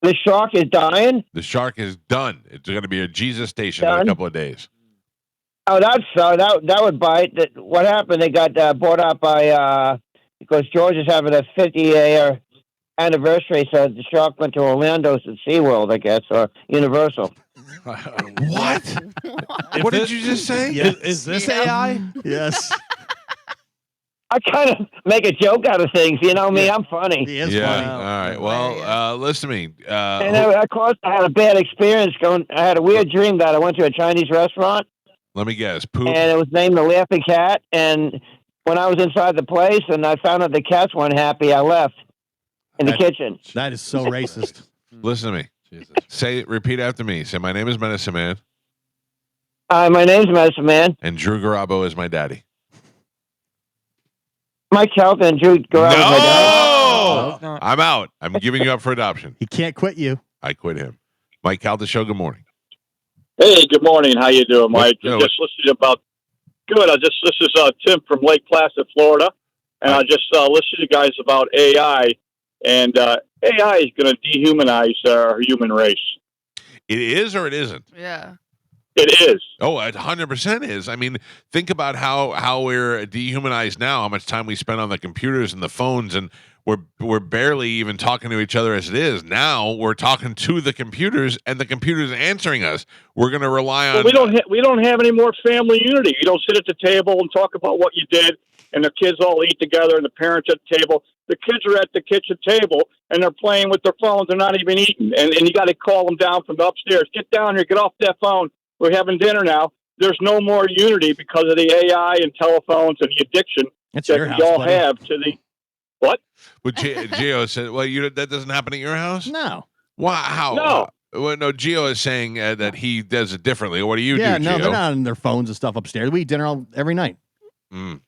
the Shark is dying. The Shark is done. It's going to be a Jesus station Done? in a couple of days. Oh, that's that would bite. What happened? They got bought out by because George is having a 50-year anniversary, so the Shark went to Orlando's at SeaWorld, I guess, or Universal. What? What did you just say? Is this AI? yes. I kind of make a joke out of things. You know me, I'm funny. He is Yeah. funny. All right. Well, listen to me. And of course, I had a bad experience going. I had a weird dream that I went to a Chinese restaurant, Let me guess. Poop. and it was named the Laughing Cat. And when I was inside the place and I found out the cats weren't happy, I left in the kitchen. That is so racist. Listen to me. Repeat after me. Say, my name is Medicine Man, My name's Medicine Man. and Drew Garabo is my daddy. Mike Calta and Drew go out with my dad. No! I'm out. I'm giving you up for adoption. He can't quit you. I quit him. Mike Calta Show, good morning. Hey, good morning. How you doing, Mike? What- Just listening about. Good. This is Tim from Lake Placid, Florida, and I just listened to you guys about AI, and AI is going to dehumanize our human race. It is or it isn't? Yeah. It is. Oh, it 100% is. I mean, think about how we're dehumanized now, how much time we spend on the computers and the phones, and we're barely even talking to each other as it is. Now we're talking to the computers, and the computers answering us. We're going to rely on. Well, we don't have any more family unity. You don't sit at the table and talk about what you did, and the kids all eat together, and the parents at the table. The kids are at the kitchen table, and they're playing with their phones. They're not even eating, and you got to call them down from the upstairs. Get down here. Get off that phone. We're having dinner now. There's no more unity because of the AI and telephones and the addiction That's that your we house, all buddy. have to the what? But Gio said, "Well, that doesn't happen at your house." No. Why? How? No. Well, no. Gio is saying that he does it differently. What do you Yeah, do, no, Gio? they're not on their phones and stuff upstairs. We eat dinner every night.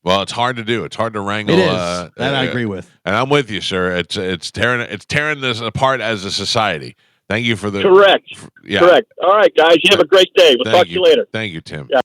Well, it's hard to do. It's hard to wrangle. It is. That I agree with. And I'm with you, sir. It's tearing this apart as a society. Thank you for the Correct. Yeah. Correct. All right, guys. You have a great day. We'll talk to you later. Thank you, Tim. Yeah.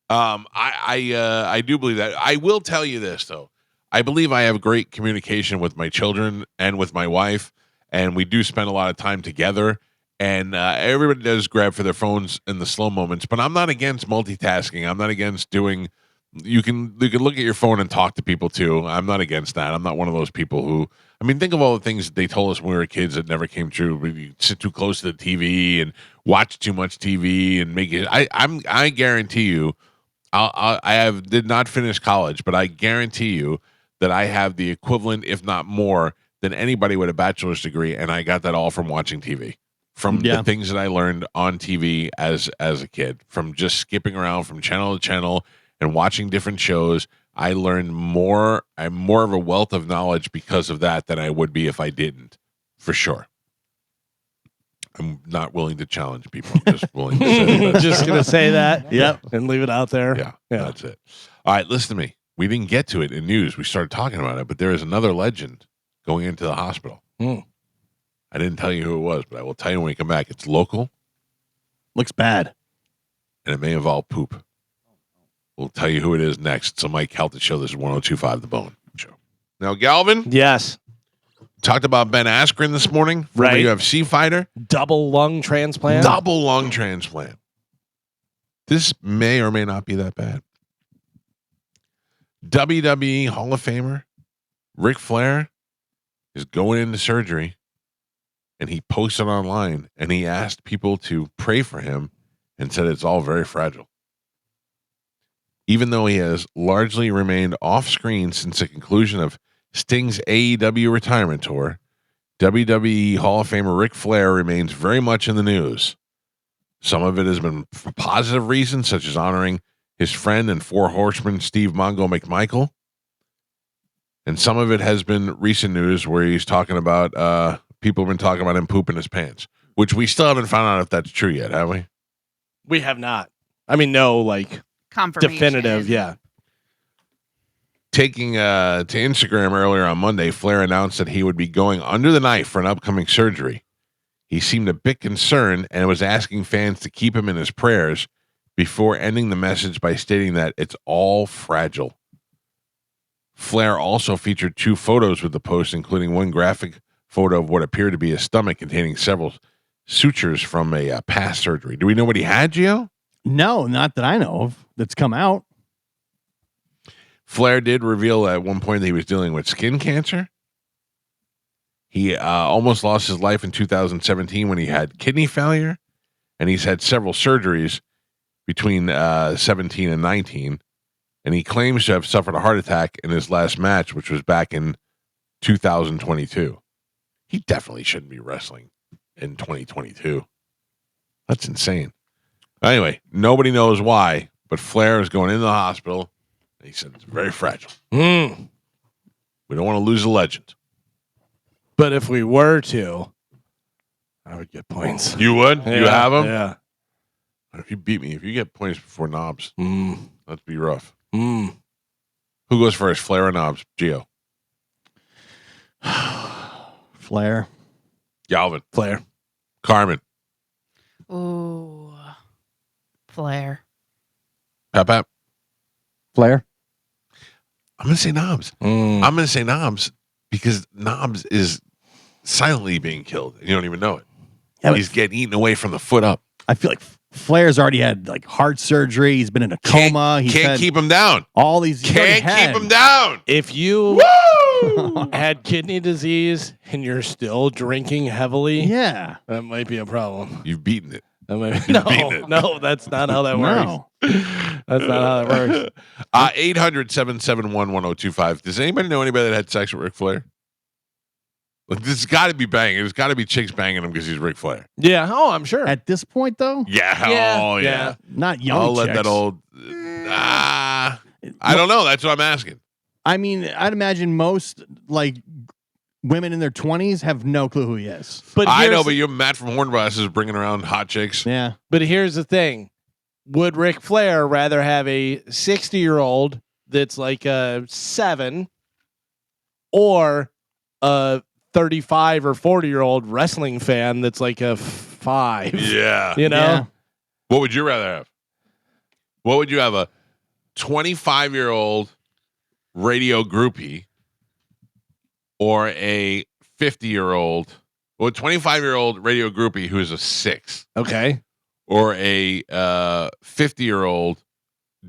I do believe that. I will tell you this though. I believe I have great communication with my children and with my wife, and we do spend a lot of time together. And everybody does grab for their phones in the slow moments, but I'm not against multitasking. I'm not against doing. You can look at your phone and talk to people too. I'm not against that. I'm not one of those people who. I mean, think of all the things they told us when we were kids that never came true. We sit too close to the TV and watch too much TV and make it. I guarantee you, did not finish college, but I guarantee you that I have the equivalent, if not more, than anybody with a bachelor's degree, and I got that all from watching TV. From the things that I learned on TV as a kid, from just skipping around from channel to channel and watching different shows. I learned more. I'm more of a wealth of knowledge because of that than I would be if I didn't, for sure. I'm not willing to challenge people. I'm just willing to say that. Just gonna say that. Yep. And leave it out there. Yeah, that's it. All right, listen to me. We didn't get to it in news. We started talking about it, but there is another legend going into the hospital. I didn't tell you who it was, but I will tell you when we come back. It's local. Looks bad. And it may involve poop. We'll tell you who it is next. It's a Mike Calta Show. This is 102.5 The Bone Show. Now, Galvin, Yes. talked about Ben Askren this morning, former Right. UFC fighter. Double lung transplant. Double lung transplant. This may or may not be that bad. WWE Hall of Famer Ric Flair is going into surgery, and he posted online, and he asked people to pray for him and said it's all very fragile. Even though he has largely remained off screen since the conclusion of Sting's AEW retirement tour, WWE Hall of Famer Ric Flair remains very much in the news. Some of it has been for positive reasons, such as honoring his friend and Four Horseman Steve Mongo McMichael. And some of it has been recent news where he's talking about, people have been talking about him pooping his pants, which we still haven't found out if that's true yet, have we? We have not. I mean, no, like Confirmation. definitive. Yeah. Taking to Instagram earlier on Monday, Flair announced that he would be going under the knife for an upcoming surgery. He seemed a bit concerned and was asking fans to keep him in his prayers before ending the message by stating that it's all fragile. Flair also featured 2 photos with the post, including one graphic photo of what appeared to be his stomach containing several sutures from a past surgery. Do we know what he had, Gio? No, not that I know of. That's come out. Flair did reveal at one point that he was dealing with skin cancer. He almost lost his life in 2017 when he had kidney failure, and he's had several surgeries between 17 and 19, and he claims to have suffered a heart attack in his last match, which was back in 2022. He definitely shouldn't be wrestling in 2022. That's insane. Anyway, nobody knows why, but Flair is going into the hospital. And he said it's very fragile. We don't want to lose a legend. But if we were to, I would get points. You would? You Yeah, have him? Yeah. If you beat me, if you get points before Knobs, that'd be rough. Mm. Who goes first, Flair or Knobs? Gio. Flair. Galvin. Flair. Carmen. Ooh. Flair. Pap. Flair. I'm going to say Knobs. I'm going to say Knobs because Knobs is silently being killed. And you don't even know it. Yeah, He's getting eaten away from the foot up. I feel like Flair's already had like heart surgery. He's been in a coma. He's Can't had keep him down. all these. Can't keep him down. If you had kidney disease and you're still drinking heavily, Yeah. that might be a problem. You've beaten it. That might You've beaten it. no, that's not how that works. No. That's not how that works. 800-771-1025. Does anybody know anybody that had sex with Ric Flair? Like, this has got to be banging. There's got to be chicks banging him because he's Ric Flair. Yeah. Oh, I'm sure. At this point, though, Yeah. Yeah. Oh, yeah. Yeah. not young. I'll let chicks. that old. I don't know. That's what I'm asking. I mean, I'd imagine most like women in their 20s have no clue who he is. But I know, here's- but you're Matt from Hornbras is bringing around hot chicks. Yeah. But here's the thing. Would Ric Flair rather have a 60-year-old that's like a 7 or a 35 or 40-year-old wrestling fan that's like a 5? Yeah. You know? Yeah. What would you rather have? What would you have? A 25-year-old radio groupie or a 50-year-old, well, 25-year-old radio groupie who is a 6, Okay. or a 50-year-old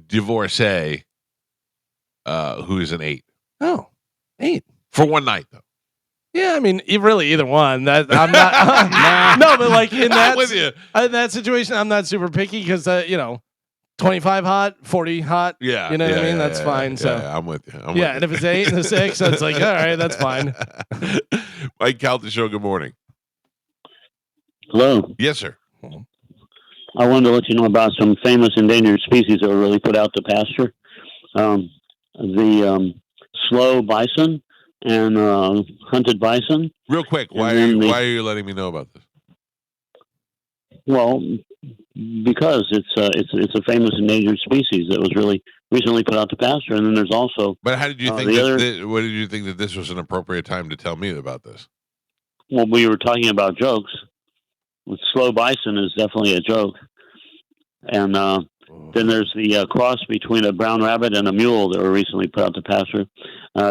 divorcee who is an 8 Oh, 8. for one night, though. Yeah, I mean, really either one. That I'm not. No, but like in I'm with you. that situation, I'm not super picky because 25 hot, 40 hot. Yeah, You know what I yeah, mean? yeah, That's yeah, fine. yeah, So yeah, I'm with you. yeah, and if it's 8 and a 6, that's like, all right, that's fine. Mike Calta Show. Good morning. Hello. Yes, sir. I wanted to let you know about some famous endangered species that were really put out to pasture. The slow bison and hunted bison. Real quick, And why then are you letting me know about this? Well, because it's a famous endangered species that was really recently put out to pasture, and then there's also. But how did you think? What did you think that this was an appropriate time to tell me about this? Well, we were talking about jokes. Slow bison is definitely a joke, and Then there's the cross between a brown rabbit and a mule that were recently put out to pasture.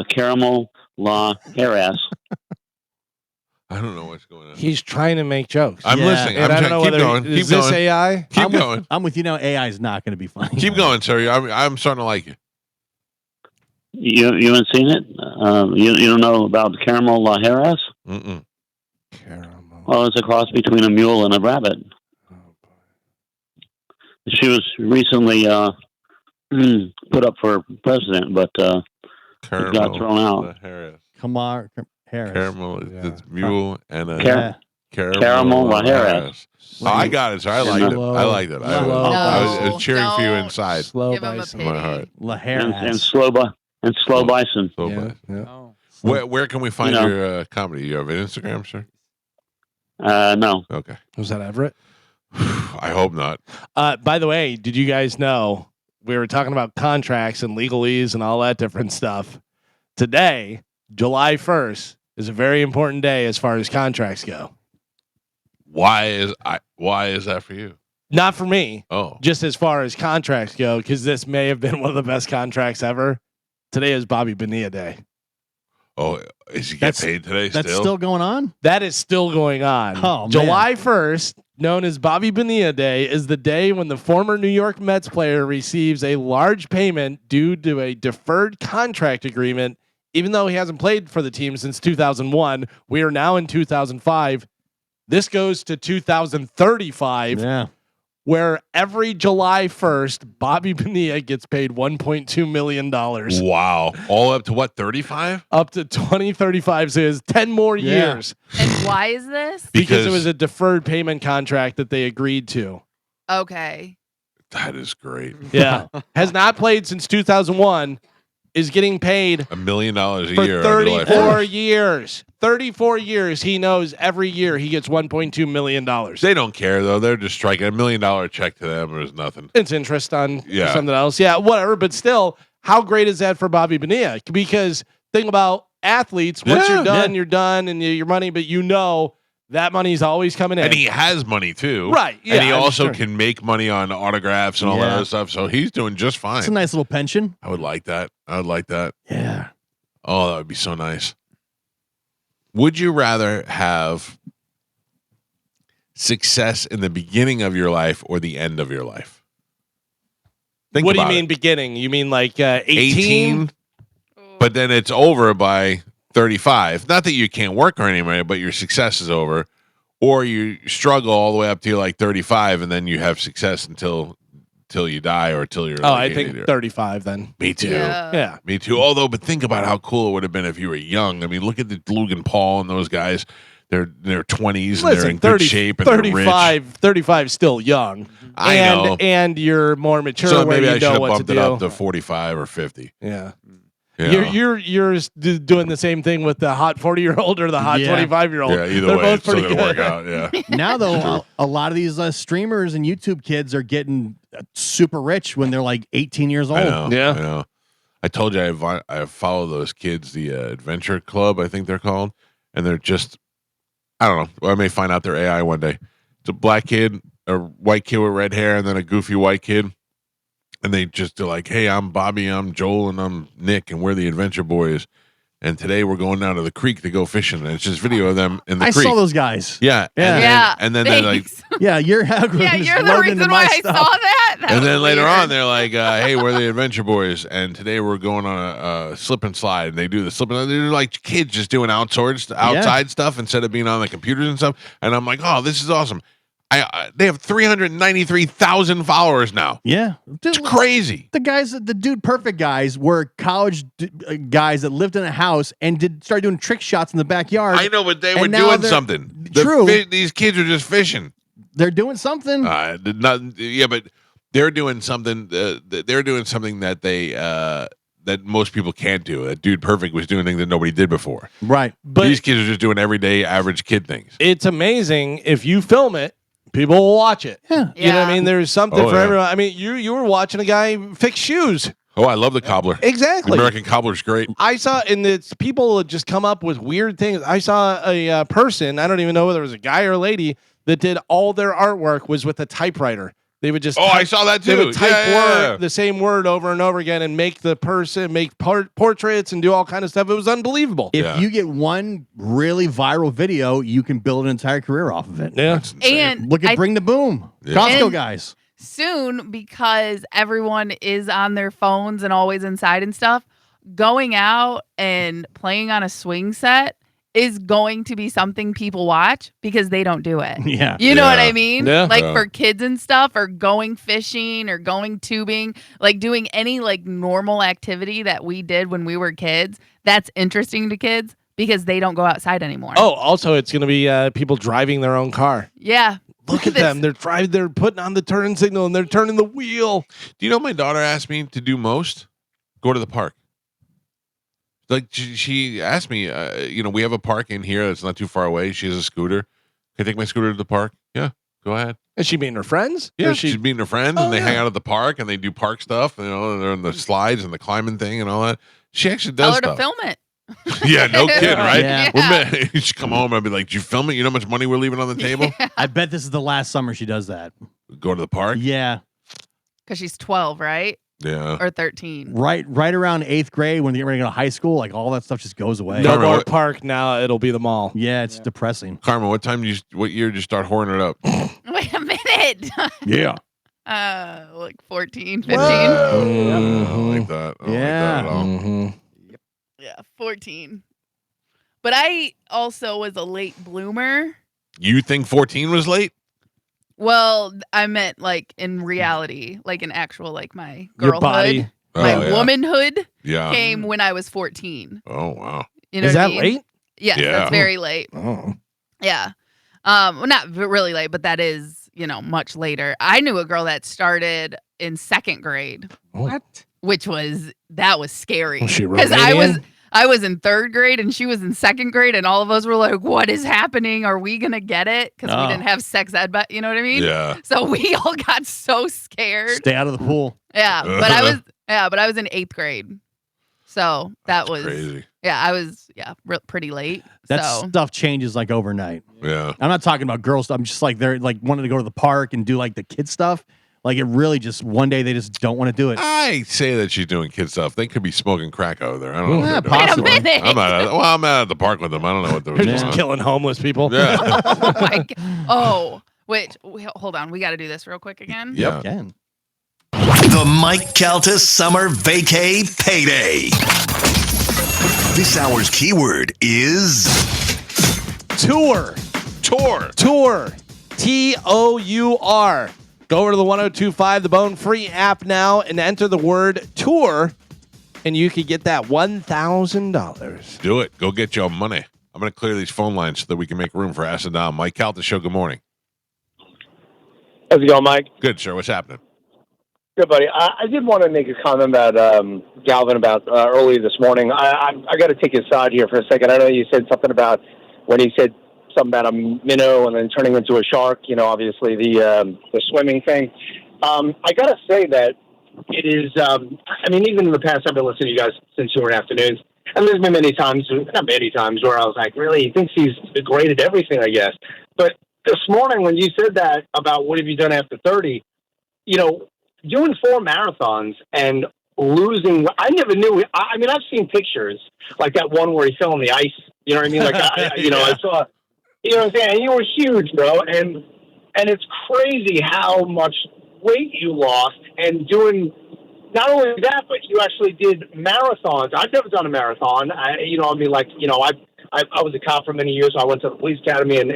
Caramel La Heras. I don't know what's going on. He's trying to make jokes. I'm listening. And I don't know keep whether going. is Keep this going. AI? Keep going. I'm with you now. AI is not going to be funny. Keep going, sir. I'm starting to like you. You haven't seen it? You don't know about Caramel La Heras? Mm-mm. Caramel. Well, it's a cross between a mule and a rabbit. She was recently put up for president, but got thrown out. Harris. Kamar Harris. Caramel, it's mule and a Caramel La Heras. Oh, I got it, sir. I liked it. I liked it. I was cheering for you inside. Slow Give him a bison. pity. My heart. La and Harris. slow bison. So Yeah, bad. yeah. Oh. Where can we find You know. your comedy? You have an Instagram, sir? No. Okay. Was that Everett? I hope not. By the way, did you guys know we were talking about contracts and legalese and all that different stuff? Today, July 1st, is a very important day as far as contracts go. Why is that for you? Not for me, Oh. just as far as contracts go, because this may have been one of the best contracts ever. Today is Bobby Bonilla Day. Oh, is he get paid today That's still? still going on? That is still going on. Oh, man. July 1st, known as Bobby Bonilla Day, is the day when the former New York Mets player receives a large payment due to a deferred contract agreement. Even though he hasn't played for the team since 2001, we are now in 2005. This goes to 2035, Yeah. where every July 1st, Bobby Bonilla gets paid $1.2 million. Wow. All up to what, 35? Up to 2035, so it's 10 more Yeah. years. And why is this? Because it was a deferred payment contract that they agreed to. Okay. That is great. Yeah. Has not played since 2001, is getting paid $1 million a for year. on July 34 1st. years. 34 years. He knows every year he gets $1.2 million. They don't care though. They're just striking $1 million check to them is nothing. It's interest on Yeah. something else. Yeah, whatever. But still, how great is that for Bobby Bonilla? Because think about athletes. Once Yeah, you're done, you're done, and your money. But you know that money's always coming in. And he has money too. Right, yeah, and he I'm also sure. can make money on autographs and all that Yeah. other stuff. So he's doing just fine. It's a nice little pension. I would like that. I would like that. Yeah. Oh, that would be so nice. Would you rather have success in the beginning of your life or the end of your life? Think What do you about mean it. beginning? You mean like 18? But then it's over by 35. Not that you can't work or anything, but your success is over. Or you struggle all the way up to like 35 and then you have success until you die or till you're Oh, like I think 80 or- 35 then. Me too. Yeah. Me too. Although, but think about how cool it would have been if you were young. I mean, look at the Logan Paul and those guys. They're 20s and they're in good shape and 35, 35 is still young. I and, know. And you're more mature So where maybe I you should know have what to bumped it do. up to 45 or 50. Yeah. You know? You're doing the same thing with the hot 40-year-old or the hot Yeah. 25-year-old. Yeah, either They're way, both it's still pretty gonna good. work out. Yeah. Now, though, a lot of these streamers and YouTube kids are getting super rich when they're like 18 years old. I know. Yeah. I know. I told you I follow those kids, the Adventure Club, I think they're called, and they're just, I don't know. I may find out they're AI one day. It's a black kid, a white kid with red hair, and then a goofy white kid. And they just are like, hey, I'm Bobby, I'm Joel, and I'm Nick, and we're the Adventure Boys. And today we're going down to the creek to go fishing. And it's just video of them in the I creek. saw those guys. Yeah. Yeah. Yeah. And then they're like, thanks. Yeah, your algorithm yeah, is you're the loading into reason my why I stuff. saw that. That and was then later weird. on, they're like, hey, we're the Adventure Boys. And today we're going on a slip and slide. And they do the slip and slide. They're like kids just doing outside stuff instead of being on the computers and stuff. And I'm like, oh, this is awesome. They have 393,000 followers now. Yeah. It's crazy. The guys, the Dude Perfect guys, were college guys that lived in a house and started doing trick shots in the backyard. I know, but they And were now doing they're- something. True. These kids are just fishing. They're doing something. But they're doing something. They're doing something that that most people can't do. That Dude Perfect was doing things that nobody did before. Right. But These kids are just doing everyday average kid things. it's amazing if you film it, people will watch it. Yeah. You know what I mean? There's something Oh, for yeah. everyone. I mean, you were watching a guy fix shoes. Oh, I love the cobbler. The Exactly. American cobbler's great. I saw, and it's people that just come up with weird things. I saw a person, I don't even know whether it was a guy or a lady, that did all their artwork was with a typewriter. They would just I saw that They too. would type Yeah. the same word over and over again and make the person make portraits and do all kind of stuff. It was unbelievable. If you get one really viral video, you can build an entire career off of it. Yeah. And Look at Bring the Boom. Yeah. Costco And- guys. soon, because everyone is on their phones and always inside and stuff, going out and playing on a swing set is going to be something people watch because they don't do it. Yeah. You know what Yeah. I mean? Yeah. Like Yeah. for kids and stuff, or going fishing or going tubing, like doing any like normal activity that we did when we were kids, that's interesting to kids because they don't go outside anymore. Oh, also, it's going to be people driving their own car. Yeah. Look at this. them. They're putting on the turn signal and they're turning the wheel. Do you know what my daughter asked me to do most? Go to the park. Like she asked me, we have a park in here that's not too far away. She has a scooter. Can I take my scooter to the park? Yeah, go ahead. Is she meeting her friends? Yeah, Or she's meeting her friends, and they hang out at the park, and they do park stuff. And they're on the slides and the climbing thing and all that. She actually Tell does her to stuff. film it. Yeah, no kidding, right? Yeah. She come home and be like, "Did you film it? You know how much money we're leaving on the table? I bet this is the last summer she does that. Go to the park." Yeah. Because she's 12, right? Yeah. Or 13. Right around 8th grade when they get ready to go to high school, like all that stuff just goes away. No Carmen, more what- park now. It'll be the mall. Yeah, it's depressing. Carmen, what year did you start whoring it up? Wait a minute. Yeah. Like 14, 15. I don't like that. I don't like that at all. Mhm. Yeah, 14. But I also was a late bloomer. You think 14 was late? Well, I meant like in reality, like in actual, like my Your girlhood, body. my Oh, yeah. womanhood Yeah. came when I was 14. Oh wow. You know Is what I that mean? late? Yeah, Yeah. that's very late. Oh. Yeah. Well, not really late, but that is, much later. I knew a girl that started in 2nd grade, What? which was scary. Was she Because Romanian? I was in 3rd grade and she was in 2nd grade, and all of us were like, what is happening? Are we going to get it? Because we Oh. didn't have sex ed, but you know what I mean? Yeah. So we all got so scared. Stay out of the pool. Yeah. But I was in 8th grade. So that was Crazy. Yeah, I was pretty late. That so stuff changes like overnight. Yeah. I'm not talking about girl stuff. I'm just like they're like wanting to go to the park and do like the kid stuff. Like it really just one day they just don't want to do it. I say that she's doing kid stuff. They could be smoking crack over there. I don't know. Yeah, what they're doing. Wait a possibly. minute. I'm not at the park with them. I don't know what they're They're doing. just killing homeless people. Yeah. Oh my god. Oh, wait, hold on. We got to do this real quick again. Yeah. Again. The Mike Calta Summer Vacay Payday. This hour's keyword is Tour. Tour. Tour. TOUR. Go over to the 1025 The Bone free app now and enter the word tour, and you could get that $1,000. Do it. Go get your money. I'm going to clear these phone lines so that we can make room for Acid Down. Mike Calta Show, good morning. How's it going, Mike? Good, sir. What's happening? Good, buddy. I did want to make a comment about Galvin about earlier this morning. I got to take his side here for a second. I know you said something about when he said something about a minnow and then turning into a shark. Obviously the swimming thing. I got to say that it is. Even in the past, I've been listening to you guys since you were in afternoons, and there's been not many times, where I was like, really, he thinks he's great at everything, I guess. But this morning, when you said that about what have you done after 30, doing 4 marathons and losing, I never knew. I've seen pictures like that one where he fell on the ice. You know what I mean? Like, I saw, you know what I'm saying? And you were huge, bro. And it's crazy how much weight you lost and doing not only that, but you actually did marathons. I've never done a marathon. I was a cop for many years. So I went to the police academy and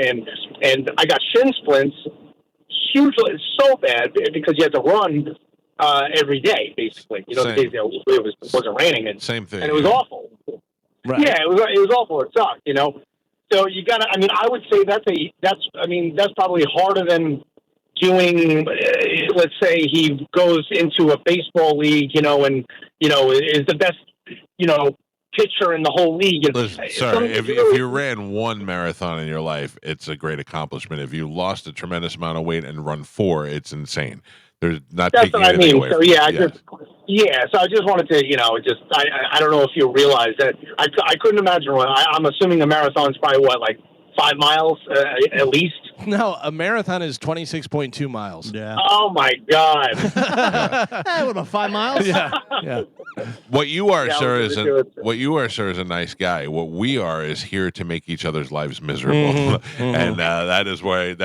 I got shin splints. Hugely, so bad because you had to run every day, basically. The days that it wasn't raining, and Same thing. and it was awful. Right. Yeah, it was awful. It sucked, So you gotta. I would say that's probably harder than doing. Let's say he goes into a baseball league, and is the best, pitcher in the whole league. Listen, sorry, if you ran 1 marathon in your life, it's a great accomplishment. If you lost a tremendous amount of weight and run 4, it's insane. There's not That's taking what I anything mean. away So from yeah, it. So I just wanted to, I don't know if you realize that I couldn't imagine. I'm assuming a marathon's probably like 5 miles at least? No, a marathon is 26.2 miles. Yeah. Oh my God! What about 5 miles? Yeah. What you are, Yeah, sir, we're gonna do it. what you are, sir, is a nice guy. What we are is here to make each other's lives miserable, and that's where.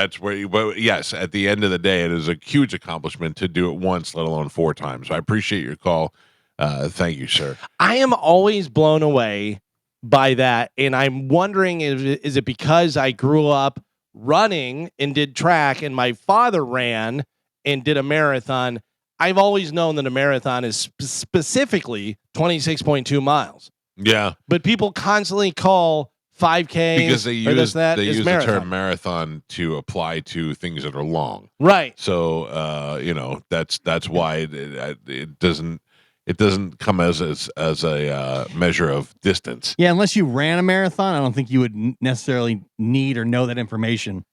But yes, at the end of the day, it is a huge accomplishment to do it once, let alone 4 times. So I appreciate your call. Thank you, sir. I am always blown away by that, and I'm wondering is it because I grew up running and did track, and my father ran and did a marathon. I've always known that a marathon is specifically 26.2 miles. Yeah, but people constantly call 5K because they use the marathon. term marathon to apply to things that are long, right? So that's why it doesn't come as a measure of distance. Yeah, unless you ran a marathon, I don't think you would necessarily need or know that information.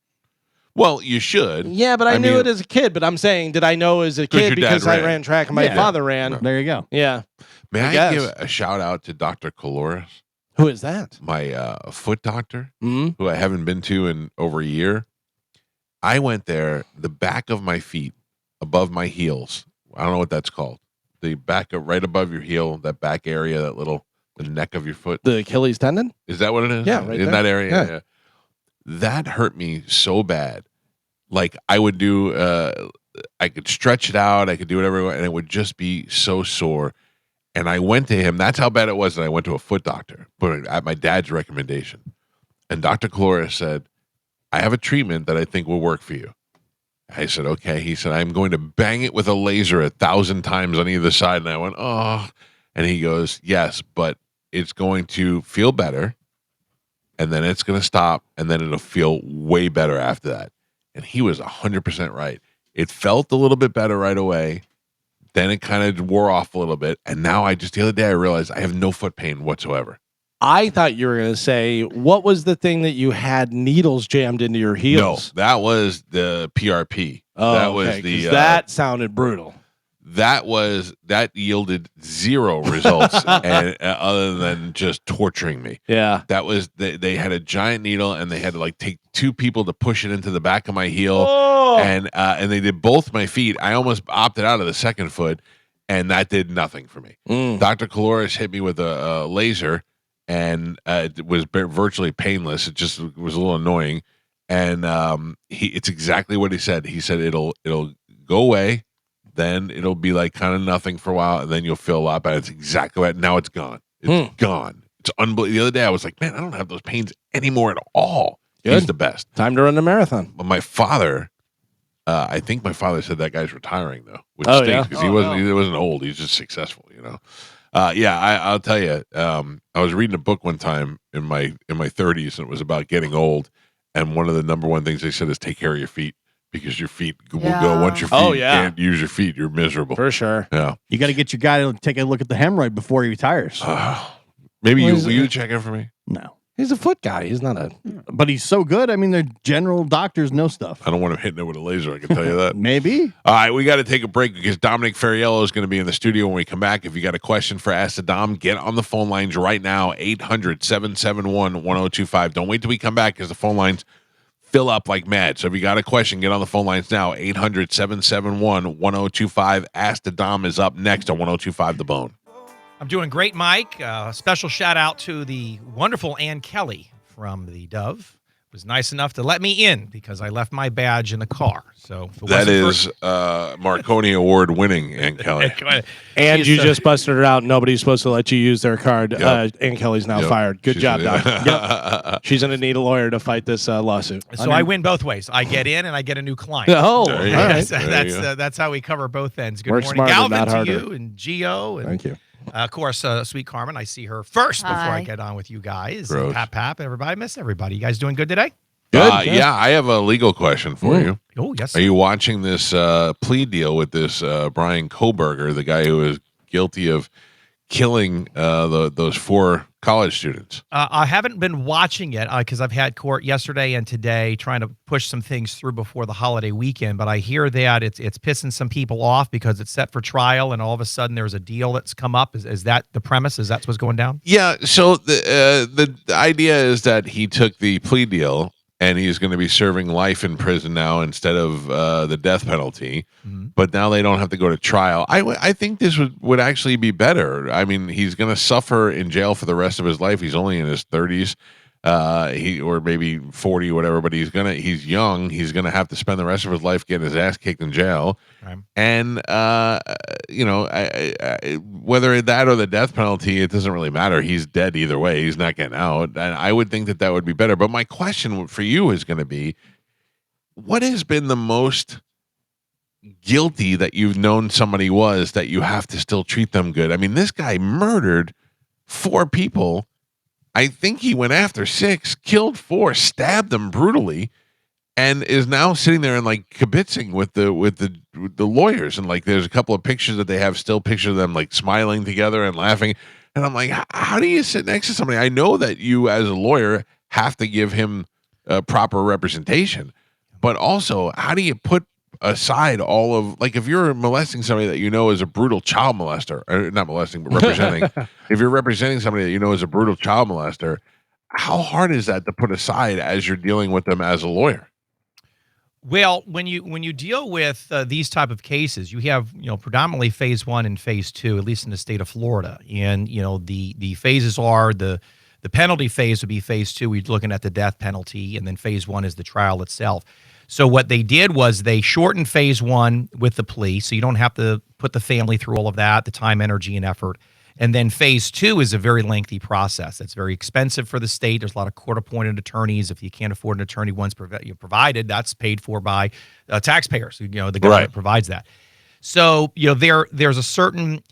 Well, you should. Yeah, but I knew it as a kid. But I'm saying, did I know as a kid because I ran track and my father ran? There you go. Yeah. May I give a shout out to Dr. Caloris? Who is that? My foot doctor, who I haven't been to in over a year. I went there, the back of my feet, above my heels. I don't know what that's called. The back of right above your heel, that back area, the neck of your foot. The Achilles tendon? Is that what it is? Yeah, right in there. that area. Yeah. Yeah. That hurt me so bad. Like I would do, I could stretch it out, I could do whatever, and it would just be so sore. And I went to him. That's how bad it was that I went to a foot doctor, but at my dad's recommendation. And Dr. Caloris said, I have a treatment that I think will work for you. I said, okay. He said, I'm going to bang it with a laser 1,000 times on either side. And I went, oh. And he goes, yes, but it's going to feel better. And then it's going to stop. And then it'll feel way better after that. And he was 100% right. It felt a little bit better right away. Then it kind of wore off a little bit. And now the other day I realized I have no foot pain whatsoever. I thought you were going to say, what was the thing that you had needles jammed into your heels? No, that was the PRP. Oh, that okay, was that sounded brutal. That yielded zero results and other than just torturing me. Yeah. That was they had a giant needle and they had to like take 2 people to push it into the back of my heel. Oh. And they did both my feet. I almost opted out of the second foot and that did nothing for me. Dr. Caloris hit me with a laser and it was virtually painless. It just was a little annoying. And it's exactly what he said. He said it'll go away. Then it'll be like kind of nothing for a while, and then you'll feel a lot better. It's exactly what. Now it's gone. It's gone. It's unbelievable. The other day I was like, man, I don't have those pains anymore at all. Good. He's the best. Time to run a marathon. But my father, I think my father said that guy's retiring though, which Oh, stinks yeah? because he wasn't old. He's just successful, you know. I'll tell you. I was reading a book one time in my 30s, and it was about getting old. And one of the number one things they said is take care of your feet. Because your feet will go once your feet can't use your feet, you're miserable. For sure. Yeah. You got to get your guy to take a look at the hemorrhoid before he retires. Maybe will you check in for me? No. He's a foot guy. He's not a. But he's so good. I mean, the general doctors know stuff. I don't want him hitting it with a laser. I can tell you that. Maybe. All right, we got to take a break because Dominic Ferriello is going to be in the studio when we come back. If you got a question for Ask the Dom, get on the phone lines right now. 800-771-1025. Don't wait till we come back because the phone lines fill up like mad. So if you got a question, get on the phone lines now. 800-771-1025. Ask the Dom is up next on 1025 The Bone. I'm doing great, Mike. Special shout out to the wonderful Ann Kelly from the Dove. Was nice enough to let me in because I left my badge in the car. So that is Marconi Award winning Ann Kelly. And you just busted her out. Nobody's supposed to let you use their card. Yep. Ann Kelly's now fired. Good job, Doc. Yep. She's going to need a lawyer to fight this lawsuit. So I win both ways. I get in and I get a new client. Oh, all right. That's how we cover both ends. Good Work morning, smarter, Galvin, not to harder. you and Gio. And, thank you. Of course, Sweet Carmen. I see her first before I get on with you guys. And Pap, everybody. I miss everybody. You guys doing good today? Good. Yeah, I have a legal question for you. Oh, yes. Are you watching this plea deal with this Brian Koberger, the guy who is guilty of killing those 4 college students. I haven't been watching it because I've had court yesterday and today trying to push some things through before the holiday weekend. But I hear that it's pissing some people off because it's set for trial, and all of a sudden there's a deal that's come up. Is that the premise? Is that what's going down? Yeah. So the idea is that he took the plea deal, and he's going to be serving life in prison now instead of the death penalty. Mm-hmm. But now they don't have to go to trial. I think this would actually be better. I mean, he's going to suffer in jail for the rest of his life. He's only in his 30s, or maybe 40, whatever. But he's young. He's gonna have to spend the rest of his life getting his ass kicked in jail. Right. And whether that or the death penalty, it doesn't really matter. He's dead either way. He's not getting out. And I would think that would be better. But my question for you is going to be, what has been the most guilty that you've known somebody was that you have to still treat them good? I mean, this guy murdered 4 people. I think he went after 6, killed 4, stabbed them brutally, and is now sitting there and like kibitzing with the lawyers. And like, there's a couple of pictures that they have, still pictures of them like smiling together and laughing. And I'm like, how do you sit next to somebody? I know that you as a lawyer have to give him proper representation, but also how do you put aside all of, like, if you're molesting somebody that you know is a brutal child molester, or not molesting, but representing, if you're representing somebody that you know is a brutal child molester, how hard is that to put aside as you're dealing with them as a lawyer? Well, when you deal with these type of cases, you have predominantly phase 1 and phase 2, at least in the state of Florida, and the phases are the penalty phase would be phase 2. We're looking at the death penalty, and then phase 1 is the trial itself. So what they did was they shortened phase 1 with the plea, so you don't have to put the family through all of that, the time, energy, and effort. And then phase 2 is a very lengthy process. It's very expensive for the state. There's a lot of court-appointed attorneys. If you can't afford an attorney once provided, that's paid for by taxpayers. The government provides that. So there's a certain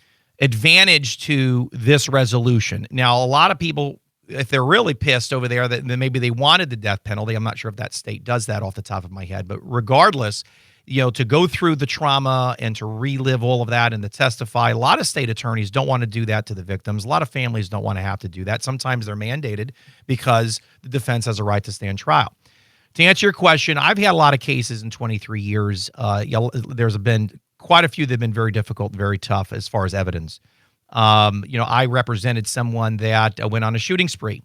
advantage to this resolution. Now, a lot of people, if they're really pissed over there, that maybe they wanted the death penalty. I'm not sure if that state does that off the top of my head, but regardless, to go through the trauma and to relive all of that and to testify, a lot of state attorneys don't want to do that to the victims. A lot of families don't want to have to do that. Sometimes they're mandated because the defense has a right to stand trial. To answer your question, I've had a lot of cases in 23 years. There's been quite a few that have been very difficult, very tough as far as evidence. I represented someone that went on a shooting spree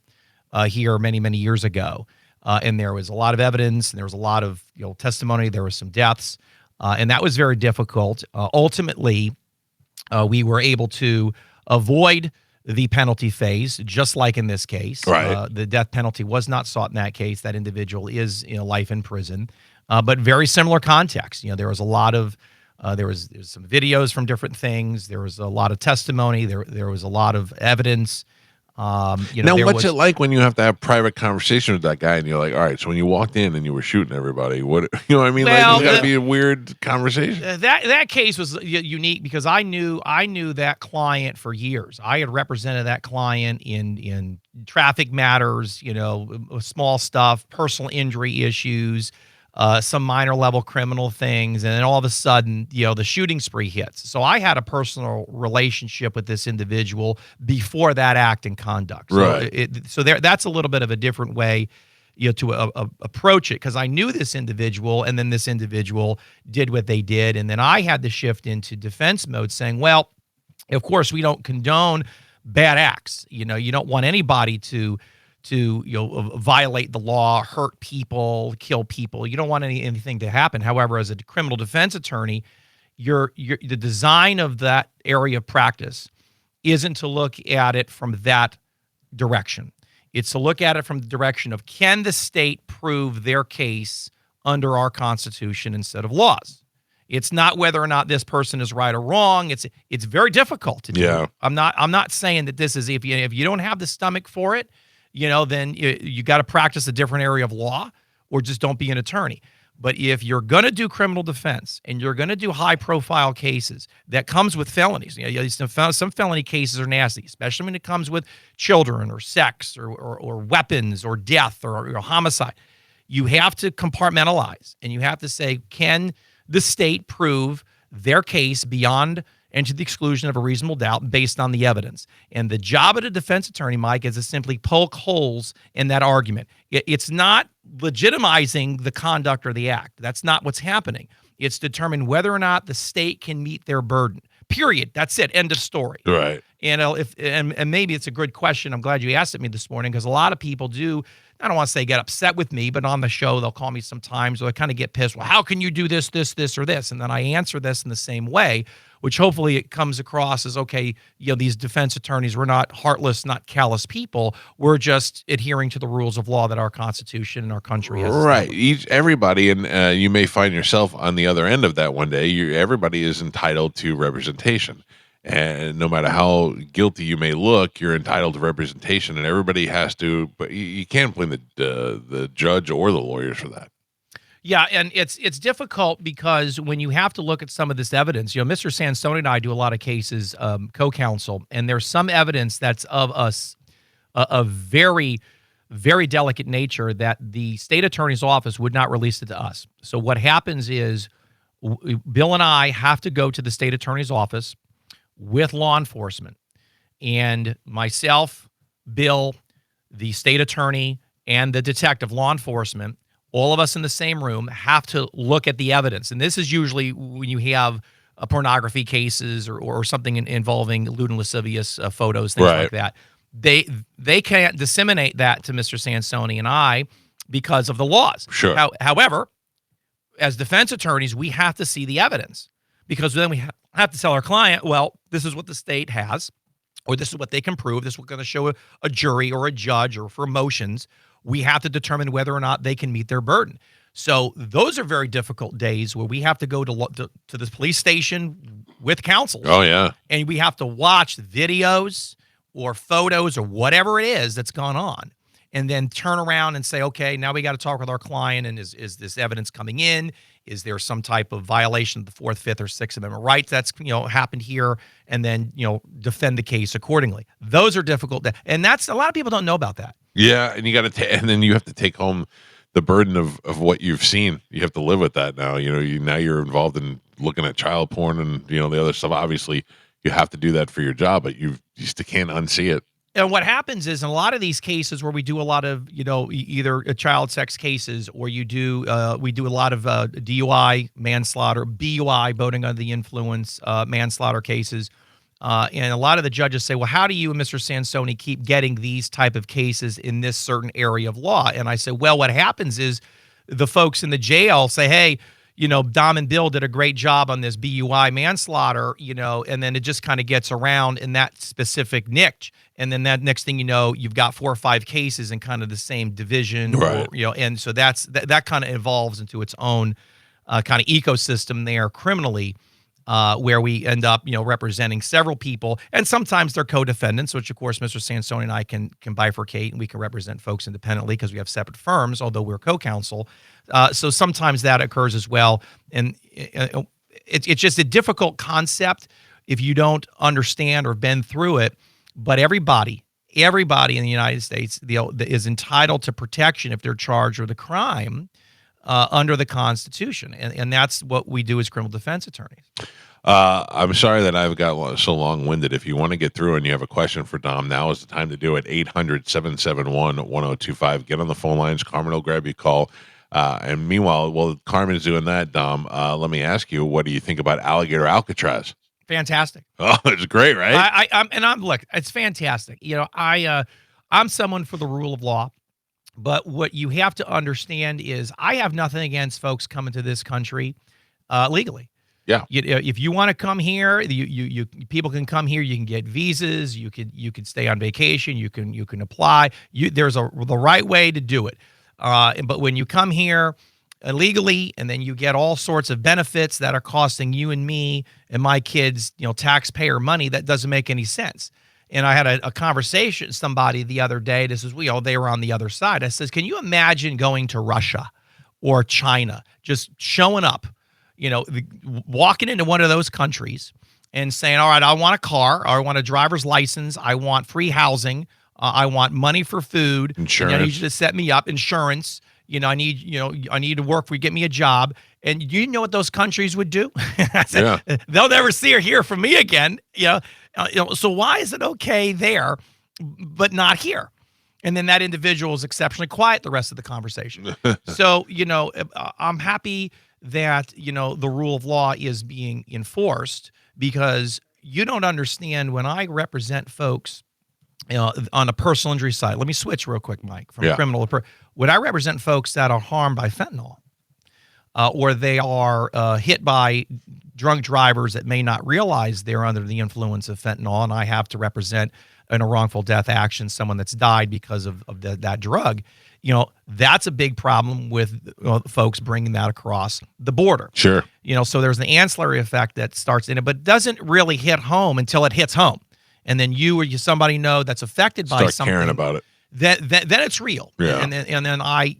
here many, many years ago. And there was a lot of evidence, and there was a lot of testimony. There were some deaths, and that was very difficult. Ultimately, we were able to avoid the penalty phase, just like in this case. Right. The death penalty was not sought in that case. That individual is life in prison, but very similar context. There was a lot of there's some videos from different things. There was a lot of testimony. There was a lot of evidence. Now, what's it like when you have to have private conversation with that guy, and you're like, all right, so when you walked in and you were shooting everybody, what I mean? Well, it's got to be a weird conversation. That case was unique because I knew that client for years. I had represented that client in traffic matters, small stuff, personal injury issues, some minor level criminal things, and then all of a sudden, the shooting spree hits. So I had a personal relationship with this individual before that act and conduct. So right. That's a little bit of a different way, to approach it, because I knew this individual, and then this individual did what they did, and then I had to shift into defense mode, saying, well, of course, we don't condone bad acts. You don't want anybody to violate the law, hurt people, kill people. You don't want anything to happen. However, as a criminal defense attorney, the design of that area of practice isn't to look at it from that direction. It's to look at it from the direction of, can the state prove their case under our Constitution instead of laws? It's not whether or not this person is right or wrong. It's very difficult to do. Yeah. I'm not saying that this is, if you don't have the stomach for it, then you got to practice a different area of law, or just don't be an attorney. But if you're going to do criminal defense and you're going to do high-profile cases, that comes with felonies. Some felony cases are nasty, especially when it comes with children or sex or weapons or death or homicide. You have to compartmentalize, and you have to say, can the state prove their case beyond and to the exclusion of a reasonable doubt based on the evidence. And the job of a defense attorney, Mike, is to simply poke holes in that argument. It's not legitimizing the conduct or the act. That's not what's happening. It's determine whether or not the state can meet their burden. Period. That's it. End of story. Right. And maybe it's a good question. I'm glad you asked it me this morning, because a lot of people do, I don't want to say get upset with me, but on the show they'll call me sometimes, or they kind of get pissed. Well, how can you do this, or this? And then I answer this in the same way, which hopefully it comes across as, okay, these defense attorneys, we're not heartless, not callous people. We're just adhering to the rules of law that our Constitution and our country has. Right. Everybody, and you may find yourself on the other end of that one day. Everybody is entitled to representation. And no matter how guilty you may look, you're entitled to representation, and everybody has to. But you can't blame the judge or the lawyers for that. Yeah, and it's difficult because when you have to look at some of this evidence, Mr. Sansoni and I do a lot of cases, co-counsel, and there's some evidence that's of a very, very delicate nature that the state attorney's office would not release it to us. So what happens is Bill and I have to go to the state attorney's office with law enforcement, and myself, Bill, the state attorney, and the detective, law enforcement, all of us in the same room have to look at the evidence. And this is usually when you have pornography cases or something involving lewd and lascivious photos, things like that. They can't disseminate that to Mr. Sansoni and I because of the laws. Sure. However, as defense attorneys, we have to see the evidence, because then we have to tell our client, well, this is what the state has, or this is what they can prove. This is what's going to show a jury or a judge, or for motions. We have to determine whether or not they can meet their burden. So those are very difficult days where we have to go to the police station with counsel. Oh, yeah. And we have to watch videos or photos or whatever it is that's gone on, and then turn around and say, okay, now we got to talk with our client, and is this evidence coming in? Is there some type of violation of the 4th, 5th, or 6th Amendment rights that's happened here? And then defend the case accordingly. Those are difficult, and that's a lot of people don't know about that. Yeah, and you got to, and then you have to take home the burden of what you've seen. You have to live with that now. Now you're involved in looking at child porn and the other stuff. Obviously, you have to do that for your job, but you just can't unsee it. And what happens is, in a lot of these cases where we do a lot of, either child sex cases, or we do a lot of DUI, manslaughter, BUI, boating under the influence, manslaughter cases. And a lot of the judges say, well, how do you and Mr. Sansoni keep getting these type of cases in this certain area of law? And I say, well, what happens is the folks in the jail say, hey, Dom and Bill did a great job on this BUI manslaughter, and then it just kind of gets around in that specific niche. And then that next thing you know, you've got 4 or 5 cases in kind of the same division, right. And so that kind of evolves into its own kind of ecosystem there criminally, where we end up, representing several people, and sometimes they're co-defendants, which of course Mr. Sansoni and I can bifurcate, and we can represent folks independently because we have separate firms, although we're co-counsel. So sometimes that occurs as well, and it's just a difficult concept if you don't understand or been through it. But everybody in the United States is entitled to protection if they're charged with a crime under the Constitution, and that's what we do as criminal defense attorneys. I'm sorry that I've got so long-winded. If you want to get through and you have a question for Dom, now is the time to do it. 800-771-1025. Get on the phone lines. Carmen will grab your call. And meanwhile, while Carmen's doing that, Dom, let me ask you, what do you think about Alligator Alcatraz? Fantastic. Oh, it's great, right? Look, it's fantastic. I'm someone for the rule of law, but what you have to understand is I have nothing against folks coming to this country legally. Yeah. If you want to come here, you people can come here. You can get visas. You could stay on vacation. You can apply. There's the right way to do it. But when you come here illegally, and then you get all sorts of benefits that are costing you and me and my kids, taxpayer money, that doesn't make any sense. And I had a conversation with somebody the other day. This is, they were on the other side. I says, can you imagine going to Russia or China, just showing up, walking into one of those countries and saying, all right, I want a car, or I want a driver's license, I want free housing, I want money for food, insurance. I need you to set me up, insurance, I need to work for you, get me a job. And you know what those countries would do? I said, they'll never see or hear from me again. So why is it okay there, but not here? And then that individual is exceptionally quiet the rest of the conversation. So, I'm happy that, the rule of law is being enforced, because you don't understand when I represent folks on a personal injury side. Let me switch real quick, Mike, from criminal to when I represent folks that are harmed by fentanyl, or they are hit by drunk drivers that may not realize they're under the influence of fentanyl, and I have to represent in a wrongful death action someone that's died because of that drug. That's a big problem with folks bringing that across the border. Sure. So there's an ancillary effect that starts in it, but doesn't really hit home until it hits home. And then you or somebody know that's affected by something. Start caring about it. Then it's real. Yeah. And then I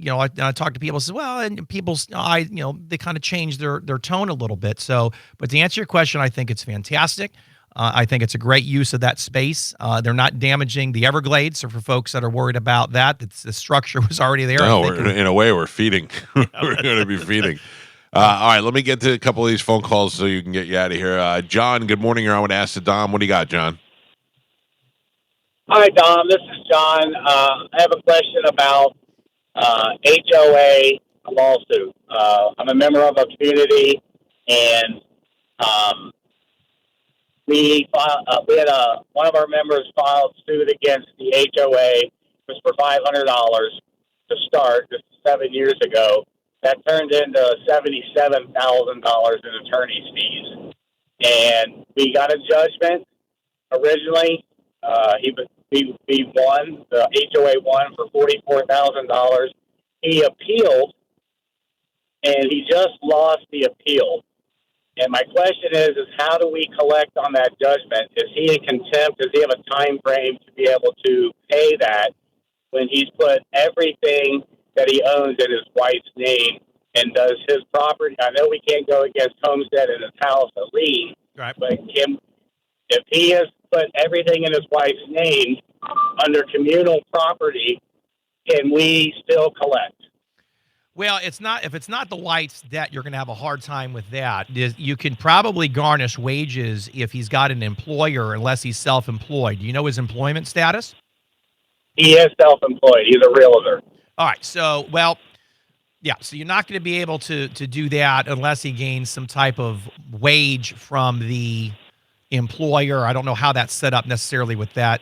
talk to people and say, well, and people, they kind of change their tone a little bit. So, but to answer your question, I think it's fantastic. I think it's a great use of that space. They're not damaging the Everglades. So for folks that are worried about that, the structure was already there. No, in a way, we're feeding. We're going to be feeding. All right, let me get to a couple of these phone calls so you can get you out of here. John, good morning. You're on with Ask the Dom. What do you got, John? Hi, Dom. This is John. I have a question about HOA lawsuit. I'm a member of a community, and we had one of our members filed suit against the HOA. It was for $500 to start, just 7 years ago. That turned into $77,000 in attorney's fees, and we got a judgment originally. We won. The HOA won for $44,000. He appealed, and he just lost the appeal. And my question is how do we collect on that judgment? Is he in contempt? Does he have a time frame to be able to pay that when he's put everything that he owns in his wife's name? And does his property? I know we can't go against homestead and his house a lien, right? But if he has put everything in his wife's name under communal property, can we still collect? Well, if it's not the wife's debt, you're going to have a hard time with that. You can probably garnish wages if he's got an employer, unless he's self-employed. Do you know his employment status? He is self-employed. He's a realtor. All right. So, so you're not going to be able to do that unless he gains some type of wage from the employer. I don't know how that's set up necessarily with that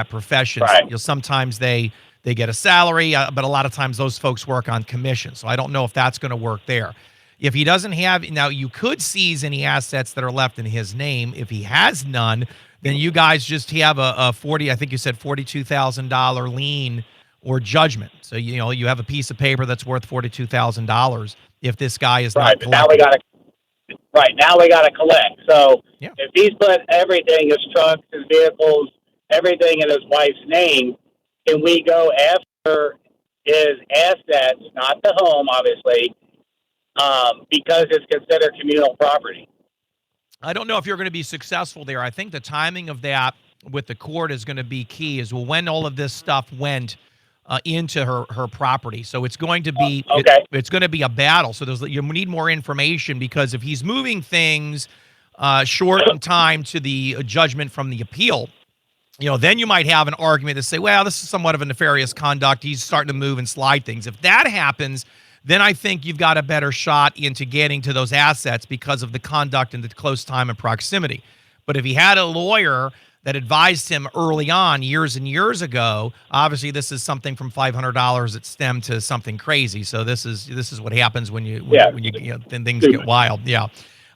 profession. Right. Sometimes they get a salary, but a lot of times those folks work on commission. So I don't know if that's going to work there. If he doesn't have, now you could seize any assets that are left in his name. If he has none, then you guys just have a $42,000 lien or judgment. So, you have a piece of paper that's worth $42,000 if this guy is not collecting. Now we got to collect. So if he's put everything, his trucks, his vehicles, everything in his wife's name, can we go after his assets, not the home, obviously, because it's considered communal property? I don't know if you're going to be successful there. I think the timing of that with the court is going to be key, is when all of this stuff went into her property. So it's going to be it's going to be a battle. So you need more information, because if he's moving things short in time to the judgment from the appeal, then you might have an argument to say, well, this is somewhat of a nefarious conduct. He's starting to move and slide things. If that happens, then I think you've got a better shot into getting to those assets because of the conduct and the close time and proximity. But if he had a lawyer that advised him early on, years and years ago, obviously this is something from $500 that stemmed to something crazy. So this is what happens when then things get wild. Yeah.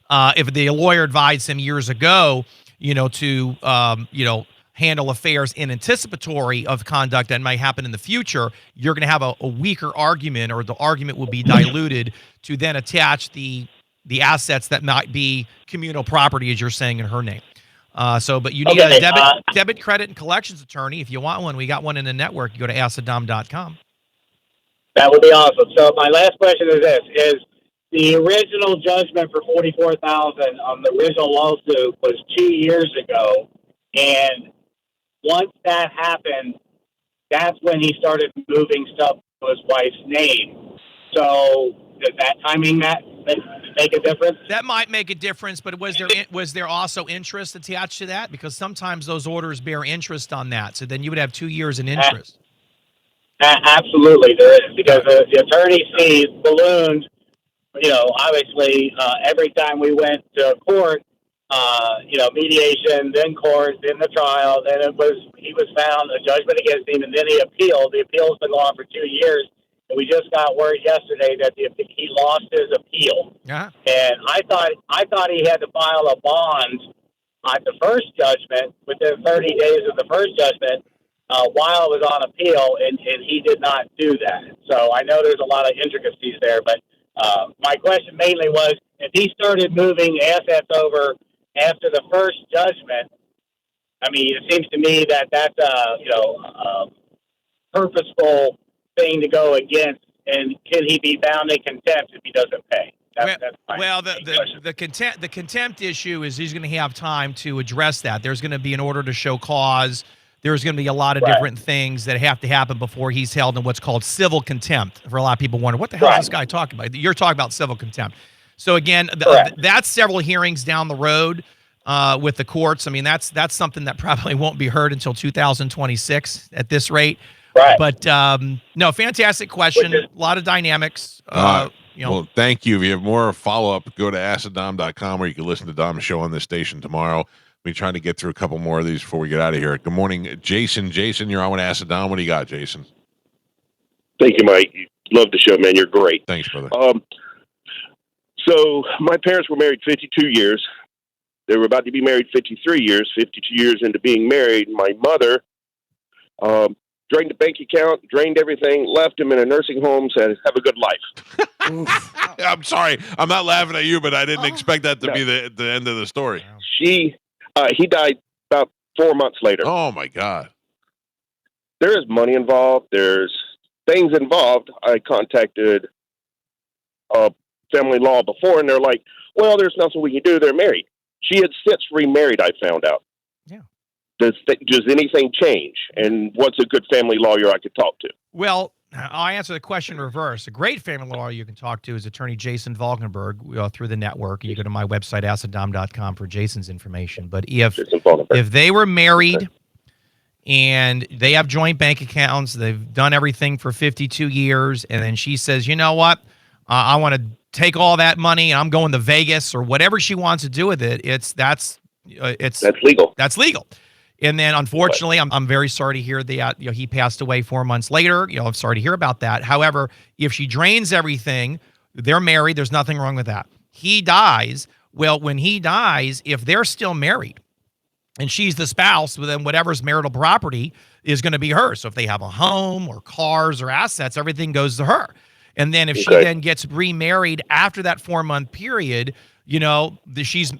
If the lawyer advised him years ago, to handle affairs in anticipatory of conduct that might happen in the future, you're going to have a weaker argument, or the argument will be diluted to then attach the assets that might be communal property, as you're saying, in her name. But you need a debit, credit, and collections attorney. If you want one, we got one in the network. You go to AskTheDom.com. That would be awesome. So my last question is this: is the original judgment for $44,000 on the original lawsuit was 2 years ago, and once that happened, that's when he started moving stuff his wife's name. So does that timing make a difference? That might make a difference, but was there also interest attached to that? Because sometimes those orders bear interest on that. So then you would have 2 years in interest. Absolutely, there is, because the attorney fees ballooned. Obviously, every time we went to court, mediation, then court, then the trial, then he was found a judgment against him, and then he appealed. The appeal's been going on for 2 years, and we just got word yesterday that he lost his appeal. Yeah. And I thought he had to file a bond on the first judgment within 30 days of the first judgment while it was on appeal, and he did not do that. So I know there's a lot of intricacies there, but my question mainly was, if he started moving assets over after the first judgment, I mean, it seems to me that that's a purposeful thing to go against, and can he be bound in contempt if he doesn't pay? The contempt issue is he's going to have time to address that. There's going to be an order to show cause. There's going to be a lot of different things that have to happen before he's held in what's called civil contempt. For a lot of people wonder, what the hell is this guy talking about? You're talking about civil contempt. So again, that's several hearings down the road with the courts. I mean, that's something that probably won't be heard until 2026 at this rate. Right. But no, fantastic question. A lot of dynamics. Well, thank you. If you have more follow-up, go to AskTheDom.com, where you can listen to Dom's show on this station tomorrow. We're trying to get through a couple more of these before we get out of here. Good morning, Jason. Jason, you're on with Ask the Dom. What do you got, Jason? Thank you, Mike. Love the show, man. You're great. Thanks, brother. So my parents were married 52 years. They were about to be married 53 years. 52 years into being married, my mother drained the bank account, drained everything, left him in a nursing home, said, have a good life. I'm sorry. I'm not laughing at you, but I didn't expect that to be the end of the story. He died about 4 months later. Oh, my God. There is money involved. There's things involved. I contacted family law before, and they're like, well, there's nothing we can do. They're married. She had since remarried, I found out. Yeah. Does anything change? And what's a good family lawyer I could talk to? Well, I'll answer the question in reverse. A great family lawyer you can talk to is attorney Jason Valkenburg through the network. You go to my website, AskTheDom.com, for Jason's information. But if they were married and they have joint bank accounts, they've done everything for 52 years, and then she says, you know what, I want to take all that money and I'm going to Vegas, or whatever she wants to do with it, that's legal. That's legal. And then, unfortunately, I'm very sorry to hear that he passed away 4 months later. I'm sorry to hear about that. However, if she drains everything, they're married. There's nothing wrong with that. He dies. Well, when he dies, if they're still married and she's the spouse, well, then whatever's marital property is going to be hers. So if they have a home or cars or assets, everything goes to her. And then if she then gets remarried after that 4 month period, she's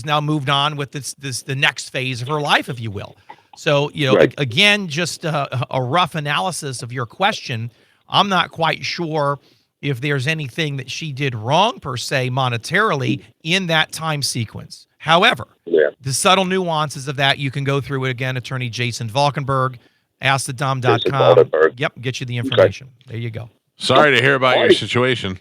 now moved on with the next phase of her life, if you will. So, again, just a rough analysis of your question. I'm not quite sure if there's anything that she did wrong per se monetarily in that time sequence. However, the subtle nuances of that, you can go through it again. Attorney Jason Valkenburg, AskTheDom.com. Yep, get you the information. There you go. Sorry to hear about your situation.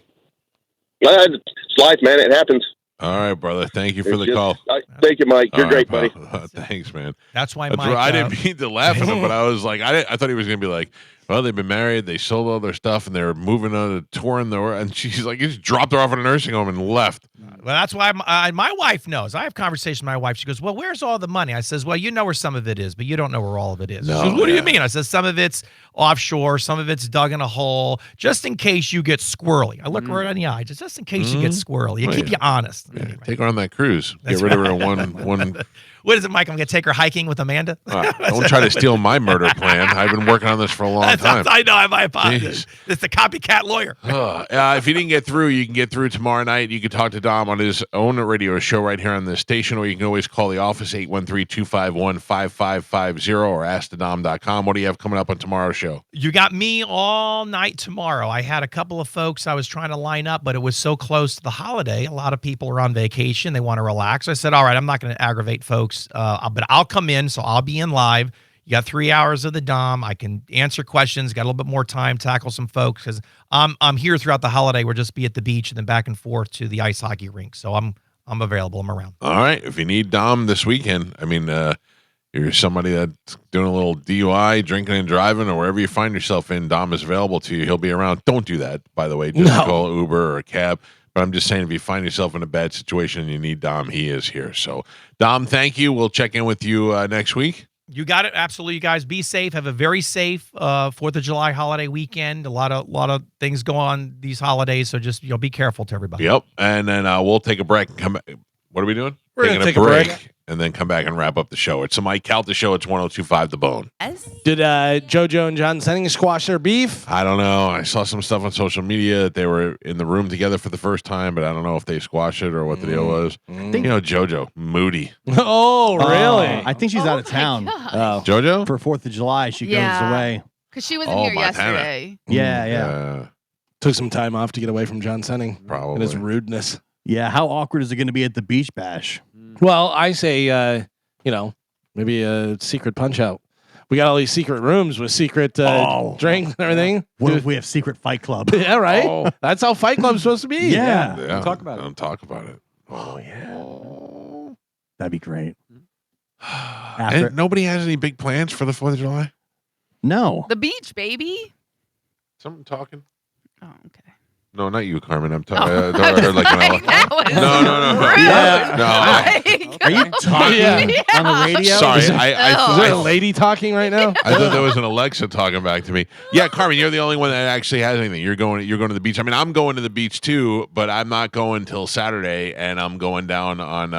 It's life, man. It happens. All right, brother. Thank you for the call. Thank you, Mike. You're great, buddy. Thanks, man. That's why Mike. I didn't mean to laugh at him, but I was like, I thought he was going to be like, well, they've been married, they sold all their stuff, and they're moving on to touring and she's like, he just dropped her off at a nursing home and left. Well, that's why my wife knows. I have conversations with my wife. She goes, well, where's all the money? I says, well, you know where some of it is, but you don't know where all of it is. She goes, what do you mean? I says, some of it's offshore, some of it's dug in a hole, just in case you get squirrely. I look her in the eye, just in case you get squirrely. Keep you honest. Yeah. Anyway. Take her on that cruise. Get rid of her in one. What is it, Mike? I'm going to take her hiking with Amanda? Don't try to steal my murder plan. I've been working on this for a long time. I know. My apologies. It's the copycat lawyer. If you didn't get through, you can get through tomorrow night. You can talk to Dom on his own radio show right here on this station, or you can always call the office, 813-251-5550, or AskTheDom.com. What do you have coming up on tomorrow's show? You got me all night tomorrow. I had a couple of folks I was trying to line up, but it was so close to the holiday. A lot of people are on vacation. They want to relax. I said, all right, I'm not going to aggravate folks. But I'll come in, so I'll be in live. You got 3 hours of the Dom. I can answer questions. Got a little bit more time, tackle some folks because I'm here throughout the holiday. We'll just be at the beach and then back and forth to the ice hockey rink. So I'm available. I'm around. All right. If you need Dom this weekend, I mean, you're somebody that's doing a little DUI, drinking and driving, or wherever you find yourself in, Dom is available to you. He'll be around. Don't do that, by the way. Just call Uber or a cab. But I'm just saying, if you find yourself in a bad situation and you need Dom, he is here. So, Dom, thank you. We'll check in with you next week. You got it. Absolutely, you guys. Be safe. Have a very safe 4th of July holiday weekend. A lot of things go on these holidays, so just be careful to everybody. Yep. And then we'll take a break and come back. What are we doing? We're going to take a break. And then come back and wrap up the show. It's the Mike Calta Show. It's 102.5 The Bone. Did JoJo and John Senning squash their beef? I don't know. I saw some stuff on social media that they were in the room together for the first time, but I don't know if they squashed it or what the deal was. JoJo, moody. Oh, really? I think she's out of town. JoJo? For 4th of July, she goes away. Because she was in here Montana. yesterday. Yeah. Took some time off to get away from John Senning. Probably. And his rudeness. Yeah, how awkward is it going to be at the beach bash? Well, I say, maybe a secret punch out. We got all these secret rooms with secret drinks and everything. What if we have secret fight club? Yeah, right. That's how Fight Club's supposed to be. Yeah. Don't talk about it. Don't talk about it. Oh yeah, that'd be great. And nobody has any big plans for the 4th of July? No. The beach, baby. Someone talking? Oh, okay. No, not you, Carmen. I'm Oh, talking. I was like, that was No. rude. Yeah. No. Are you talking on the radio? Sorry, Is I there a lady talking right now? I thought there was an Alexa talking back to me. Yeah, Carmen, you're the only one that actually has anything. You're going to the beach. I mean, I'm going to the beach too, but I'm not going till Saturday, and I'm going down on.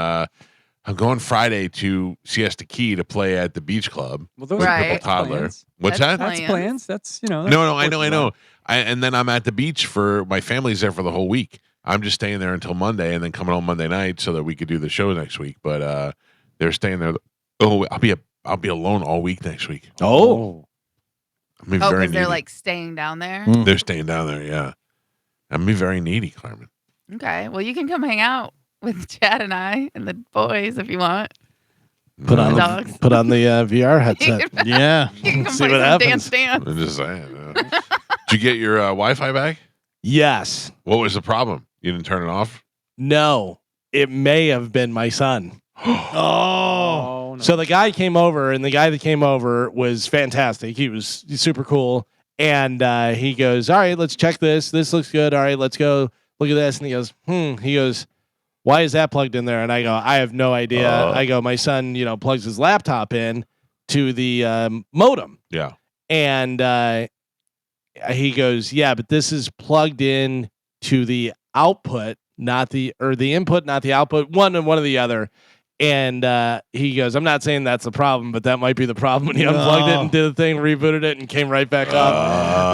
I'm going Friday to Siesta Key to play at the beach club. Well, those with Right. Cripple Toddler. Plans. What's That's that? That's Plans. plans. That's that's No, I know. And then I'm at the beach for my family's there for the whole week. I'm just staying there until Monday, and then coming home Monday night so that we could do the show next week. But they're staying there. Oh, I'll be alone all week next week. Oh. I'm be Oh, very because they're needy. like staying down there. They're staying down there. Yeah, I'm be very needy, Carmen. Okay. Well, you can come hang out with Chad and I and the boys if you want. Put on Dogs. the VR headset. Yeah. You can come See play what some happens. dance. I'm just saying. Did you get your Wi-Fi back? Yes. What was the problem? You didn't turn it off? No. It may have been my son. Oh, no. So the guy came over, and the guy that came over was fantastic. He was super cool. And he goes, all right, let's check this. This looks good. All right, let's go look at this. And he goes, He goes, why is that plugged in there? And I go, I have no idea. I go, my son, plugs his laptop in to the modem. Yeah. And he goes, yeah, but this is plugged in to the output, not the input, not the output, one or the other. And he goes, I'm not saying that's the problem, but that might be the problem. And he unplugged it and did the thing, rebooted it, and came right back up.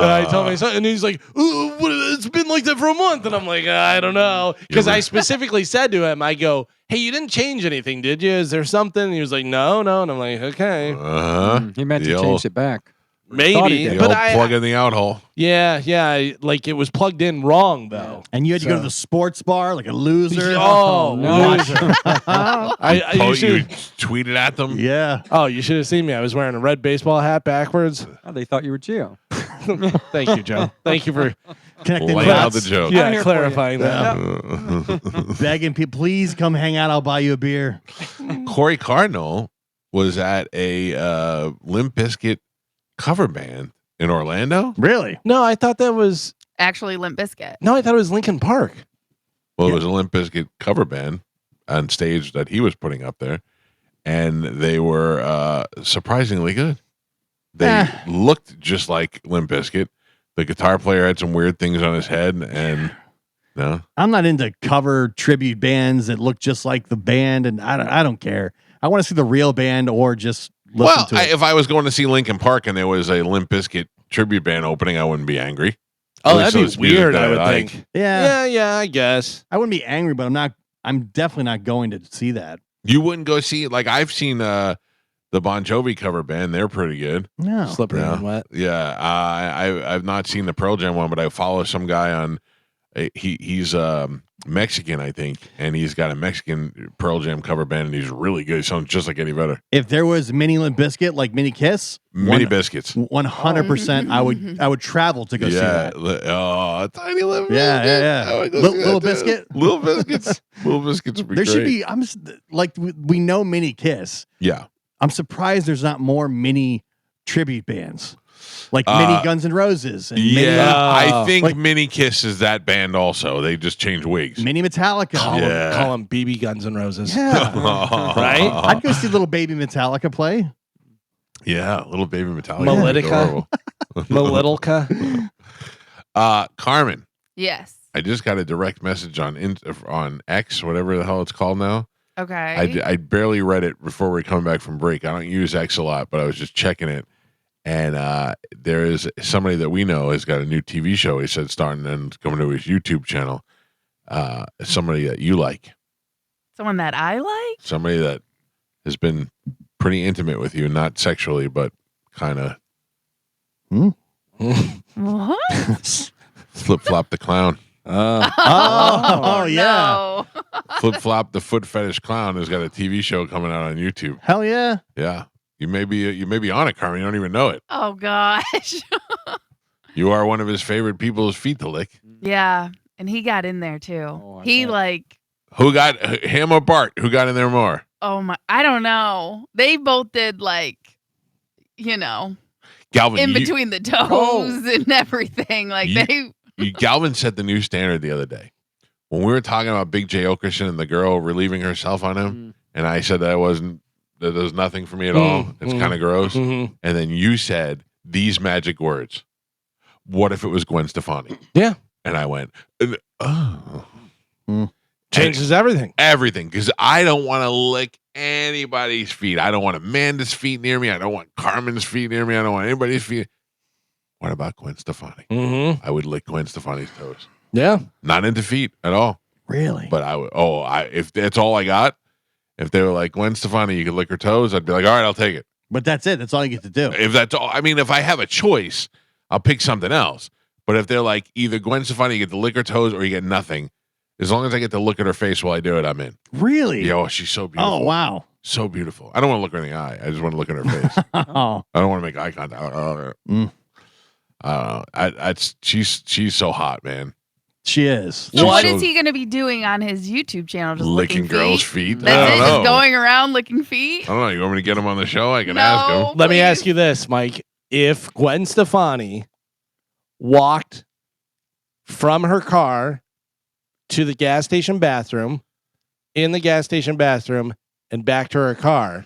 And I told my son, and he's like, it's been like that for a month. And I'm like, I don't know. Because I specifically said to him, I go, hey, you didn't change anything, did you? Is there something? And he was like, no. And I'm like, okay. He meant to change it back. Maybe. The But old I plug in the out hole. Yeah. Like it was plugged in wrong, though. And you had to go to the sports bar like a loser. Oh, no. loser. you You tweeted at them? Yeah. Oh, you should have seen me. I was wearing a red baseball hat backwards. Oh, they thought you were Gio. Thank you, Joe. Thank you for Connecting Lay out the joke. I'm here for clarifying you. that. Begging people, please come hang out. I'll buy you a beer. Corey Cardinal was at a Limp Bizkit cover band in Orlando. Really? No, I thought that was Actually, Limp Bizkit. no, I thought it was Lincoln Park. Well, it was a Limp Bizkit cover band on stage that he was putting up there, and they were surprisingly good. They looked just like Limp Bizkit. The guitar player had some weird things on his head, and no, I'm not into cover tribute bands that look just like the band, and I don't care. I want to see the real band or just listen to it. if I was going to see Linkin Park and there was a Limp Bizkit tribute band opening, I wouldn't be angry. Oh, At least that'd it's be music weird. that I would like. think. Yeah. I guess. I wouldn't be angry, but I'm definitely not going to see that. You wouldn't go see it. Like I've seen the Bon Jovi cover band; they're pretty good. No. Slippery and wet. Yeah, I've not seen the Pearl Jam one, but I follow some guy on. He's Mexican, I think, and he's got a Mexican Pearl Jam cover band, and he's really good. He sounds just like Eddie Vedder. If there was Mini Limp Bizkit, like Mini Kiss, Mini Biscuits, 100%, I would travel to go see that. Oh, Tiny Limp. Yeah. Little Biscuit, Little Biscuits, Little Biscuits. Would be there great. should be. I'm just, like we know Mini Kiss. Yeah, I'm surprised there's not more mini tribute bands. Like Mini Guns N' Roses. And I think Mini Kiss is that band also. They just change wigs. Mini Metallica. Call them BB Guns N' Roses. Yeah. Right? I'd go see little baby Metallica play. Yeah, little baby Metallica. Melodica. Carmen. Yes. I just got a direct message on X, whatever the hell it's called now. Okay. I barely read it before we come back from break. I don't use X a lot, but I was just checking it. And there is somebody that we know has got a new TV show. He said starting and coming to his YouTube channel. Somebody that you like. Someone that I like? Somebody that has been pretty intimate with you, not sexually, but kind of. What? Flip Flop the Clown. Yeah. Flip Flop the Foot Fetish Clown has got a TV show coming out on YouTube. Hell yeah. Yeah. You may be on it, Carmen. You don't even know it. Oh gosh. You are one of his favorite people's feet to lick. Yeah, and he got in there too. Who got him or Bart? Who got in there more? Oh my, I don't know. They both did Galvin in between the toes and everything. Galvin set the new standard the other day when we were talking about Big J Okerson and the girl relieving herself on him, and I said that does nothing for me at all. It's kind of gross. And then you said these magic words. What if it was Gwen Stefani? Yeah. And I went, Changes everything. Everything. Because I don't want to lick anybody's feet. I don't want Amanda's feet near me. I don't want Carmen's feet near me. I don't want anybody's feet. What about Gwen Stefani? I would lick Gwen Stefani's toes. Yeah. Not into feet at all. Really? But I would, if that's all I got, if they were like, Gwen Stefani, you could lick her toes, I'd be like, all right, I'll take it. But that's it. That's all you get to do. If that's all, I mean, if I have a choice, I'll pick something else. But if they're like, either Gwen Stefani, you get to lick her toes or you get nothing, as long as I get to look at her face while I do it, I'm in. Really? Yo, she's so beautiful. Oh, wow. So beautiful. I don't want to look her in the eye. I just want to look at her face. Oh. I don't want to make eye contact. I don't know. She's so hot, man. She is. What is he going to be doing on his YouTube channel? Just licking girls' feet? That's it? Just going around licking feet? I don't know. You want me to get him on the show? I can ask him. Let me ask you this, Mike. If Gwen Stefani walked from her car to the gas station bathroom, in the gas station bathroom, and back to her car,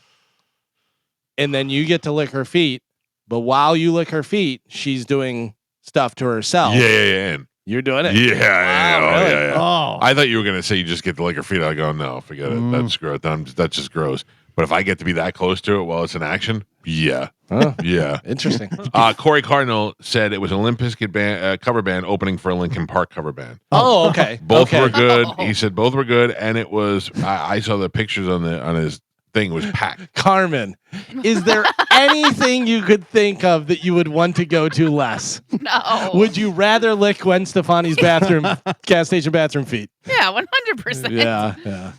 and then you get to lick her feet, but while you lick her feet, she's doing stuff to herself. Yeah. You're doing it. Yeah. Wow, really? Yeah. Oh. I thought you were going to say you just get to lick her feet. I go, no, forget it. That's gross. That's just gross. But if I get to be that close to it while it's in action, yeah. Huh. Yeah. Interesting. Corey Cardinal said it was an Limp Bizkit band, cover band opening for a Linkin Park cover band. Oh, okay. Both were good. He said both were good, and it was. I saw the pictures on his thing. It was packed. Carmen, is there anything you could think of that you would want to go to less? No. Would you rather lick Gwen Stefani's bathroom, gas station bathroom feet? Yeah, 100%. Yeah.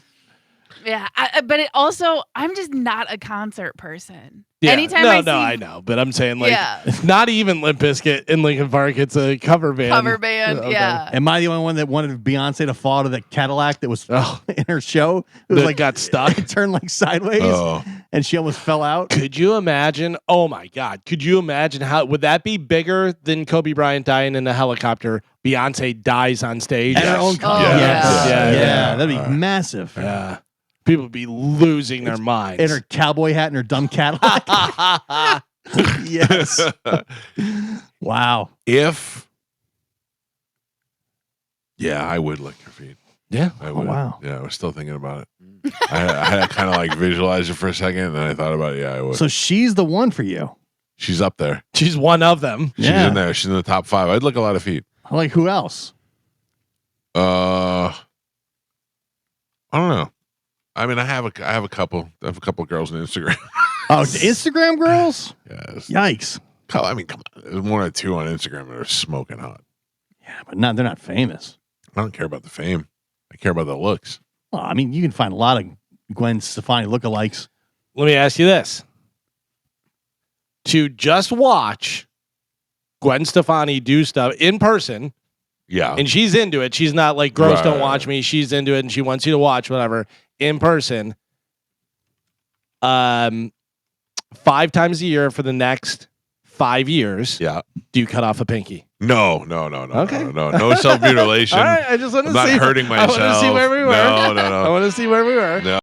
Yeah, but it also, I'm just not a concert person. Yeah. Anytime I know, but I'm saying not even Limp Bizkit in Linkin Park. It's a cover band. Okay. Yeah. Am I the only one that wanted Beyonce to fall to that Cadillac that was in her show? It was got stuck. It turned sideways, and she almost fell out. Could you imagine? Oh my God! Could you imagine how would that be bigger than Kobe Bryant dying in a helicopter? Beyonce dies on stage at her own car. Yeah, that'd be massive. Yeah. People would be losing their minds. In her cowboy hat and her dumb Cadillac. Yes. Wow. I would lick her feet. Yeah. I would. Oh, wow. Yeah, I was still thinking about it. I had to kind of visualize it for a second, and then I thought about it. Yeah, I would. So she's the one for you. She's up there. She's one of them. She's in there. She's in the top 5. I'd lick a lot of feet. Like who else? I don't know. I mean, I have a couple. I have a couple girls on Instagram. Oh, Instagram girls? Yes. Yikes. I mean, come on. There's 1 or 2 on Instagram that are smoking hot. Yeah, but they're not famous. I don't care about the fame. I care about the looks. Well, I mean, you can find a lot of Gwen Stefani lookalikes. Let me ask you this. To just watch Gwen Stefani do stuff in person, Yeah. and she's into it. She's not like, gross, don't watch me. She's into it, and she wants you to watch whatever in person. 5 times a year for the next 5 years. Yeah. Do you cut off a pinky? No. Okay. No self mutilation. All right, I just want to I'm see. not hurting myself. I want to see where we were. No. I want to see where we were. No.